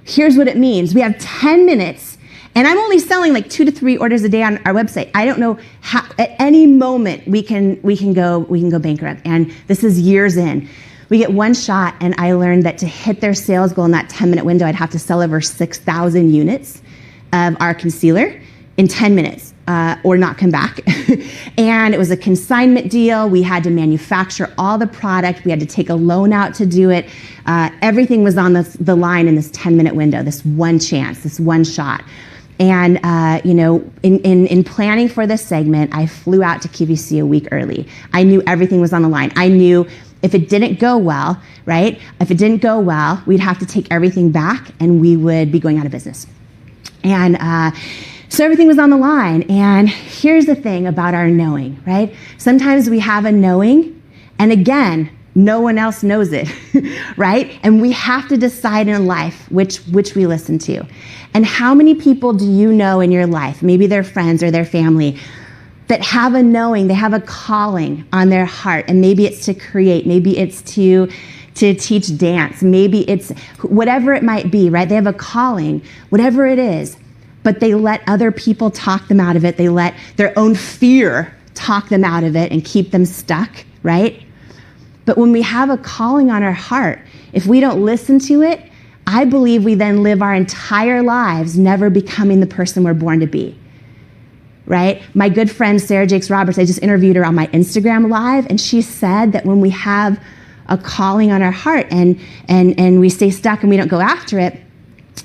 here's what it means. We have 10 minutes, and I'm only selling like 2 to 3 orders a day on our website. I don't know how, at any moment we can go bankrupt. And this is years in. We get one shot, and I learned that to hit their sales goal in that 10-minute window, I'd have to sell over 6,000 units of our concealer in 10 minutes or not come back. And it was a consignment deal. We had to manufacture all the product. We had to take a loan out to do it. Everything was on the line in this 10-minute window, this one chance, this one shot. And, in planning for this segment, I flew out to QVC a week early. I knew everything was on the line. I knew if it didn't go well, right? If it didn't go well, we'd have to take everything back and we would be going out of business. And so everything was on the line. And here's the thing about our knowing, right? Sometimes we have a knowing, and again, no one else knows it, right? And we have to decide in life which we listen to. And how many people do you know in your life, maybe their friends or their family, that have a knowing, they have a calling on their heart, and maybe it's to create, maybe it's to teach dance, maybe it's whatever it might be, right? They have a calling, whatever it is, but they let other people talk them out of it. They let their own fear talk them out of it and keep them stuck, right? But when we have a calling on our heart, if we don't listen to it, I believe we then live our entire lives never becoming the person we're born to be, right? My good friend, Sarah Jakes Roberts, I just interviewed her on my Instagram Live, and she said that when we have a calling on our heart and we stay stuck and we don't go after it,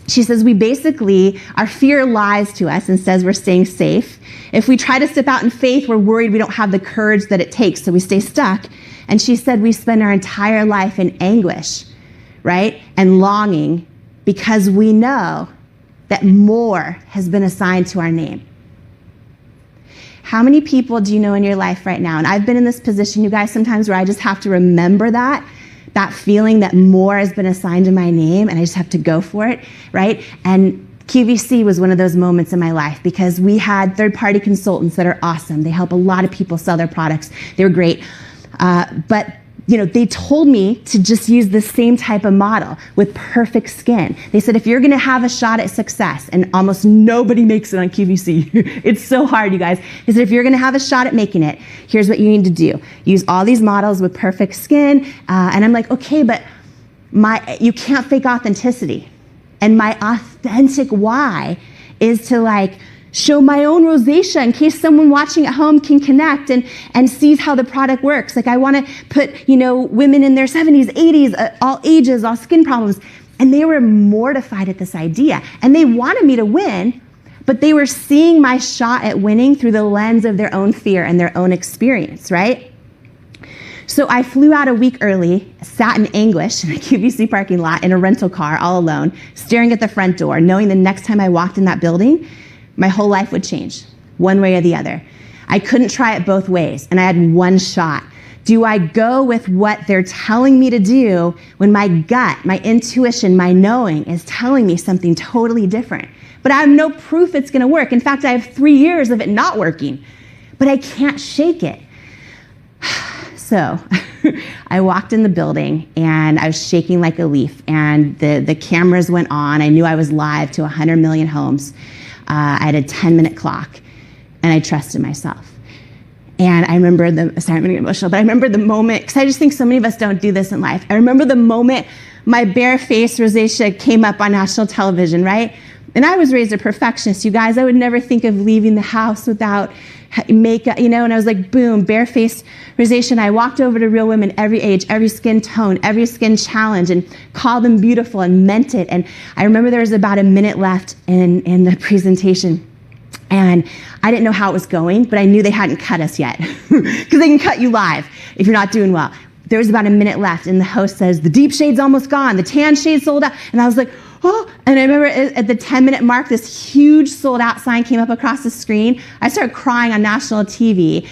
she says our fear lies to us and says we're staying safe. If we try to step out in faith, we're worried we don't have the courage that it takes, so we stay stuck. And she said we spend our entire life in anguish, right? And longing because we know that more has been assigned to our name. How many people do you know in your life right now? And I've been in this position, you guys, sometimes where I just have to remember that feeling that more has been assigned to my name, and I just have to go for it, right? And QVC was one of those moments in my life because we had third-party consultants that are awesome. They help a lot of people sell their products. They were great. But they told me to just use the same type of model with perfect skin. They said, if you're going to have a shot at success, and almost nobody makes it on QVC. It's so hard, you guys. They said, if you're going to have a shot at making it, here's what you need to do. Use all these models with perfect skin. And I'm like, okay, but you can't fake authenticity. And my authentic why is to show my own rosacea in case someone watching at home can connect and sees how the product works. I want to put, women in their 70s, 80s, all ages, all skin problems. And they were mortified at this idea. And they wanted me to win, but they were seeing my shot at winning through the lens of their own fear and their own experience, right? So I flew out a week early, sat in anguish in a QVC parking lot in a rental car all alone, staring at the front door, knowing the next time I walked in that building, my whole life would change, one way or the other. I couldn't try it both ways, and I had one shot. Do I go with what they're telling me to do when my gut, my intuition, my knowing is telling me something totally different? But I have no proof it's going to work. In fact, I have 3 years of it not working, but I can't shake it. So I walked in the building, and I was shaking like a leaf, and the cameras went on. I knew I was live to 100 million homes. I had a 10-minute clock, and I trusted myself. And I remember sorry, I'm getting emotional, but I remember the moment, because I just think so many of us don't do this in life. I remember the moment my bare face rosacea came up on national television, right? And I was raised a perfectionist, you guys. I would never think of leaving the house without makeup, and I was like, boom, bare face rosacea. And I walked over to real women every age, every skin tone, every skin challenge, and called them beautiful and meant it. And I remember there was about a minute left in the presentation. And I didn't know how it was going, but I knew they hadn't cut us yet, because they can cut you live if you're not doing well. There was about a minute left, and the host says, the deep shade's almost gone, the tan shade sold out. And I was like, oh, and I remember at the 10-minute mark, this huge sold out sign came up across the screen. I started crying on national TV.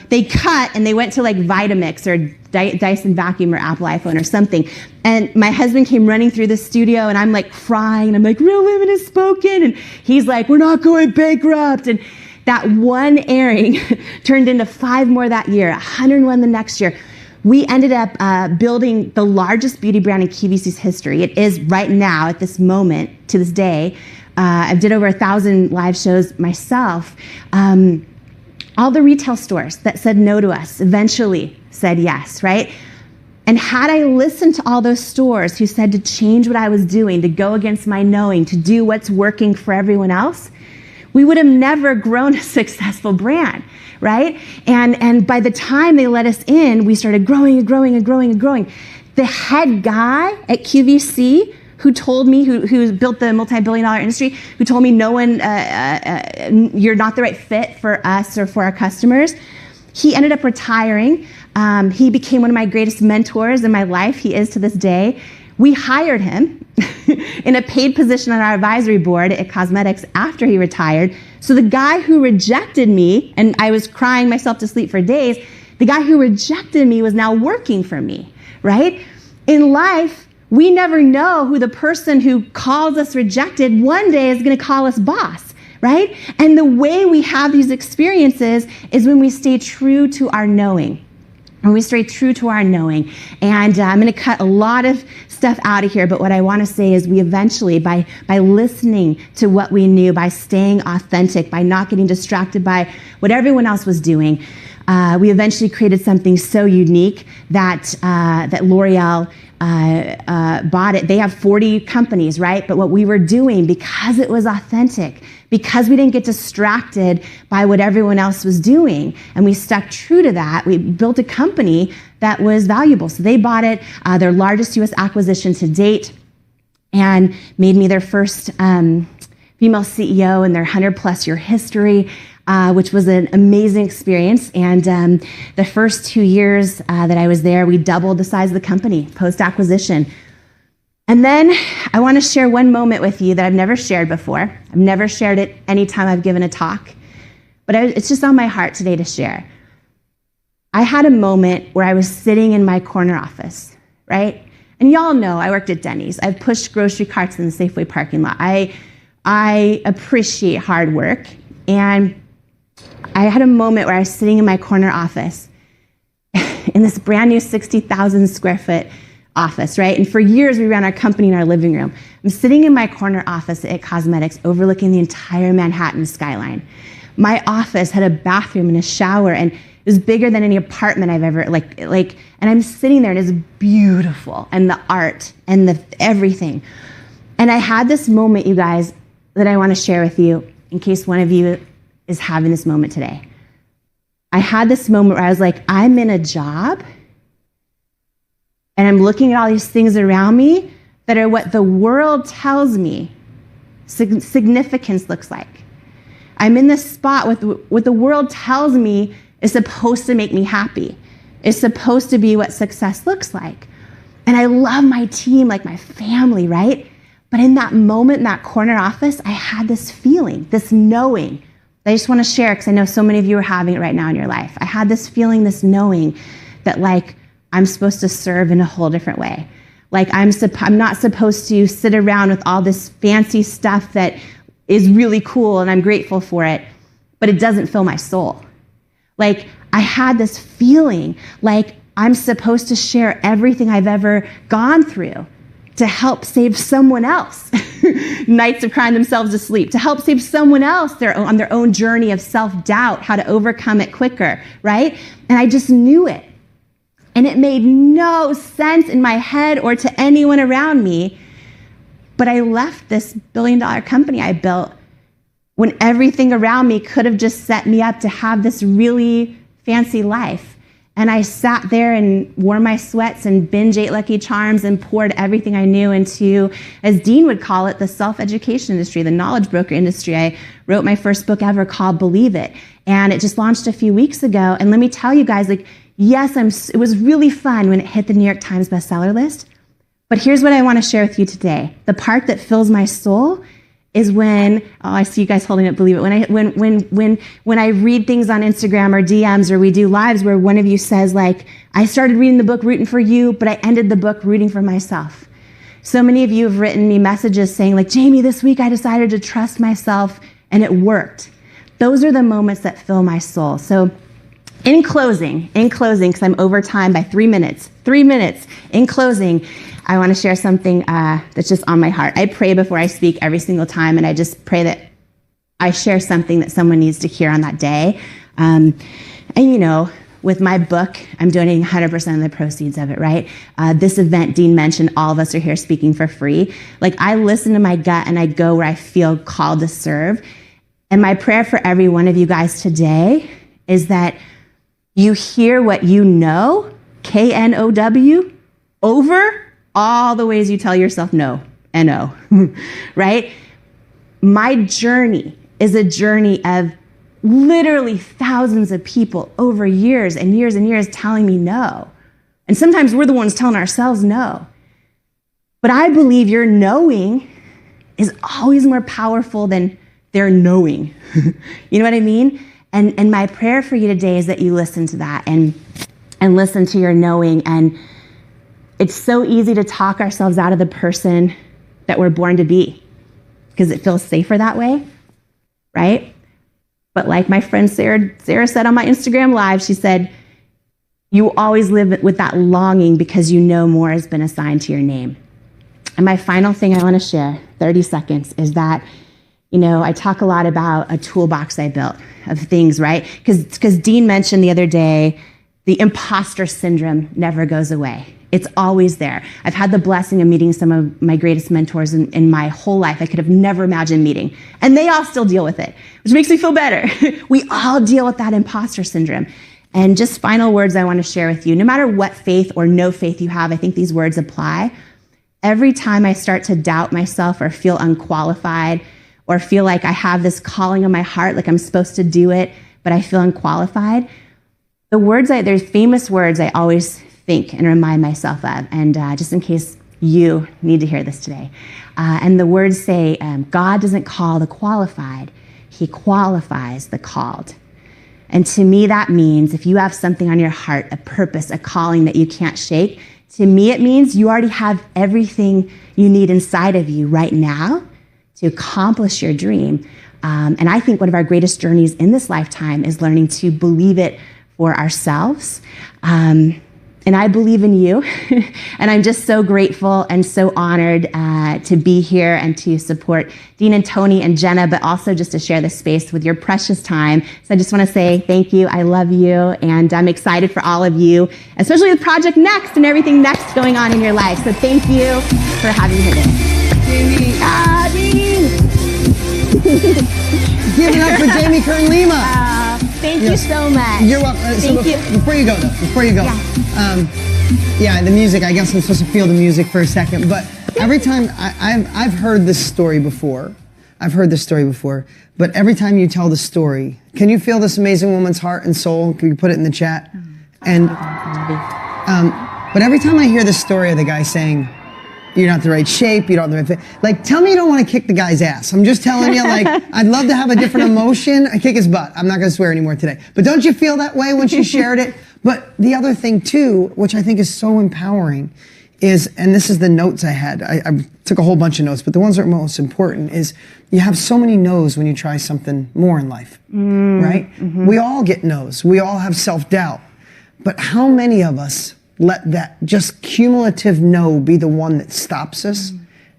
They cut, and they went to Vitamix or Dyson vacuum or Apple iPhone or something. And my husband came running through the studio, and I'm crying, and I'm like, Real Women has spoken. And he's like, we're not going bankrupt. And that one airing turned into 5 more that year, 101 the next year. We ended up building the largest beauty brand in QVC's history. It is right now, at this moment, to this day. I did over 1,000 live shows myself. All the retail stores that said no to us eventually said yes, right? And had I listened to all those stores who said to change what I was doing, to go against my knowing, to do what's working for everyone else, we would have never grown a successful brand, right? And by the time they let us in, we started growing and growing and growing and growing. The head guy at QVC who told me, who built the multi-billion-dollar industry, who told me no one, you're not the right fit for us or for our customers. He ended up retiring. He became one of my greatest mentors in my life. He is to this day. We hired him in a paid position on our advisory board at Cosmetics after he retired. So the guy who rejected me, and I was crying myself to sleep for days, the guy who rejected me was now working for me, right? In life, we never know who the person who calls us rejected one day is going to call us boss, right? And the way we have these experiences is when we stay true to our knowing. When we stay true to our knowing. And I'm going to cut a lot of stuff out of here, but what I want to say is we eventually, by listening to what we knew, by staying authentic, by not getting distracted by what everyone else was doing, we eventually created something so unique that L'Oreal bought it. They have 40 companies, right? But what we were doing, because it was authentic, because we didn't get distracted by what everyone else was doing, and we stuck true to that, we built a company that was valuable. So they bought it, their largest U.S. acquisition to date, and made me their first female CEO in their 100-plus year history, which was an amazing experience. And the first 2 years that I was there, we doubled the size of the company post-acquisition. And then I want to share one moment with you that I've never shared before. I've never shared it any time I've given a talk, but it's just on my heart today to share. I had a moment where I was sitting in my corner office, right? And y'all know I worked at Denny's. I've pushed grocery carts in the Safeway parking lot. I appreciate hard work. And I had a moment where I was sitting in my corner office in this brand new 60,000 square foot office, right? And for years, we ran our company in our living room. I'm sitting in my corner office at Cosmetics, overlooking the entire Manhattan skyline. My office had a bathroom and a shower, and it was bigger than any apartment I've ever, and I'm sitting there, and it's beautiful, and the art, and the everything. And I had this moment, you guys, that I want to share with you, in case one of you is having this moment today. I had this moment where I was like, I'm in a job, and I'm looking at all these things around me that are what the world tells me significance looks like. I'm in this spot with what the world tells me is supposed to make me happy. It's supposed to be what success looks like. And I love my team like my family, right? But in that moment, in that corner office, I had this feeling, this knowing that I just want to share because I know so many of you are having it right now in your life. I had this feeling, this knowing that I'm supposed to serve in a whole different way. I'm not supposed to sit around with all this fancy stuff that is really cool and I'm grateful for it, but it doesn't fill my soul. I had this feeling like I'm supposed to share everything I've ever gone through to help save someone else nights of crying themselves to sleep, to help save someone else on their own journey of self-doubt, how to overcome it quicker, right? And I just knew it. And it made no sense in my head or to anyone around me. But I left this billion-dollar company I built when everything around me could have just set me up to have this really fancy life. And I sat there and wore my sweats and binge ate Lucky Charms and poured everything I knew into, as Dean would call it, the self-education industry, the knowledge broker industry. I wrote my first book ever called Believe It. And it just launched a few weeks ago. And let me tell you guys, yes, it was really fun when it hit the New York Times bestseller list. But here's what I want to share with you today. The part that fills my soul is when, I see you guys holding it, Believe It. When I read things on Instagram or DMs or we do lives where one of you says I started reading the book rooting for you, but I ended the book rooting for myself. So many of you have written me messages saying Jamie, this week I decided to trust myself and it worked. Those are the moments that fill my soul. So in closing, because I'm over time by 3 minutes, in closing, I want to share something that's just on my heart. I pray before I speak every single time, and I just pray that I share something that someone needs to hear on that day. With my book, I'm donating 100% of the proceeds of it, right? This event, Dean mentioned, all of us are here speaking for free. I listen to my gut, and I go where I feel called to serve. And my prayer for every one of you guys today is that you hear what you know, K-N-O-W, over all the ways you tell yourself no. N-O, right? My journey is a journey of literally thousands of people over years and years and years telling me no. And sometimes we're the ones telling ourselves no. But I believe your knowing is always more powerful than their knowing. You know what I mean? And my prayer for you today is that you listen to that and listen to your knowing. And it's so easy to talk ourselves out of the person that we're born to be because it feels safer that way, right? But like my friend Sarah said on my Instagram Live, she said, you always live with that longing because you know more has been assigned to your name. And my final thing I want to share, 30 seconds, is that, you know, I talk a lot about a toolbox I built of things, right? Because Dean mentioned the other day, the imposter syndrome never goes away. It's always there. I've had the blessing of meeting some of my greatest mentors in my whole life I could have never imagined meeting. And they all still deal with it, which makes me feel better. We all deal with that imposter syndrome. And just final words I want to share with you. No matter what faith or no faith you have, I think these words apply. Every time I start to doubt myself or feel unqualified or feel like I have this calling on my heart, like I'm supposed to do it, but I feel unqualified, there's famous words I always think and remind myself of, and just in case you need to hear this today. And the words say, God doesn't call the qualified, he qualifies the called. And to me, that means if you have something on your heart, a purpose, a calling that you can't shake, to me, it means you already have everything you need inside of you right now to accomplish your dream. And I think one of our greatest journeys in this lifetime is learning to believe it for ourselves. And I believe in you. And I'm just so grateful and so honored to be here and to support Dean and Tony and Jenna, but also just to share this space with your precious time. So I just want to say thank you. I love you. And I'm excited for all of you, especially with Project Next and everything next going on in your life. So thank you for having me today. Give it up for Jamie Kern Lima. Thank you so much. You're welcome. Thank you. Before you go, the music, I guess I'm supposed to feel the music for a second, but every time, I've heard this story before. But every time you tell the story, can you feel this amazing woman's heart and soul? Can you put it in the chat? And, but every time I hear the story of the guy saying, you're not the right shape, you don't have the right fit. Like, tell me you don't want to kick the guy's ass. I'm just telling you, like, I'd love to have a different emotion. I kick his butt. I'm not going to swear anymore today. But don't you feel that way when she shared it? But the other thing, too, which I think is so empowering, is, and this is the notes I had. I took a whole bunch of notes, but the ones that are most important is you have so many no's when you try something more in life, right? Mm-hmm. We all get no's. We all have self-doubt. But how many of us let that just cumulative no be the one that stops us,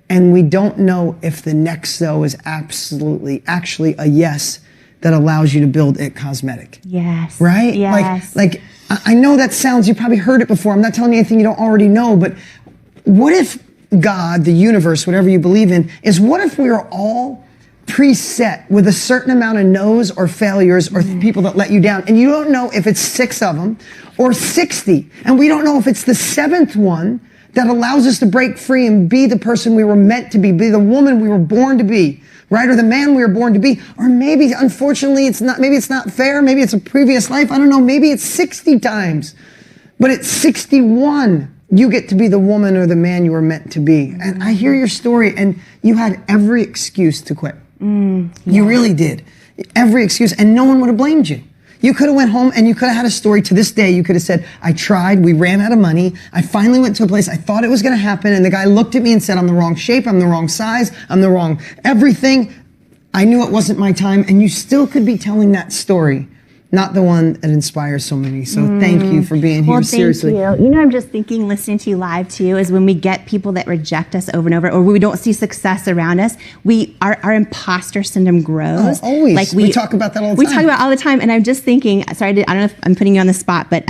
and we don't know if the next though is actually a yes that allows you to build it cosmetic. Yes. Right? Yes. Like I know that sounds, you probably heard it before. I'm not telling you anything you don't already know, but what if God, the universe, whatever you believe in, is what if we are all preset with a certain amount of no's or failures or people that let you down, and you don't know if it's 6 of them or 60, and we don't know if it's the 7th one that allows us to break free and be the person we were meant to be the woman we were born to be, right? Or the man we were born to be. Or maybe, unfortunately, maybe it's not fair, maybe it's a previous life, I don't know, maybe it's 60 times, but at 61, you get to be the woman or the man you were meant to be. And I hear your story, and you had every excuse to quit. You really did. Every excuse, and no one would have blamed you. You could have went home and you could have had a story to this day. You could have said, I tried, we ran out of money, I finally went to a place, I thought it was going to happen, and the guy looked at me and said, I'm the wrong shape, I'm the wrong size, I'm the wrong everything. I knew it wasn't my time, and you still could be telling that story, not the one that inspires so many. So thank you for being here. Well, seriously. Thank you. You know, I'm just thinking, listening to you live too, is when we get people that reject us over and over, or we don't see success around us, our imposter syndrome grows. Oh, always. Like we talk about that all the time. We talk about it all the time, and I'm just thinking, sorry, I don't know if I'm putting you on the spot, but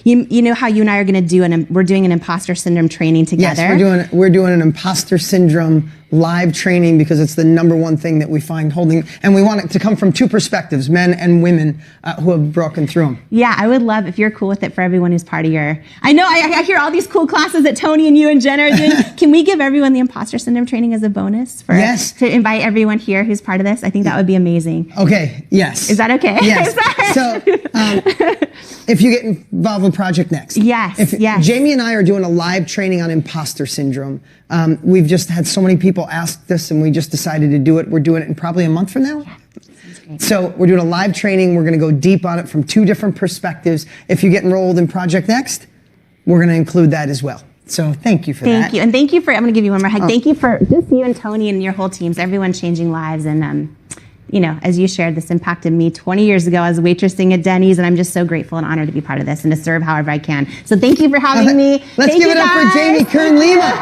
you know how you and I are going to do, we're doing an imposter syndrome training together. Yes, we're doing an imposter syndrome live training because it's the #1 thing that we find holding, and we want it to come from 2 perspectives, men and women who who have broken through them. Yeah, I would love, if you're cool with it, for everyone who's part of your... I know I hear all these cool classes that Tony and you and Jenna are doing. Can we give everyone the imposter syndrome training as a bonus? Yes. To invite everyone here who's part of this? I think that would be amazing. Okay, yes. Is that okay? Yes. So, if you get involved with Project Next. Yes, yes. Jamie and I are doing a live training on imposter syndrome. We've just had so many people ask this, and we just decided to do it. We're doing it in probably a month from now. Yeah. So we're doing a live training. We're going to go deep on it from 2 different perspectives. If you get enrolled in Project Next, we're going to include that as well. So thank you for that. Thank you. And thank you for, I'm going to give you one more hug. Thank you for just you and Tony and your whole teams, everyone changing lives. And, you know, as you shared, this impacted me 20 years ago as waitressing at Denny's. And I'm just so grateful and honored to be part of this and to serve however I can. So thank you for having me. Let's give it up for Jamie Kern Lima.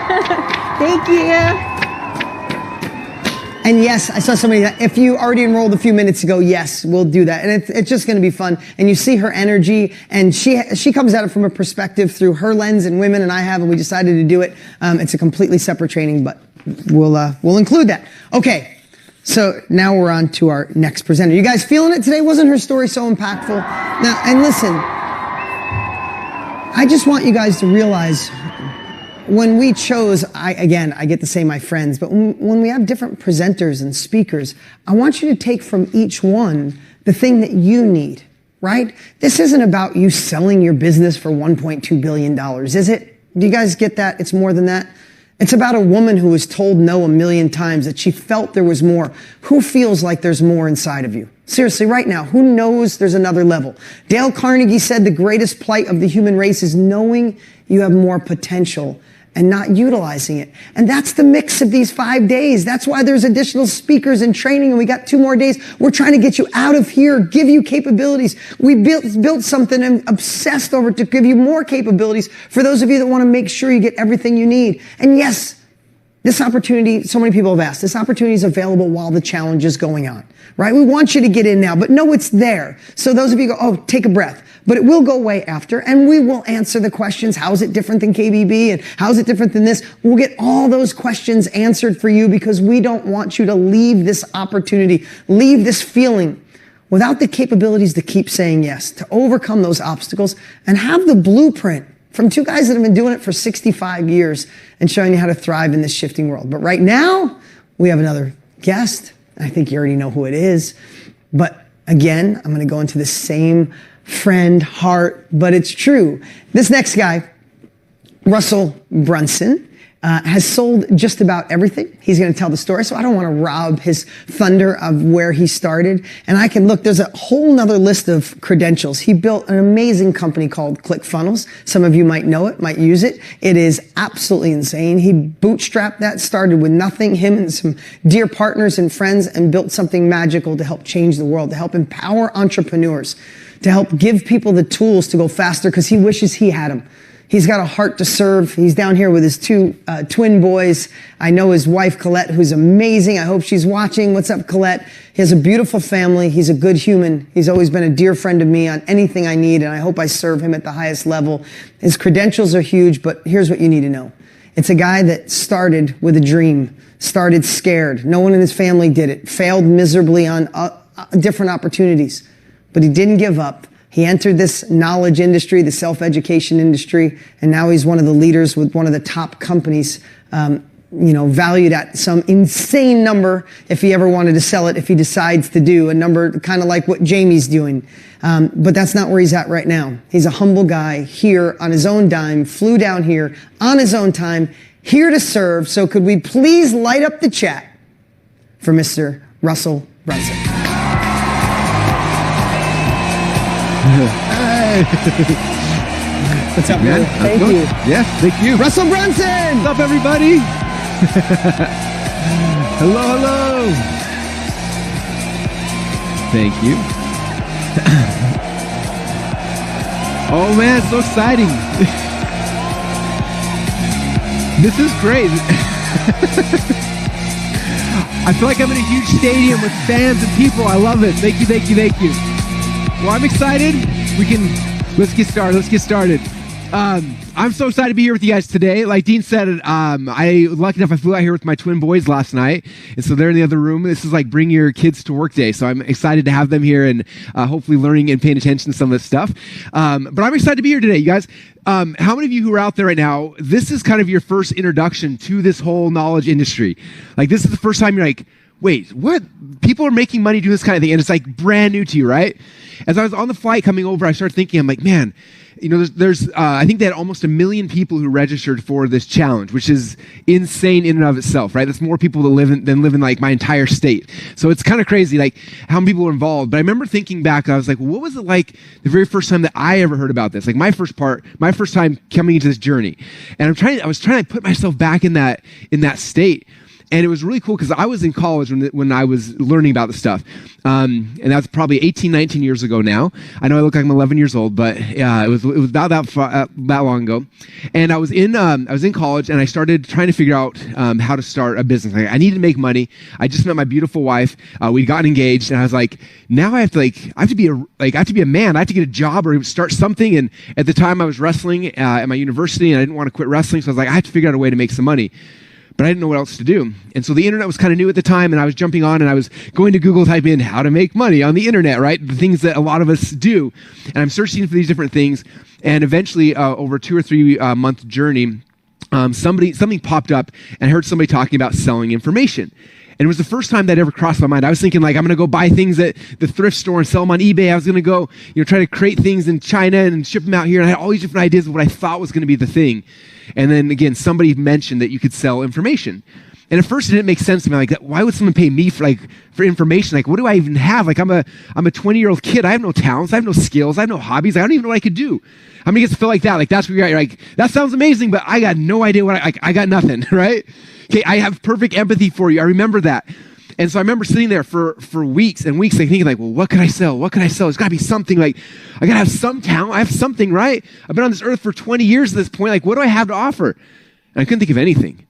Thank you. And yes, I saw somebody, if you already enrolled a few minutes ago, yes, we'll do that. And it's just going to be fun. And you see her energy, and she comes at it from a perspective through her lens and women, and I have, and we decided to do it. It's a completely separate training, but we'll include that. Okay, so now we're on to our next presenter. You guys feeling it today? Wasn't her story so impactful? Now, and listen, I just want you guys to realize, when we chose, I get to say my friends, but when we have different presenters and speakers, I want you to take from each one the thing that you need, right? This isn't about you selling your business for $1.2 billion, is it? Do you guys get that? It's more than that. It's about a woman who was told no a million times, that she felt there was more. Who feels like there's more inside of you? Seriously, right now, who knows there's another level? Dale Carnegie said the greatest plight of the human race is knowing you have more potential and not utilizing it. And that's the mix of these 5 days. That's why there's additional speakers and training, and we got 2 more days. We're trying to get you out of here, give you capabilities. We built something and obsessed over it to give you more capabilities for those of you that want to make sure you get everything you need. And yes, this opportunity, so many people have asked, this opportunity is available while the challenge is going on, right? We want you to get in now, but know it's there. So those of you go, oh, take a breath. But it will go away after, and we will answer the questions. How is it different than KBB? And how is it different than this? We'll get all those questions answered for you, because we don't want you to leave this opportunity, leave this feeling without the capabilities to keep saying yes, to overcome those obstacles, and have the blueprint from 2 guys that have been doing it for 65 years and showing you how to thrive in this shifting world. But right now, we have another guest. I think you already know who it is. But again, I'm going to go into the same friend, heart, but it's true. This next guy, Russell Brunson, has sold just about everything. He's going to tell the story, so I don't want to rob his thunder of where he started. And I can look, there's a whole nother list of credentials. He built an amazing company called ClickFunnels. Some of you might know it, might use it. It is absolutely insane. He bootstrapped that, started with nothing, him and some dear partners and friends, and built something magical to help change the world, to help empower entrepreneurs, to help give people the tools to go faster, because he wishes he had them. He's got a heart to serve. He's down here with his 2 twin boys. I know his wife, Colette, who's amazing. I hope she's watching. What's up, Colette? He has a beautiful family. He's a good human. He's always been a dear friend to me on anything I need, and I hope I serve him at the highest level. His credentials are huge, but here's what you need to know. It's a guy that started with a dream, started scared. No one in his family did it, failed miserably on different opportunities, but he didn't give up. He entered this knowledge industry, the self-education industry, and now he's one of the leaders with one of the top companies, valued at some insane number if he ever wanted to sell it, if he decides to do a number kind of like what Jamie's doing. But that's not where he's at right now. He's a humble guy here on his own dime, flew down here on his own time, here to serve. So could we please light up the chat for Mr. Russell Brunson? Hey. What's up, man? Thank you. Yeah, thank you. Russell Brunson! What's up, everybody? Hello. Thank you. Oh, man, so exciting. This is great. I feel like I'm in a huge stadium with fans and people. I love it. Thank you. Well, I'm excited. Let's get started. I'm so excited to be here with you guys today. Like Dean said, lucky enough I flew out here with my twin boys last night, and so they're in the other room. This is like bring your kids to work day, so I'm excited to have them here and hopefully learning and paying attention to some of this stuff. But I'm excited to be here today, you guys. How many of you who are out there right now, this is kind of your first introduction to this whole knowledge industry? Like this is the first time you're like, wait, what? People are making money doing this kind of thing, and it's like brand new to you, right? As I was on the flight coming over, I started thinking, I'm like, man, you know, there's I think they had almost 1 million people who registered for this challenge, which is insane in and of itself, right? That's more people that live in like my entire state. So it's kind of crazy, like how many people were involved. But I remember thinking back, I was like, well, what was it like the very first time that I ever heard about this? Like my first time coming into this journey, and I was trying to put myself back in that state. And it was really cool because I was in college when I was learning about this stuff. And that's probably 18, 19 years ago now. I know I look like I'm 11 years old, but it was about that long ago. And I was in college, and I started trying to figure out how to start a business. Like, I needed to make money. I just met my beautiful wife. We'd gotten engaged, and I was like, now I have to be a man. I have to get a job or start something. And at the time I was wrestling at my university, and I didn't want to quit wrestling. So I was like, I have to figure out a way to make some money. But I didn't know what else to do. And so the internet was kind of new at the time, and I was jumping on and I was going to Google, type in how to make money on the internet, right? The things that a lot of us do. And I'm searching for these different things. And eventually, over a 2 or 3 month journey, something popped up, and I heard somebody talking about selling information. And it was the first time that ever crossed my mind. I was thinking, like, I'm going to go buy things at the thrift store and sell them on eBay. I was going to go, try to create things in China and ship them out here. And I had all these different ideas of what I thought was going to be the thing. And then again, somebody mentioned that you could sell information. And at first it didn't make sense to me. Like, why would someone pay me for information? Like, what do I even have? Like, I'm a 20-year-old kid. I have no talents. I have no skills. I have no hobbies. I don't even know what I could do. How many gets feel like that? Like, that's where you're at. You're like, that sounds amazing, but I got no idea what I got nothing, right? Okay, I have perfect empathy for you. I remember that. And so I remember sitting there for weeks and weeks, like thinking, like, well, what could I sell? What could I sell? There's got to be something. Like, I got to have some talent. I have something, right? I've been on this earth for 20 years at this point. Like, what do I have to offer? And I couldn't think of anything.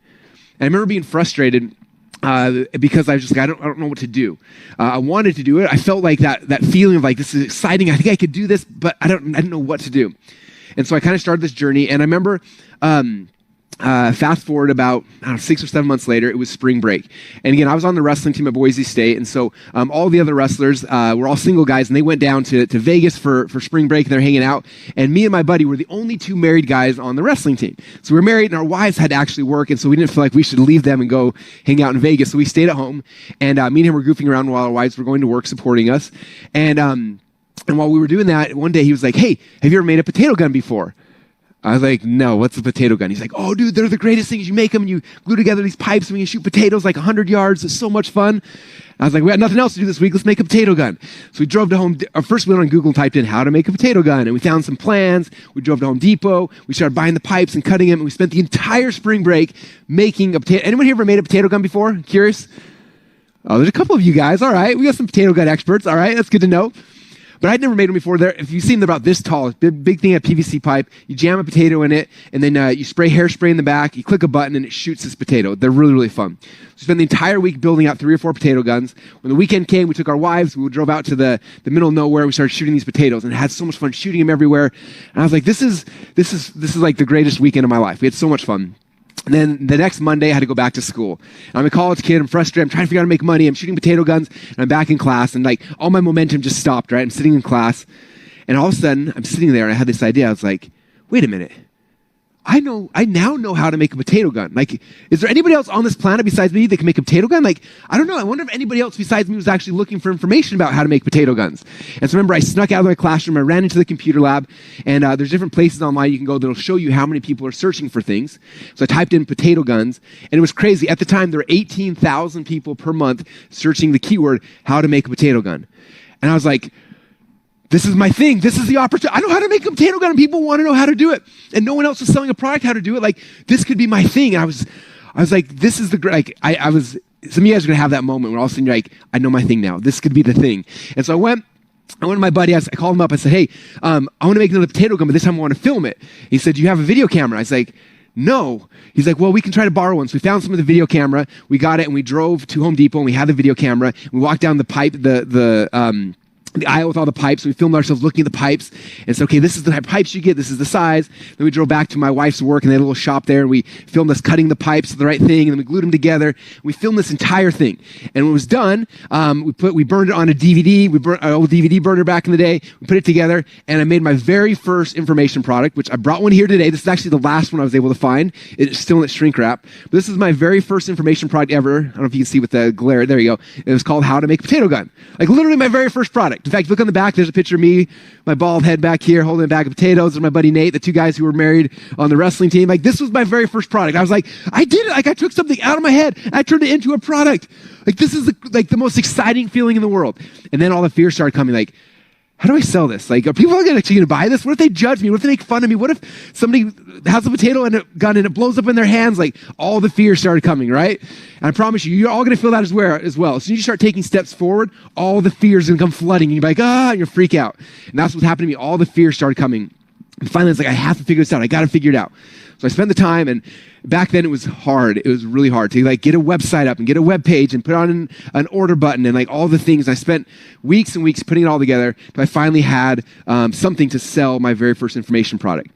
And I remember being frustrated because I was just like, I don't know what to do. I wanted to do it. I felt like that feeling of like, this is exciting. I think I could do this, but I didn't know what to do. And so I kind of started this journey. And I remember fast forward about 6 or 7 months later, it was spring break. And again, I was on the wrestling team at Boise State. And so all the other wrestlers were all single guys, and they went down to Vegas for spring break, and they're hanging out. And me and my buddy were the only 2 married guys on the wrestling team. So we were married, and our wives had to actually work. And so we didn't feel like we should leave them and go hang out in Vegas. So we stayed at home, and me and him were goofing around while our wives were going to work, supporting us. And while we were doing that, one day he was like, hey, have you ever made a potato gun before? I was like, no, what's a potato gun? He's like, oh, dude, they're the greatest things. You make them and you glue together these pipes and you shoot potatoes like 100 yards. It's so much fun. I was like, we got nothing else to do this week. Let's make a potato gun. So we drove to first we went on Google and typed in how to make a potato gun. And we found some plans. We drove to Home Depot. We started buying the pipes and cutting them. And we spent the entire spring break making a potato. Anyone here ever made a potato gun before? Curious? Oh, there's a couple of you guys. All right. We got some potato gun experts. All right. That's good to know. But I'd never made them before. If you've seen them about this tall, big thing, a PVC pipe, you jam a potato in it, and then you spray hairspray in the back, you click a button, and it shoots this potato. They're really, really fun. So we spent the entire week building out 3 or 4 potato guns. When the weekend came, we took our wives, we drove out to the middle of nowhere, we started shooting these potatoes, and had so much fun shooting them everywhere. And I was like, this is like the greatest weekend of my life. We had so much fun. And then the next Monday, I had to go back to school. I'm a college kid. I'm frustrated. I'm trying to figure out how to make money. I'm shooting potato guns, and I'm back in class, and like all my momentum just stopped, right? I'm sitting in class, and all of a sudden, I'm sitting there, and I had this idea. I was like, wait a minute. I now know how to make a potato gun. Like, is there anybody else on this planet besides me that can make a potato gun? Like, I don't know. I wonder if anybody else besides me was actually looking for information about how to make potato guns. And so remember, I snuck out of my classroom. I ran into the computer lab, and there's different places online you can go that'll show you how many people are searching for things. So I typed in potato guns, and it was crazy. At the time, there were 18,000 people per month searching the keyword, how to make a potato gun. And I was like, this is my thing. This is the opportunity. I know how to make a potato gun, and people want to know how to do it. And no one else is selling a product how to do it. Like, this could be my thing. And I was like, this is the like. Some of you guys are gonna have that moment where all of a sudden you're like, I know my thing now. This could be the thing. And so I went to my buddy. I called him up. I said, hey, I want to make another potato gun, but this time I want to film it. He said, do you have a video camera? I was like, no. He's like, well, we can try to borrow one. So we found some of the video camera. We got it, and we drove to Home Depot, and we had the video camera. We walked down the pipe, the the aisle with all the pipes. We filmed ourselves looking at the pipes. And so, okay, this is the type of pipes you get. This is the size. Then we drove back to my wife's work, and they had a little shop there, and we filmed us cutting the pipes to the right thing, and then we glued them together. We filmed this entire thing. And when it was done, we burned it on a DVD. We burned an old DVD burner back in the day. We put it together, and I made my very first information product, which I brought one here today. This is actually the last one I was able to find. It's still in its shrink wrap. But this is my very first information product ever. I don't know if you can see with the glare. There you go. It was called How to Make a Potato Gun. Like literally my very first product. In fact, look on the back, there's a picture of me, my bald head back here, holding a bag of potatoes, and my buddy Nate, the two guys who were married on the wrestling team. Like, this was my very first product. I was like, I did it. Like, I took something out of my head, and I turned it into a product. Like, this is the most exciting feeling in the world. And then all the fears started coming, like, how do I sell this? Like, are people actually going to buy this? What if they judge me? What if they make fun of me? What if somebody has a potato gun and it blows up in their hands? Like, all the fears started coming, right? And I promise you, you're all going to feel that as well. As soon as you start taking steps forward, all the fears are going to come flooding. And you're like, and you'll freak out. And that's what happened to me. All the fears started coming. And finally, it's like, I have to figure this out. I got to figure it out. So I spent the time, and back then it was hard. It was really hard to like get a website up and get a web page and put on an order button and like all the things. I spent weeks and weeks putting it all together until I finally had something to sell my very first information product.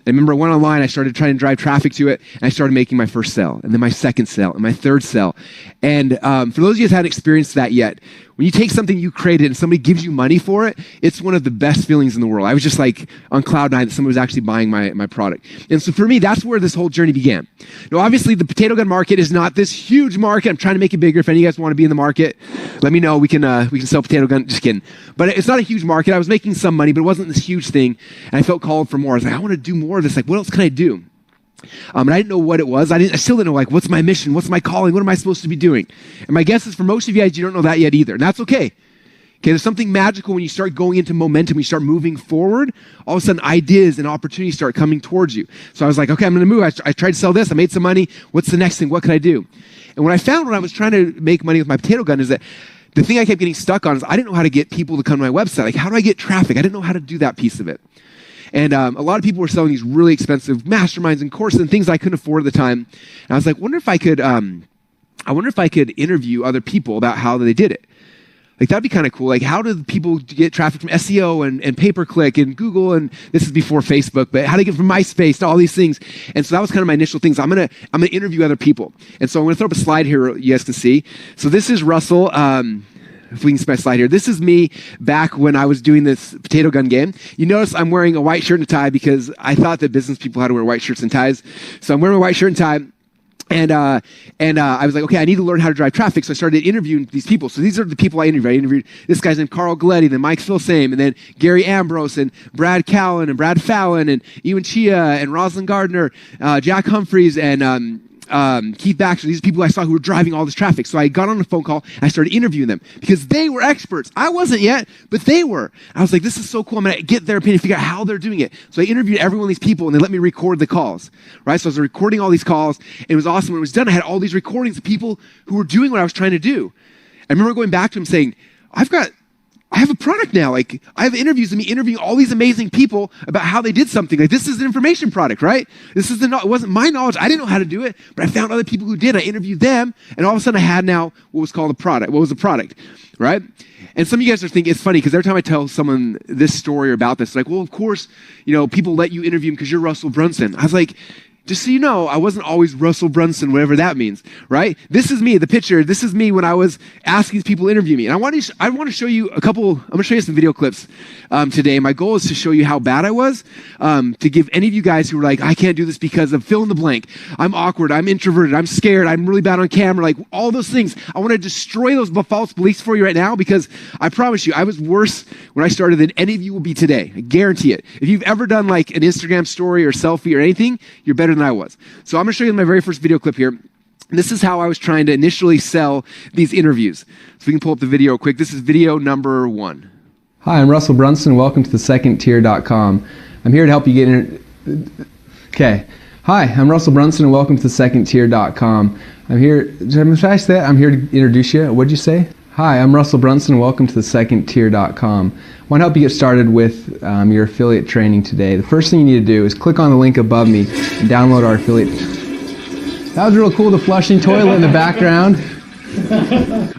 I remember I went online, I started trying to drive traffic to it, and I started making my first sale, and then my second sale, and my third sale. And for those of you who haven't experienced that yet, when you take something you created and somebody gives you money for it, it's one of the best feelings in the world. I was just like on cloud nine that somebody was actually buying my product. And so for me, that's where this whole journey began. Now, obviously, the potato gun market is not this huge market. I'm trying to make it bigger. If any of you guys want to be in the market, let me know. We can sell potato gun. Just kidding. But it's not a huge market. I was making some money, but it wasn't this huge thing. And I felt called for more. I was like, I want to do more of this. Like, what else can I do? And I didn't know what it was. I still didn't know, like, what's my mission? What's my calling? What am I supposed to be doing? And my guess is for most of you guys, you don't know that yet either. And that's okay. Okay, there's something magical when you start going into momentum, when you start moving forward, all of a sudden ideas and opportunities start coming towards you. So I was like, okay, I'm going to move. I tried to sell this. I made some money. What's the next thing? What can I do? And what I found when I was trying to make money with my potato gun is that the thing I kept getting stuck on is I didn't know how to get people to come to my website. Like, how do I get traffic? I didn't know how to do that piece of it. And a lot of people were selling these really expensive masterminds and courses and things I couldn't afford at the time. And I was like, I wonder if I could interview other people about how they did it. Like, that'd be kind of cool. Like, how do people get traffic from SEO and pay-per-click and Google, and this is before Facebook, but how to get from MySpace to all these things. And so that was kind of my initial things. I'm gonna interview other people. And so I'm gonna throw up a slide here you guys can see. So this is Russell. If we can see my slide here. This is me back when I was doing this potato gun game. You notice I'm wearing a white shirt and a tie because I thought that business people had to wear white shirts and ties. So I'm wearing a white shirt and tie. And I was like, okay, I need to learn how to drive traffic. So I started interviewing these people. So these are the people I interviewed. I interviewed this guy's named Carl Galletti, then Mike Philsame, and then Gary Ambrose, and Brad Callen, and Brad Fallon, and Ewan Chia, and Rosalind Gardner, Jack Humphreys, and Keith Baxter. These are people I saw who were driving all this traffic. So I got on a phone call and I started interviewing them because they were experts. I wasn't yet, but they were. I was like, this is so cool. I'm going to get their opinion, figure out how they're doing it. So I interviewed every one of these people and they let me record the calls, right? So I was recording all these calls. And it was awesome. When it was done, I had all these recordings of people who were doing what I was trying to do. I remember going back to them saying, I have a product now. Like, I have interviews of me interviewing all these amazing people about how they did something. Like, this is an information product, right? It wasn't my knowledge. I didn't know how to do it, but I found other people who did. I interviewed them, and all of a sudden I had now what was called a product. What was a product, right? And some of you guys are thinking, it's funny, because every time I tell someone this story or about this, like, well, of course, people let you interview them because you're Russell Brunson. I was like, just so you know, I wasn't always Russell Brunson, whatever that means, right? This is me, the picture. This is me when I was asking these people to interview me. And I want to show you I'm going to show you some video clips today. My goal is to show you how bad I was, to give any of you guys who were like, I can't do this because of fill in the blank. I'm awkward. I'm introverted. I'm scared. I'm really bad on camera. Like, all those things. I want to destroy those false beliefs for you right now, because I promise you, I was worse when I started than any of you will be today. I guarantee it. If you've ever done like an Instagram story or selfie or anything, you're better than I was. So I'm going to show you my very first video clip here. This is how I was trying to initially sell these interviews. So we can pull up the video real quick. This is video number 1. Hi, I'm Russell Brunson. Welcome to thesecondtier.com. I'm here to help you get Okay. Hi, I'm Russell Brunson, and welcome to thesecondtier.com. I'm here. Should I say that? I'm here to introduce you. What'd you say? Hi, I'm Russell Brunson, and welcome to thesecondtier.com. I want to help you get started with your affiliate training today. The first thing you need to do is click on the link above me and download our affiliate. That was real cool, the flushing toilet in the background.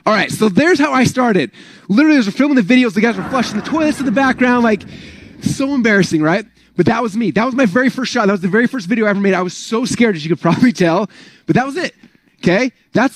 All right, so there's how I started. Literally, as we're filming the videos, the guys were flushing the toilets in the background, like, so embarrassing, right? But that was me. That was my very first shot. That was the very first video I ever made. I was so scared, as you could probably tell, but that was it, okay? That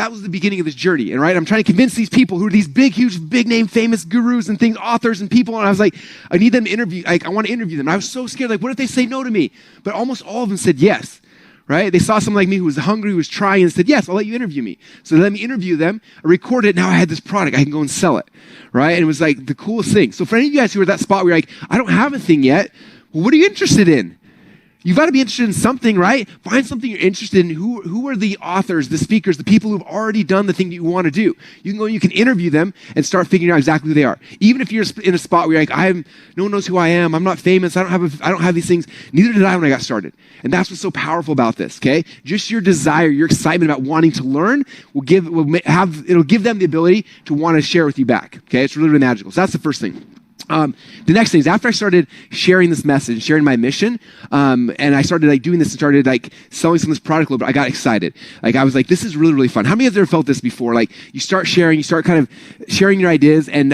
was the beginning of this journey, and right? I'm trying to convince these people who are these big, huge, big name, famous gurus and things, authors and people, and I was like, I need them to interview, like, I want to interview them. And I was so scared, like, what if they say no to me? But almost all of them said yes. Right? They saw someone like me who was hungry, who was trying, and said, yes, I'll let you interview me. So they let me interview them. I recorded it. Now I had this product. I can go and sell it. Right? And it was like the coolest thing. So for any of you guys who are at that spot where you're like, I don't have a thing yet, well, what are you interested in? You've got to be interested in something, right? Find something you're interested in. Who are the authors, the speakers, the people who've already done the thing that you want to do? You can go and you can interview them and start figuring out exactly who they are. Even if you're in a spot where you're like, no one knows who I am. I'm not famous. I don't have these things. Neither did I when I got started. And that's what's so powerful about this, okay? Just your desire, your excitement about wanting to learn it'll give them the ability to want to share with you back, okay? It's really, really magical. So that's the first thing. The next thing is after I started sharing this message, sharing my mission, and I started like doing this and started like selling some of this product a little bit, I got excited. Like I was like, this is really, really fun. How many of you have ever felt this before? Like you start sharing, you start kind of sharing your ideas and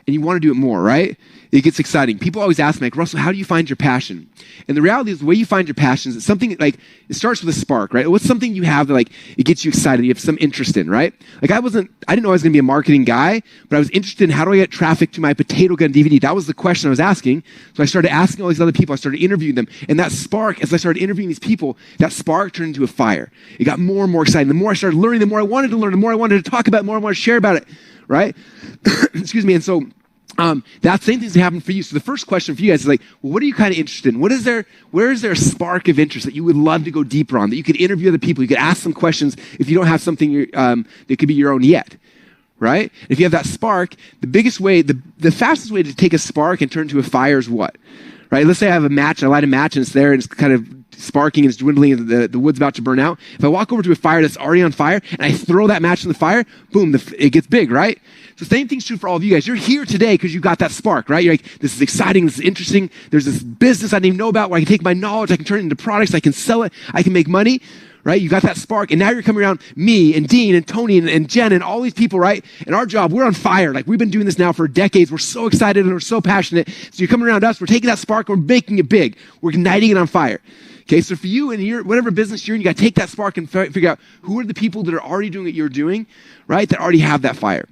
you want to do it more, right? It gets exciting. People always ask me, like, Russell, how do you find your passion? And the reality is the way you find your passion is something like, it starts with a spark, right? What's something you have that like, it gets you excited, you have some interest in, right? Like I didn't know I was going to be a marketing guy, but I was interested in how do I get traffic to my potato gun DVD? That was the question I was asking. So I started asking all these other people, I started interviewing them. And that spark, as I started interviewing these people, that spark turned into a fire. It got more and more exciting. The more I started learning, the more I wanted to learn, the more I wanted to talk about it, the more I wanted to share about it, right? Excuse me. And so, that same thing's happened for you. So the first question for you guys is like, well, what are you kind of interested in? Where is there a spark of interest that you would love to go deeper on, that you could interview other people, you could ask them questions if you don't have something that could be your own yet, right? If you have that spark, the biggest way, the fastest way to take a spark and turn it into a fire is what? Right? Let's say I have a match, I light a match and it's there and it's kind of sparking and it's dwindling and the wood's about to burn out. If I walk over to a fire that's already on fire and I throw that match in the fire, boom, it gets big, right? So same thing's true for all of you guys. You're here today because you got that spark, right? You're like, this is exciting, this is interesting. There's this business I didn't even know about where I can take my knowledge, I can turn it into products, I can sell it, I can make money, right? You got that spark and now you're coming around me and Dean and Tony and Jen and all these people, right? And our job, we're on fire. Like we've been doing this now for decades. We're so excited and we're so passionate. So you're coming around us, we're taking that spark and we're making it big. We're igniting it on fire. Okay, so for you and your whatever business you're in, you got to take that spark and figure out who are the people that are already doing what you're doing, right? That already have that fire.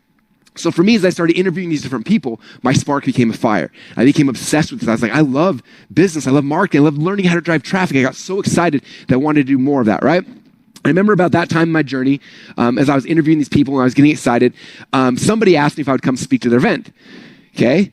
So for me, as I started interviewing these different people, my spark became a fire. I became obsessed with this. I was like, I love business. I love marketing. I love learning how to drive traffic. I got so excited that I wanted to do more of that, right? I remember about that time in my journey, as I was interviewing these people and I was getting excited, somebody asked me if I would come speak to their event, okay?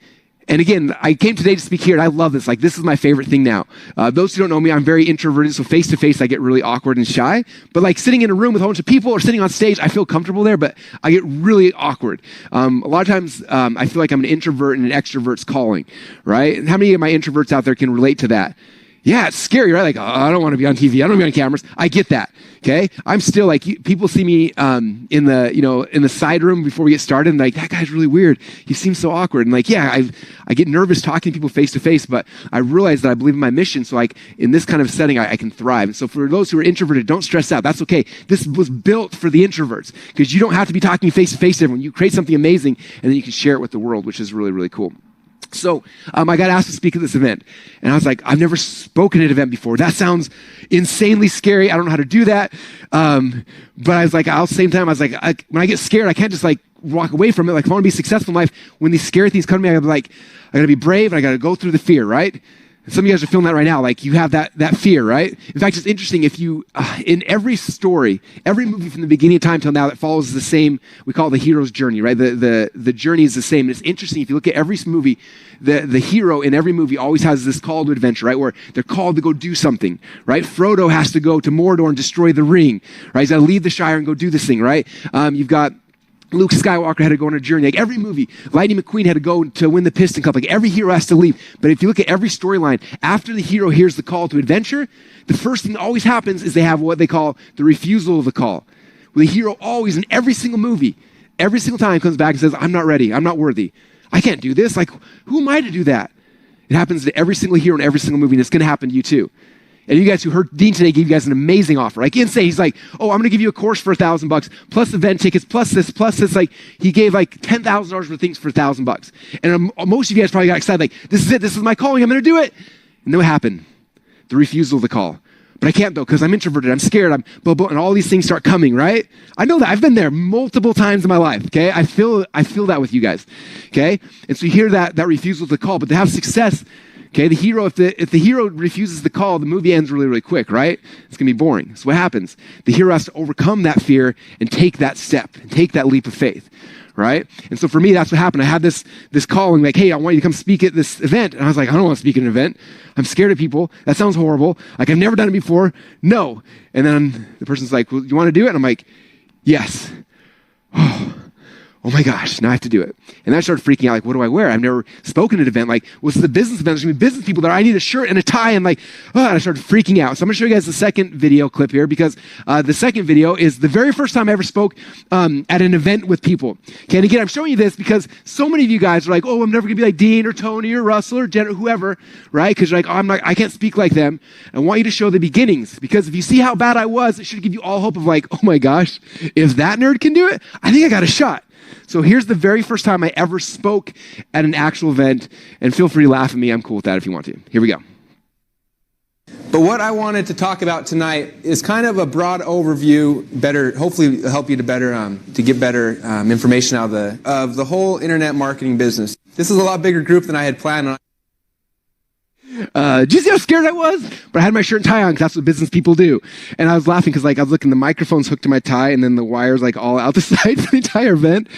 And again, I came today to speak here, and I love this. Like, this is my favorite thing now. Those who don't know me, I'm very introverted, so face-to-face, I get really awkward and shy. But like sitting in a room with a whole bunch of people or sitting on stage, I feel comfortable there, but I get really awkward. A lot of times, I feel like I'm an introvert and an extrovert's calling, right? And how many of my introverts out there can relate to that? Yeah, it's scary, right? Like, oh, I don't want to be on TV. I don't want to be on cameras. I get that. Okay, I'm still like, people see me in the side room before we get started, and like, that guy's really weird. He seems so awkward. And like, yeah, I get nervous talking to people face to face, but I realize that I believe in my mission. So like, in this kind of setting, I can thrive. And so for those who are introverted, don't stress out. That's okay. This was built for the introverts because you don't have to be talking face to face to everyone. You create something amazing, and then you can share it with the world, which is really, really cool. So I got asked to speak at this event, and I was like, I've never spoken at an event before. That sounds insanely scary. I don't know how to do that. But I was like, at the same time, I was like, when I get scared, I can't just like walk away from it. Like if I want to be successful in life, when these scary things come to me, I gotta be like, I gotta be brave and I gotta go through the fear, right? And some of you guys are feeling that right now. Like you have that fear, right? In fact, it's interesting if you, in every story, every movie from the beginning of time till now that follows the same, we call it the hero's journey, right? The journey is the same. And it's interesting if you look at every movie, the hero in every movie always has this call to adventure, right? Where they're called to go do something, right? Frodo has to go to Mordor and destroy the ring, right? He's got to leave the Shire and go do this thing, right? You've got Luke Skywalker had to go on a journey. Like every movie, Lightning McQueen had to go to win the Piston Cup. Like every hero has to leave. But if you look at every storyline, after the hero hears the call to adventure, the first thing that always happens is they have what they call the refusal of the call. Well, the hero always, in every single movie, every single time comes back and says, I'm not ready. I'm not worthy. I can't do this. Like, who am I to do that? It happens to every single hero in every single movie, and it's going to happen to you too. And you guys who heard Dean today gave you guys an amazing offer. Like, insane. He's like, oh, I'm going to give you a course for $1,000 plus event tickets, plus this. Like, he gave like $10,000 worth of things for $1,000. And most of you guys probably got excited. Like, this is it. This is my calling. I'm going to do it. And then what happened? The refusal of the call. But I can't though, because I'm introverted. I'm scared. I'm blah, blah, and all these things start coming, right? I know that. I've been there multiple times in my life, okay? I feel that with you guys, okay? And so you hear that refusal of the call, but to have success, okay, the hero, if the hero refuses the call, the movie ends really, really quick, right? It's going to be boring. So what happens? The hero has to overcome that fear and take that step and take that leap of faith, right? And so for me, that's what happened. I had this calling, like, hey, I want you to come speak at this event. And I was like, I don't want to speak at an event. I'm scared of people. That sounds horrible. Like, I've never done it before. No. And then the person's like, well, you want to do it? And I'm like, yes. Oh my gosh, now I have to do it. And then I started freaking out, like, what do I wear? I've never spoken at an event. Like, what's the business event? There's going to be business people there. I need a shirt and a tie. And like, and I started freaking out. So I'm going to show you guys the second video clip here, because the second video is the very first time I ever spoke at an event with people. Okay, and again, I'm showing you this because so many of you guys are like, oh, I'm never going to be like Dean or Tony or Russell or Jen or whoever, right? Because you're like, oh, I can't speak like them. I want you to show the beginnings, because if you see how bad I was, it should give you all hope of like, oh my gosh, if that nerd can do it, I think I got a shot. So here's the very first time I ever spoke at an actual event, and feel free to laugh at me. I'm cool with that if you want to. Here we go. But what I wanted to talk about tonight is kind of a broad overview, hopefully help you to get better information out of the whole internet marketing business. This is a lot bigger group than I had planned on. Did you see how scared I was? But I had my shirt and tie on because that's what business people do. And I was laughing because like I was looking, the microphone's hooked to my tie and then the wires like all out the side for the entire event.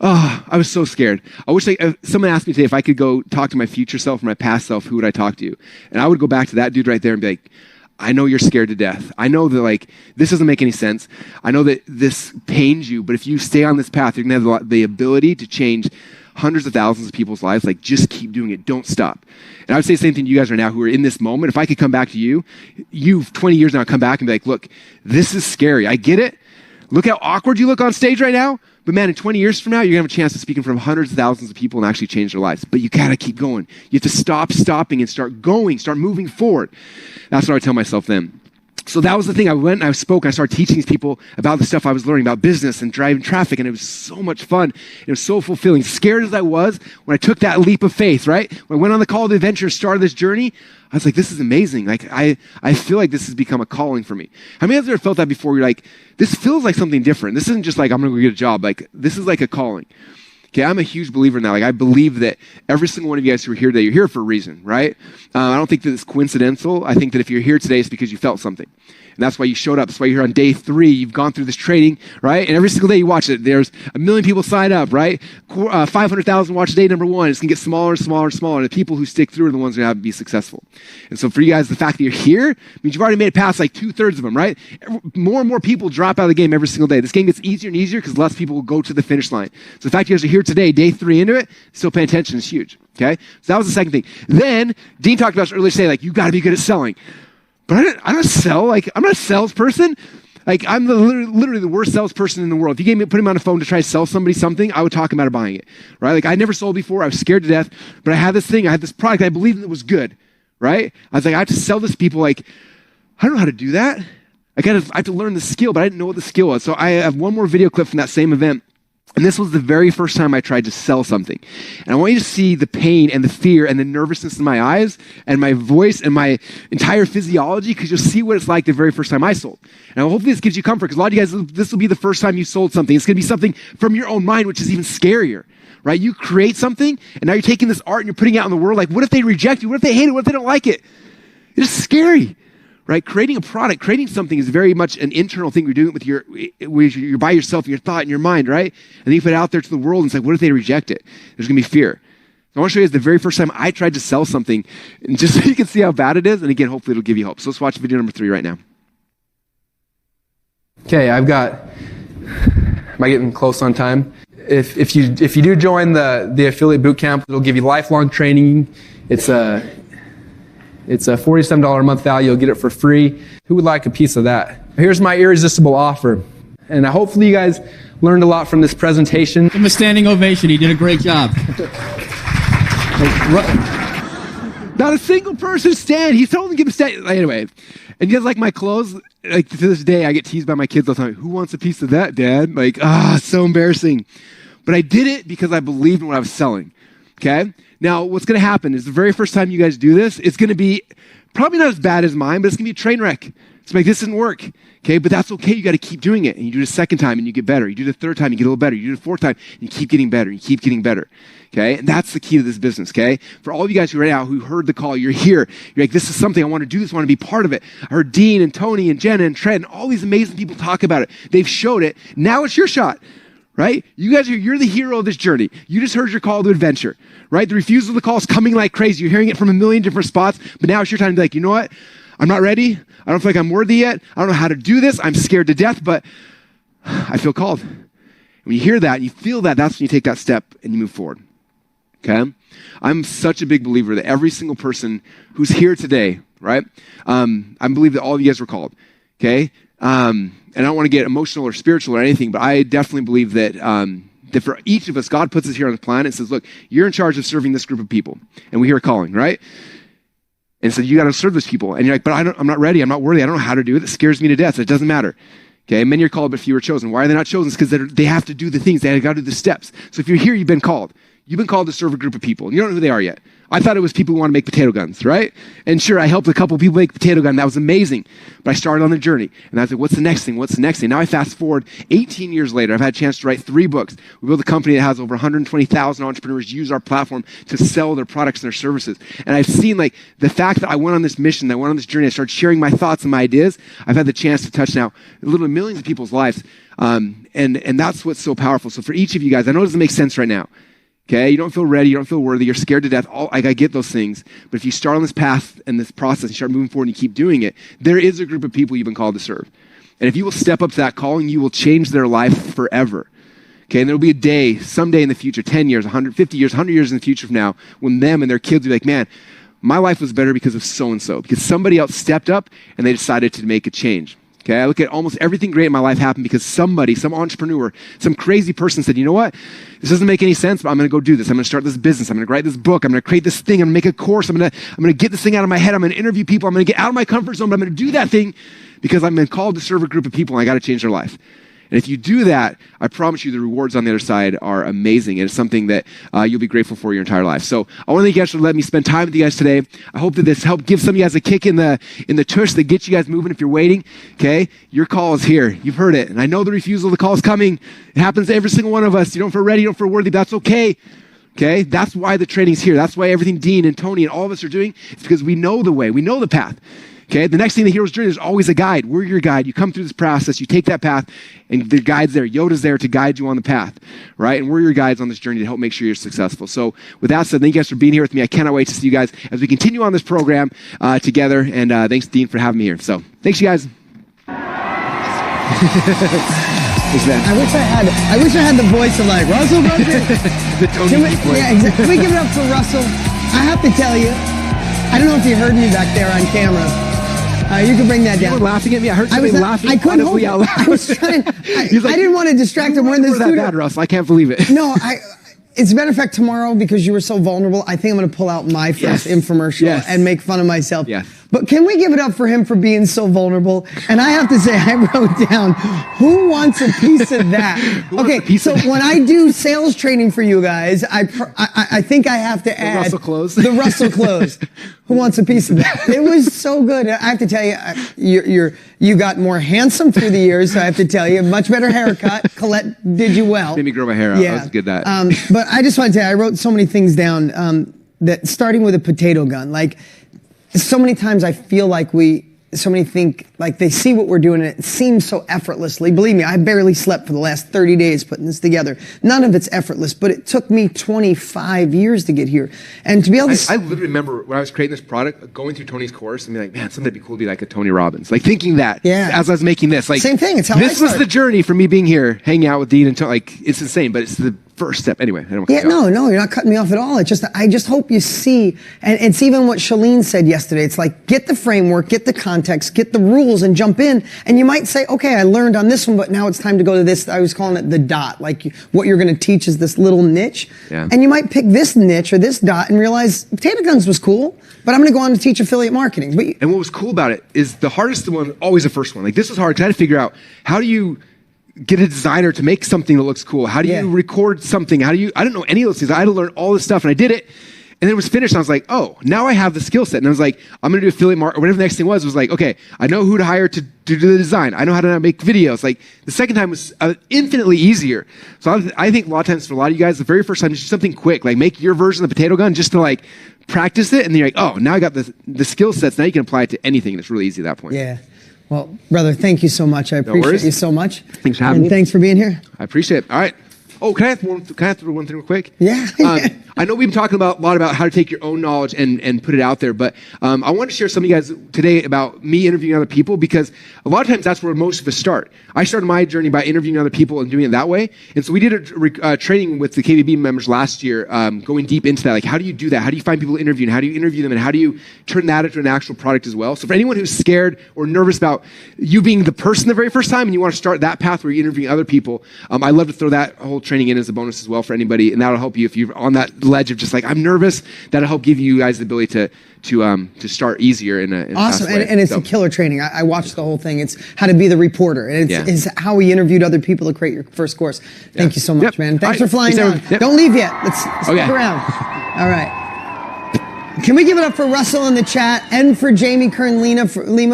Oh, I was so scared. I wish someone asked me today if I could go talk to my future self or my past self, who would I talk to? And I would go back to that dude right there and be like, I know you're scared to death. I know that like this doesn't make any sense. I know that this pains you, but if you stay on this path, you're going to have the ability to change hundreds of thousands of people's lives. Like, just keep doing it. Don't stop. And I would say the same thing to you guys right now who are in this moment. If I could come back to you 20 years now, come back and be like, look, this is scary. I get it. Look how awkward you look on stage right now. But man, in 20 years from now, you're going to have a chance of speaking in front of hundreds of thousands of people and actually change their lives. But you got to keep going. You have to stop stopping and start going, start moving forward. That's what I tell myself then. So that was the thing. I went and I spoke and I started teaching these people about the stuff I was learning about business and driving traffic. And it was so much fun. It was so fulfilling. Scared as I was when I took that leap of faith, right? When I went on the call to adventure, started this journey, I was like, this is amazing. Like, I feel like this has become a calling for me. How many of you have ever felt that before? You're like, this feels like something different. This isn't just like, I'm going to go get a job. Like, this is like a calling. Okay, I'm a huge believer in that. Like, I believe that every single one of you guys who are here today, you're here for a reason, right? I don't think that it's coincidental. I think that if you're here today, it's because you felt something. And that's why you showed up. That's why you're here on day 3. You've gone through this training, right? And every single day you watch it, there's 1 million people sign up, right? 500,000 watch day number 1. It's going to get smaller and smaller and smaller. And the people who stick through are the ones who have to be successful. And so for you guys, the fact that you're here means you've already made it past like 2/3 of them, right? More and more people drop out of the game every single day. This game gets easier and easier because less people will go to the finish line. So the fact you guys are here today, day 3 into it, still paying attention is huge, okay? So that was the second thing. Then Dean talked about earlier today, like, you got to be good at selling. But I don't sell. Like, I'm not a salesperson. Like, I'm literally the worst salesperson in the world. If you put me on a phone to try to sell somebody something, I would talk them out of buying it, right? Like, I never sold before. I was scared to death. But I had this thing. I had this product. I believed it was good, right? I was like, I have to sell this to people. Like, I don't know how to do that. I have to learn the skill, but I didn't know what the skill was. So I have one more video clip from that same event. And this was the very first time I tried to sell something. And I want you to see the pain and the fear and the nervousness in my eyes and my voice and my entire physiology, because you'll see what it's like the very first time I sold. And hopefully this gives you comfort, because a lot of you guys, this will be the first time you sold something. It's going to be something from your own mind, which is even scarier, right? You create something, and now you're taking this art and you're putting it out in the world. Like, what if they reject you? What if they hate it? What if they don't like it? It's scary. Right? Creating a product, creating something is very much an internal thing. You're doing it you're by yourself, your thought and your mind, right? And then you put it out there to the world and it's like, what if they reject it? There's going to be fear. So I want to show you guys the very first time I tried to sell something, and just so you can see how bad it is. And again, hopefully it'll give you hope. So let's watch video number 3 right now. Okay, am I getting close on time? If you do join the affiliate bootcamp, it'll give you lifelong training. It's a $47 a month value. You'll get it for free. Who would like a piece of that? Here's my irresistible offer. And hopefully you guys learned a lot from this presentation. Give him a standing ovation. He did a great job. Not a single person stand. He's told me to give a stand. Anyway, and he has like my clothes. Like to this day, I get teased by my kids all the time. Who wants a piece of that, Dad? Like, so embarrassing. But I did it because I believed in what I was selling. Okay? Now, what's going to happen is the very first time you guys do this, it's going to be probably not as bad as mine, but it's going to be a train wreck. It's like, this didn't work. Okay? But that's okay. You got to keep doing it. And you do it the second time and you get better. You do it the third time, you get a little better. You do it the fourth time, and you keep getting better. You keep getting better. Okay? And that's the key to this business. Okay? For all of you guys who right now who heard the call, you're here. You're like, this is something I want to do. This, I want to be part of it. I heard Dean and Tony and Jenna and Trent and all these amazing people talk about it. They've showed it. Now it's your shot. Right? You guys you're the hero of this journey. You just heard your call to adventure, right? The refusal of the call is coming like crazy. You're hearing it from a million different spots, but now it's your time to be like, you know what? I'm not ready. I don't feel like I'm worthy yet. I don't know how to do this. I'm scared to death, but I feel called. When you hear that, and you feel that, that's when you take that step and you move forward. Okay? I'm such a big believer that every single person who's here today, right? I believe that all of you guys were called. Okay? And I don't want to get emotional or spiritual or anything, but I definitely believe that that for each of us, God puts us here on the planet and says, look, you're in charge of serving this group of people. And we hear a calling, right? And so you got to serve those people. And you're like, but I'm not ready. I'm not worthy. I don't know how to do it. It scares me to death. It doesn't matter. Okay, many are called, but few are chosen. Why are they not chosen? It's because they have to do the things. They got to do the steps. So if you're here, you've been called. You've been called to serve a group of people. And you don't know who they are yet. I thought it was people who want to make potato guns, right? And sure, I helped a couple people make potato gun. That was amazing. But I started on the journey. And I was like, what's the next thing? What's the next thing? Now I fast forward 18 years later. I've had a chance to write 3 books. We built a company that has over 120,000 entrepreneurs use our platform to sell their products and their services. And I've seen like the fact that I went on this mission, that I went on this journey, I started sharing my thoughts and my ideas. I've had the chance to touch now literally millions of people's lives. And that's what's so powerful. So for each of you guys, I know it doesn't make sense right now. Okay, you don't feel ready, you don't feel worthy, you're scared to death. I get those things. But if you start on this path and this process, you start moving forward and you keep doing it, there is a group of people you've been called to serve. And if you will step up to that calling, you will change their life forever. Okay, and there will be a day, someday in the future, 10 years, 150 years, 100 years in the future from now, when them and their kids will be like, man, my life was better because of so-and-so, because somebody else stepped up and they decided to make a change. Okay, I look at almost everything great in my life happened because somebody, some entrepreneur, some crazy person said, you know what? This doesn't make any sense, but I'm going to go do this. I'm going to start this business. I'm going to write this book. I'm going to create this thing. I'm going to make a course. I'm going to get this thing out of my head. I'm going to interview people. I'm going to get out of my comfort zone, but I'm going to do that thing because I've been called to serve a group of people and I got to change their life. And if you do that, I promise you the rewards on the other side are amazing. And it's something that you'll be grateful for your entire life. So I want to thank you guys for letting me spend time with you guys today. I hope that this helped give some of you guys a kick in the tush that gets you guys moving if you're waiting. Okay? Your call is here. You've heard it. And I know the refusal of the call is coming. It happens to every single one of us. You don't feel ready. You don't feel worthy. That's okay. Okay? That's why the training's here. That's why everything Dean and Tony and all of us are doing. It's because we know the way. We know the path. Okay, the next thing, the hero's journey, there's always a guide. We're your guide. You come through this process, you take that path, and the guide's there. Yoda's there to guide you on the path, right? And we're your guides on this journey to help make sure you're successful. So with that said, thank you guys for being here with me. I cannot wait to see you guys as we continue on this program together. And thanks, Dean, for having me here. So thanks, you guys. I wish I had the voice of like Russell Brunson. The Tony voice. Yeah, exactly. Can we give it up for Russell? I have to tell you, I don't know if you heard me back there on camera. You can bring that down. You were laughing at me. I heard you laughing. I couldn't hold it. Out loud. I was trying. I didn't want to distract him. We're in the studio. That bad, Russ. I can't believe it. No, as a matter of fact, tomorrow, because you were so vulnerable, I think I'm going to pull out my first infomercial and make fun of myself. Yes. But can we give it up for him for being so vulnerable? And I have to say, I wrote down, who wants a piece of that? Okay, so when I do sales training for you guys, I think I have to add Russell close. The Russell close. Who wants a piece of that? It was so good. I have to tell you, you got more handsome through the years. So I have to tell you, much better haircut. Colette did you well. Made me grow my hair out. Yeah. That was good. That. But I just want to tell you, I wrote so many things down that starting with a potato gun, like. So many times I feel like so many think like they see what we're doing and it seems so effortlessly. Believe me, I barely slept for the last 30 days putting this together. None of it's effortless, but it took me 25 years to get here. And to be able to... I literally remember when I was creating this product, going through Tony's course and being like, man, someday it'd be cool to be like a Tony Robbins. Like thinking that as I was making this. Like, same thing. It's how this was the journey for me being here, hanging out with Dean and Tony. Like, it's insane, but it's the first step. Anyway, I don't Yeah, no, you're not cutting me off at all. It's just, I just hope you see, and it's even what Shalene said yesterday. It's like, get the framework, get the context, get the rules and jump in. And you might say, okay, I learned on this one, but now it's time to go to this. I was calling it the dot. Like what you're going to teach is this little niche. Yeah. And you might pick this niche or this dot and realize potato guns was cool, but I'm going to go on to teach affiliate marketing. And what was cool about it is the hardest one, always the first one. Like this was hard because I had to figure out, how do you get a designer to make something that looks cool? How do you record something? I don't know any of those things. I had to learn all this stuff, and I did it. And then it was finished, and I was like, oh, now I have the skill set. And I was like, I'm going to do affiliate marketing, or whatever the next thing was like, okay, I know who to hire to do the design. I know how to make videos. Like, the second time was infinitely easier. So I think a lot of times for a lot of you guys, the very first time, just do something quick. Like, make your version of the potato gun just to, like, practice it. And then you're like, oh, now I got the skill sets. Now you can apply it to anything. And it's really easy at that point. Yeah. Well, brother, thank you so much. I appreciate you so much. Thanks for having me. Thanks for being here. I appreciate it. All right. Oh, can I throw one thing real quick? Yeah. I know we've been talking a lot about how to take your own knowledge and put it out there, but I want to share some of you guys today about me interviewing other people, because a lot of times that's where most of us start. I started my journey by interviewing other people and doing it that way. And so we did a training with the KBB members last year, going deep into that. Like, how do you do that? How do you find people to interview, and how do you interview them, and how do you turn that into an actual product as well? So for anyone who's scared or nervous about you being the person the very first time and you want to start that path where you're interviewing other people, I love to throw that whole training in as a bonus as well for anybody, and that'll help you if you're on that ledge of just like, I'm nervous. That'll help give you guys the ability to start easier in a awesome. fast way. And it's a killer training. I watched the whole thing. It's how to be the reporter, and it's how we interviewed other people to create your first course. Thank you so much, man. Thanks for flying down. Don't leave yet. Let's stick around. All right. Can we give it up for Russell in the chat and for Jamie Kern Lima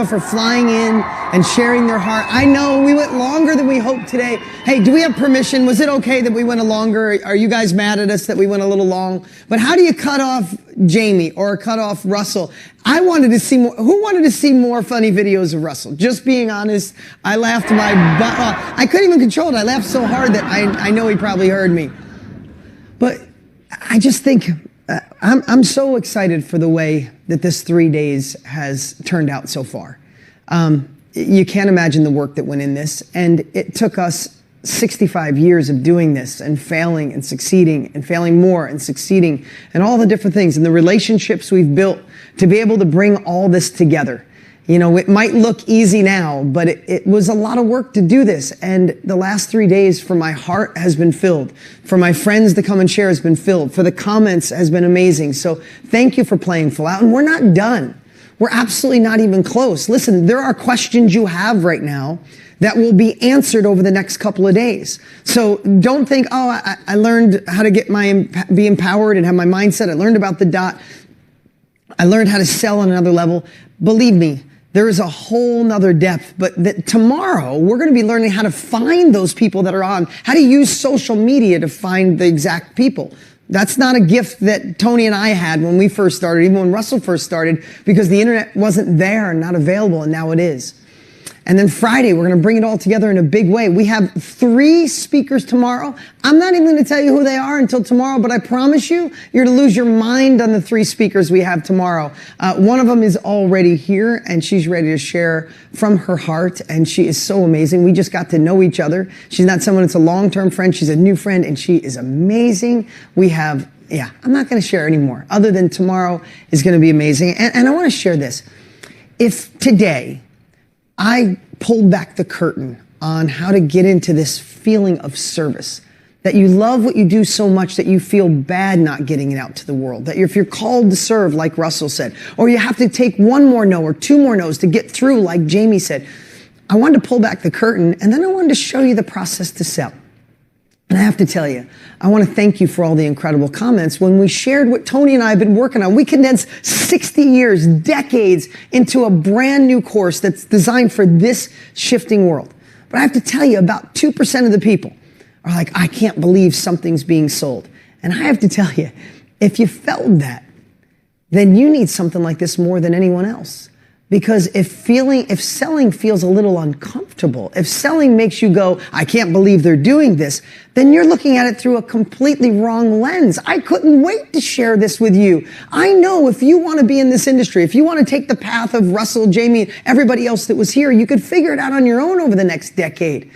for flying in and sharing their heart? I know we went longer than we hoped today. Hey, do we have permission? Was it okay that we went a longer? Are you guys mad at us that we went a little long? But how do you cut off Jamie or cut off Russell? I wanted to see more. Who wanted to see more funny videos of Russell? Just being honest, I laughed my butt off. I couldn't even control it. I laughed so hard that I know he probably heard me. But I just think I'm so excited for the way that this 3 days has turned out so far. You can't imagine the work that went in this, and it took us 65 years of doing this and failing and succeeding and failing more and succeeding and all the different things and the relationships we've built to be able to bring all this together. You know, it might look easy now, but it was a lot of work to do this. And the last 3 days for my heart has been filled. For my friends to come and share has been filled. For the comments has been amazing. So thank you for playing full out. And we're not done. We're absolutely not even close. Listen, there are questions you have right now that will be answered over the next couple of days. So don't think, oh, I learned how to be empowered and have my mindset. I learned about the dot. I learned how to sell on another level. Believe me, there is a whole nother depth, but tomorrow we're going to be learning how to find those people that are on, how to use social media to find the exact people. That's not a gift that Tony and I had when we first started, even when Russell first started, because the internet wasn't there and not available, and now it is. And then Friday, we're going to bring it all together in a big way. We have 3 speakers tomorrow. I'm not even going to tell you who they are until tomorrow, but I promise you, you're to lose your mind on the 3 speakers we have tomorrow. One of them is already here, and she's ready to share from her heart, and she is so amazing. We just got to know each other. She's not someone that's a long-term friend. She's a new friend, and she is amazing. We have, I'm not going to share anymore, other than tomorrow is going to be amazing. And I want to share this. If today I pulled back the curtain on how to get into this feeling of service, that you love what you do so much that you feel bad not getting it out to the world, that if you're called to serve, like Russell said, or you have to take 1 more no or 2 more no's to get through, like Jamie said, I wanted to pull back the curtain, and then I wanted to show you the process to sell. And I have to tell you, I want to thank you for all the incredible comments. When we shared what Tony and I have been working on, we condensed 60 years, decades into a brand new course that's designed for this shifting world. But I have to tell you, about 2% of the people are like, I can't believe something's being sold. And I have to tell you, if you felt that, then you need something like this more than anyone else. Because if selling feels a little uncomfortable, if selling makes you go, I can't believe they're doing this, then you're looking at it through a completely wrong lens. I couldn't wait to share this with you. I know if you want to be in this industry, if you want to take the path of Russell, Jamie, everybody else that was here, you could figure it out on your own over the next decade.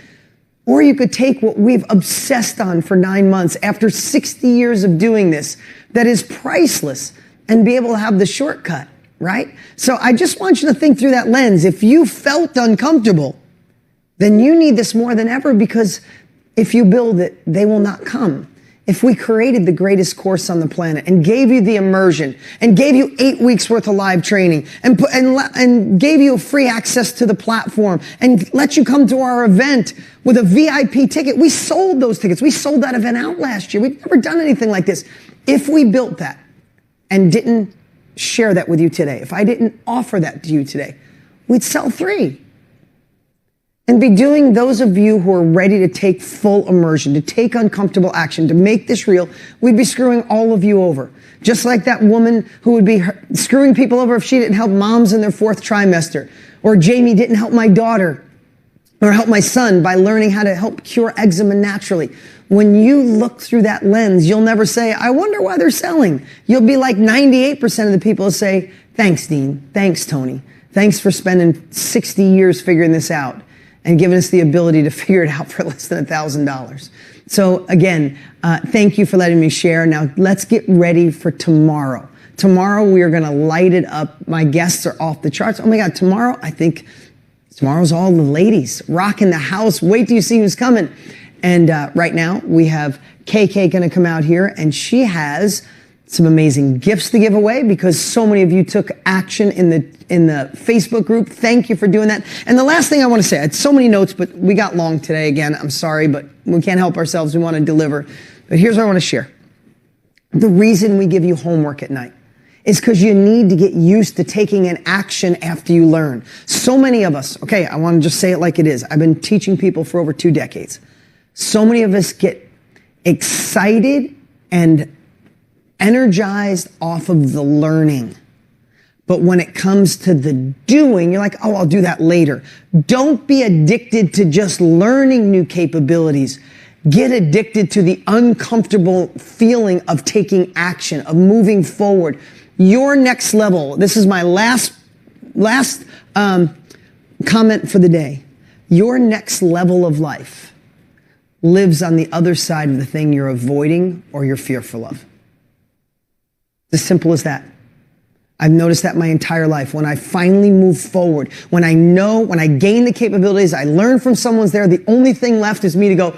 Or you could take what we've obsessed on for 9 months after 60 years of doing this that is priceless and be able to have the shortcut, right? So I just want you to think through that lens. If you felt uncomfortable, then you need this more than ever, because if you build it, they will not come. If we created the greatest course on the planet and gave you the immersion and gave you 8 weeks worth of live training and gave you free access to the platform and let you come to our event with a VIP ticket, we sold those tickets. We sold that event out last year. We've never done anything like this. If we built that and didn't share that with you today, if I didn't offer that to you today, we'd sell 3. And be doing those of you who are ready to take full immersion, to take uncomfortable action, to make this real, we'd be screwing all of you over. Just like that woman who would be screwing people over if she didn't help moms in their 4th trimester. Or Jamie didn't help my daughter or help my son by learning how to help cure eczema naturally. When you look through that lens, you'll never say, I wonder why they're selling. You'll be like 98% of the people who say, thanks, Dean. Thanks, Tony. Thanks for spending 60 years figuring this out and giving us the ability to figure it out for less than $1,000. So again, thank you for letting me share. Now let's get ready for tomorrow. Tomorrow we are going to light it up. My guests are off the charts. Oh my God, tomorrow, I think tomorrow's all the ladies rocking the house. Wait till you see who's coming. And right now we have KK going to come out here, and she has some amazing gifts to give away because so many of you took action in the Facebook group. Thank you for doing that. And the last thing I want to say, I had so many notes, but we got long today again. I'm sorry, but we can't help ourselves. We want to deliver. But here's what I want to share. The reason we give you homework at night is because you need to get used to taking an action after you learn. So many of us, okay, I want to just say it like it is. I've been teaching people for over 2 decades. So many of us get excited and energized off of the learning. But when it comes to the doing, you're like, oh, I'll do that later. Don't be addicted to just learning new capabilities. Get addicted to the uncomfortable feeling of taking action, of moving forward. Your next level, this is my last comment for the day. Your next level of life lives on the other side of the thing you're avoiding or you're fearful of. It's as simple as that. I've noticed that my entire life. When I finally move forward, when I gain the capabilities, I learn from someone's there, the only thing left is me to go,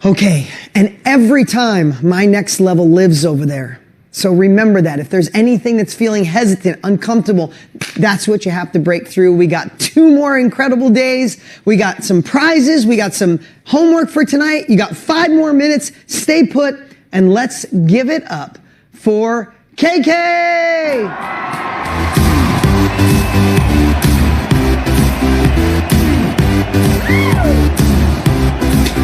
okay. And every time my next level lives over there. So remember that. If there's anything that's feeling hesitant, uncomfortable, that's what you have to break through. We got 2 more incredible days. We got some prizes. We got some homework for tonight. You got 5 more minutes. Stay put and let's give it up for KK!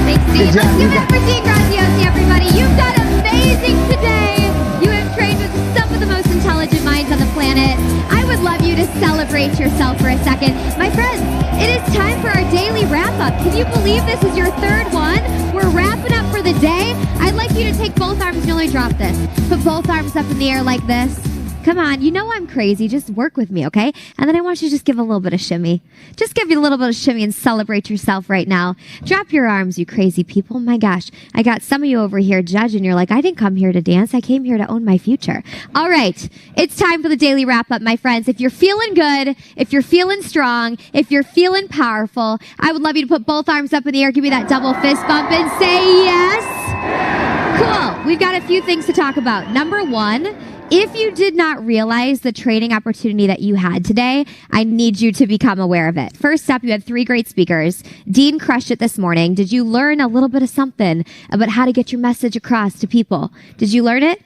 Thanks, Steve. Let's give it up for Dean Graziosi, everybody. You've done amazing today. You have trained with some of the most intelligent minds on the planet. I would love you to celebrate yourself for a second. My friends, it is time for our daily wrap-up. Can you believe this is your 3rd one? We're wrapping up for the day. I'd like you to take both arms, and only drop this. Put both arms up in the air like this. Come on, you know I'm crazy. Just work with me, okay? And then I want you to just give a little bit of shimmy. Just give you a little bit of shimmy and celebrate yourself right now. Drop your arms, you crazy people. My gosh, I got some of you over here judging. You're like, I didn't come here to dance. I came here to own my future. All right, it's time for the daily wrap-up, my friends. If you're feeling good, if you're feeling strong, if you're feeling powerful, I would love you to put both arms up in the air. Give me that double fist bump and say yes. Cool. We've got a few things to talk about. Number 1, if you did not realize the training opportunity that you had today, I need you to become aware of it. First up, you had 3 great speakers. Dean crushed it this morning. Did you learn a little bit of something about how to get your message across to people? Did you learn it?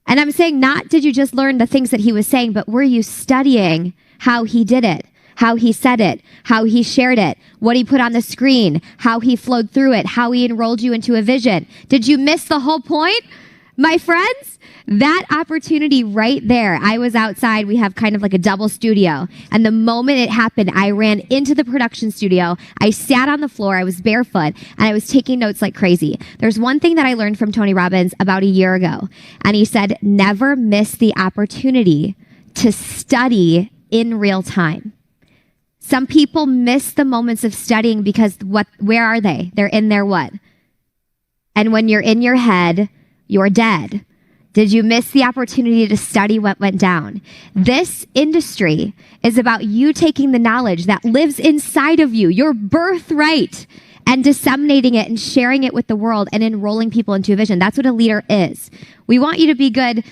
And I'm saying not did you just learn the things that he was saying, but were you studying how he did it? How he said it, how he shared it, what he put on the screen, how he flowed through it, how he enrolled you into a vision. Did you miss the whole point? My friends, that opportunity right there. I was outside. We have kind of like a double studio. And the moment it happened, I ran into the production studio. I sat on the floor. I was barefoot and I was taking notes like crazy. There's one thing that I learned from Tony Robbins about a year ago. And he said, never miss the opportunity to study in real time. Some people miss the moments of studying because where are they? They're in their what? And when you're in your head, you're dead. Did you miss the opportunity to study what went down? This industry is about you taking the knowledge that lives inside of you, your birthright, and disseminating it and sharing it with the world and enrolling people into a vision. That's what a leader is. We want you to be good,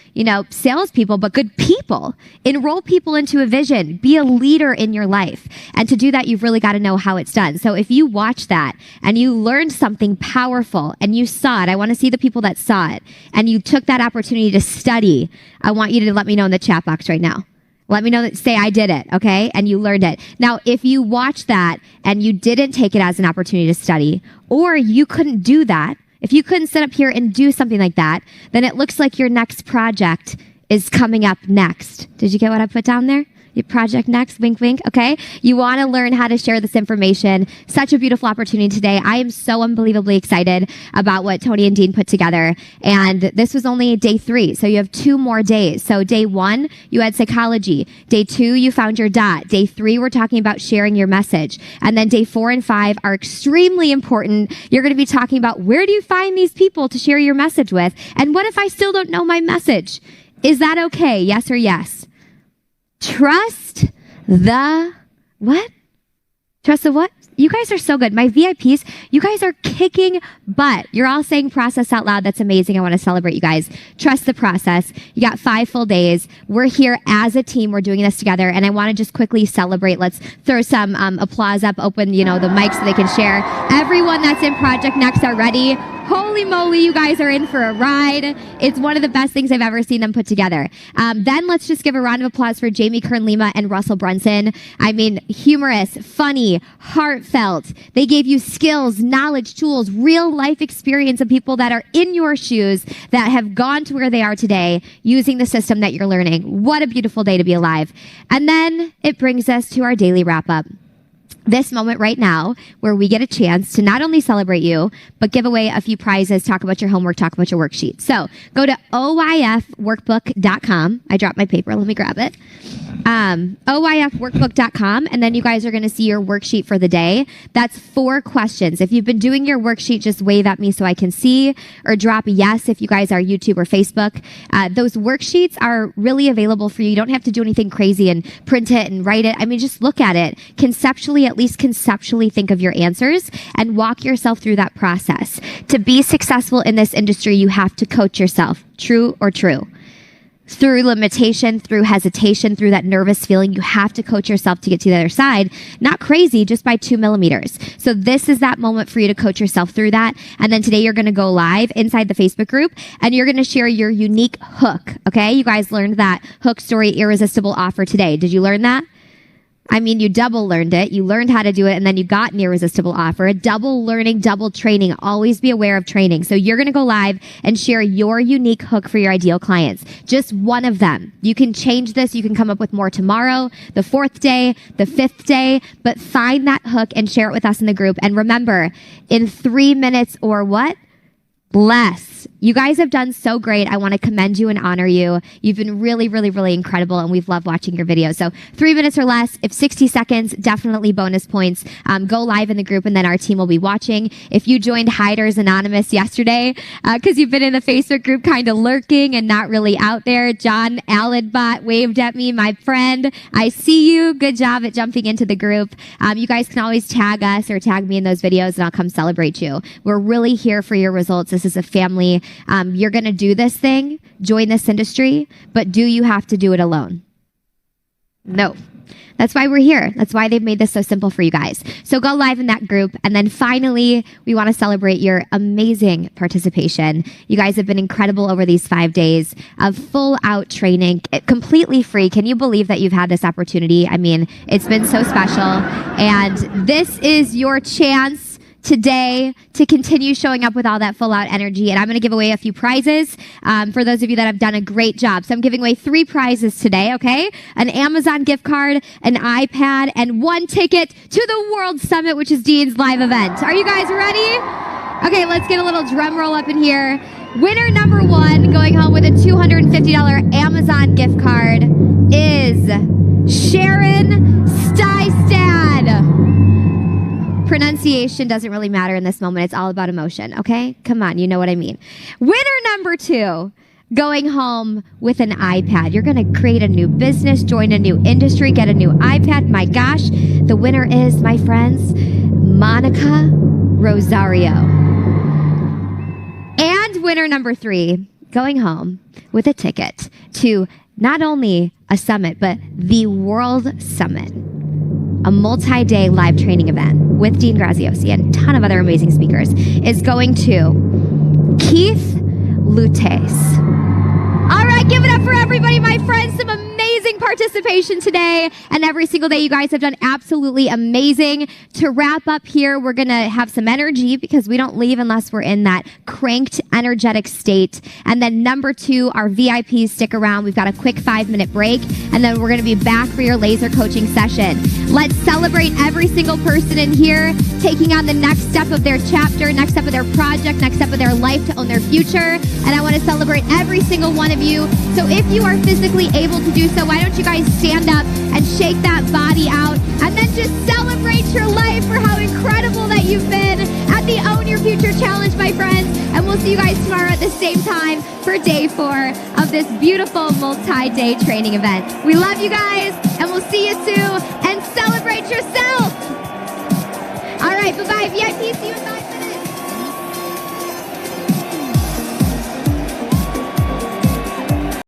salespeople, but good people. Enroll people into a vision. Be a leader in your life. And to do that, you've really got to know how it's done. So if you watch that and you learned something powerful and you saw it, I want to see the people that saw it, and you took that opportunity to study, I want you to let me know in the chat box right now. Let me know say I did it, okay? And you learned it. Now, if you watch that and you didn't take it as an opportunity to study, or you couldn't do that, if you couldn't sit up here and do something like that, then it looks like your next project is coming up next. Did you get what I put down there? Your project next, wink, wink, okay? You want to learn how to share this information. Such a beautiful opportunity today. I am so unbelievably excited about what Tony and Dean put together. And this was only day 3, so you have 2 more days. So day 1, you had psychology. Day 2, you found your dot. Day 3, we're talking about sharing your message. And then day 4 and 5 are extremely important. You're going to be talking about where do you find these people to share your message with? And what if I still don't know my message? Is that okay? Yes or yes? Trust the what? Trust the what? You guys are so good. My VIPs, you guys are kicking butt. You're all saying process out loud. That's amazing. I want to celebrate you guys. Trust the process. You got 5 full days. We're here as a team. We're doing this together. And I want to just quickly celebrate. Let's throw some applause up, open, the mics so they can share. Everyone that's in Project Next already. Holy moly, you guys are in for a ride. It's one of the best things I've ever seen them put together. Then let's just give a round of applause for Jamie Kern Lima and Russell Brunson. I mean, humorous, funny, heartfelt. They gave you skills, knowledge, tools, real life experience of people that are in your shoes that have gone to where they are today using the system that you're learning. What a beautiful day to be alive. And then it brings us to our daily wrap up. This moment right now where we get a chance to not only celebrate you, but give away a few prizes, talk about your homework, talk about your worksheet. So go to oyfworkbook.com. I dropped my paper. Let me grab it. oyfworkbook.com, and then you guys are going to see your worksheet for the day. That's 4 questions. If you've been doing your worksheet, just wave at me so I can see, or drop a yes if you guys are YouTube or Facebook. Those worksheets are really available for you. You don't have to do anything crazy and print it and write it. I mean, just look at it. Conceptually, at least conceptually think of your answers and walk yourself through that process. To be successful in this industry, you have to coach yourself. True or true? Through limitation, through hesitation, through that nervous feeling, you have to coach yourself to get to the other side. Not crazy, just by 2 millimeters. So this is that moment for you to coach yourself through that. And then today you're going to go live inside the Facebook group and you're going to share your unique hook. Okay. You guys learned that hook, story, irresistible offer today. Did you learn that? I mean, you double learned it. You learned how to do it, and then you got an irresistible offer. Double learning, double training. Always be aware of training. So you're going to go live and share your unique hook for your ideal clients. Just one of them. You can change this. You can come up with more tomorrow, the 4th day, the 5th day, but find that hook and share it with us in the group. And remember, in 3 minutes or what? Less. You guys have done so great. I want to commend you and honor you. You've been really, really, really incredible, and we've loved watching your videos. So 3 minutes or less. If 60 seconds, definitely bonus points. Go live in the group, and then our team will be watching. If you joined Hiders Anonymous yesterday, because you've been in the Facebook group kind of lurking and not really out there, John Allenbot waved at me, my friend. I see you. Good job at jumping into the group. You guys can always tag us or tag me in those videos, and I'll come celebrate you. We're really here for your results. This is a family. You're going to do this thing, join this industry, but do you have to do it alone? No. That's why we're here. That's why they've made this so simple for you guys. So go live in that group. And then finally, we want to celebrate your amazing participation. You guys have been incredible over these 5 days of full out training, completely free. Can you believe that you've had this opportunity? I mean, it's been so special. And this is your chance today to continue showing up with all that full out energy. And I'm going to give away a few prizes for those of you that have done a great job. So I'm giving away 3 prizes today, okay? An Amazon gift card, an iPad, and 1 ticket to the World Summit, which is Dean's live event. Are you guys ready? Okay, let's get a little drum roll up in here. Winner number 1 going home with a $250 Amazon gift card is Sharon Stystad. on. Pronunciation doesn't really matter in this moment. It's all about emotion, okay? Come on, you know what I mean. Winner number 2, going home with an iPad. You're going to create a new business, join a new industry, get a new iPad. My gosh, the winner is, my friends, Monica Rosario. And winner number 3, going home with a ticket to not only a summit, but the World Summit, a multi-day live training event with Dean Graziosi and a ton of other amazing speakers, is going to Keith Lutes. All right, give it up for everybody, my friends. Some amazing participation today, and every single day you guys have done absolutely amazing. To wrap up here, we're going to have some energy because we don't leave unless we're in that cranked, energetic state. And then number 2, our VIPs stick around. We've got a quick 5-minute break, and then we're going to be back for your laser coaching session. Let's celebrate every single person in here taking on the next step of their chapter, next step of their project, next step of their life to own their future. And I want to celebrate every single one of you. So if you are physically able to do so, why don't you guys stand up and shake that body out and then just celebrate your life for how incredible that you've been at the Own Your Future Challenge, my friends. And we'll see you guys tomorrow at the same time for day 4 of this beautiful multi-day training event. We love you guys, and we'll see you soon. And celebrate yourself. All right, bye-bye. VIP, see you in 5 minutes.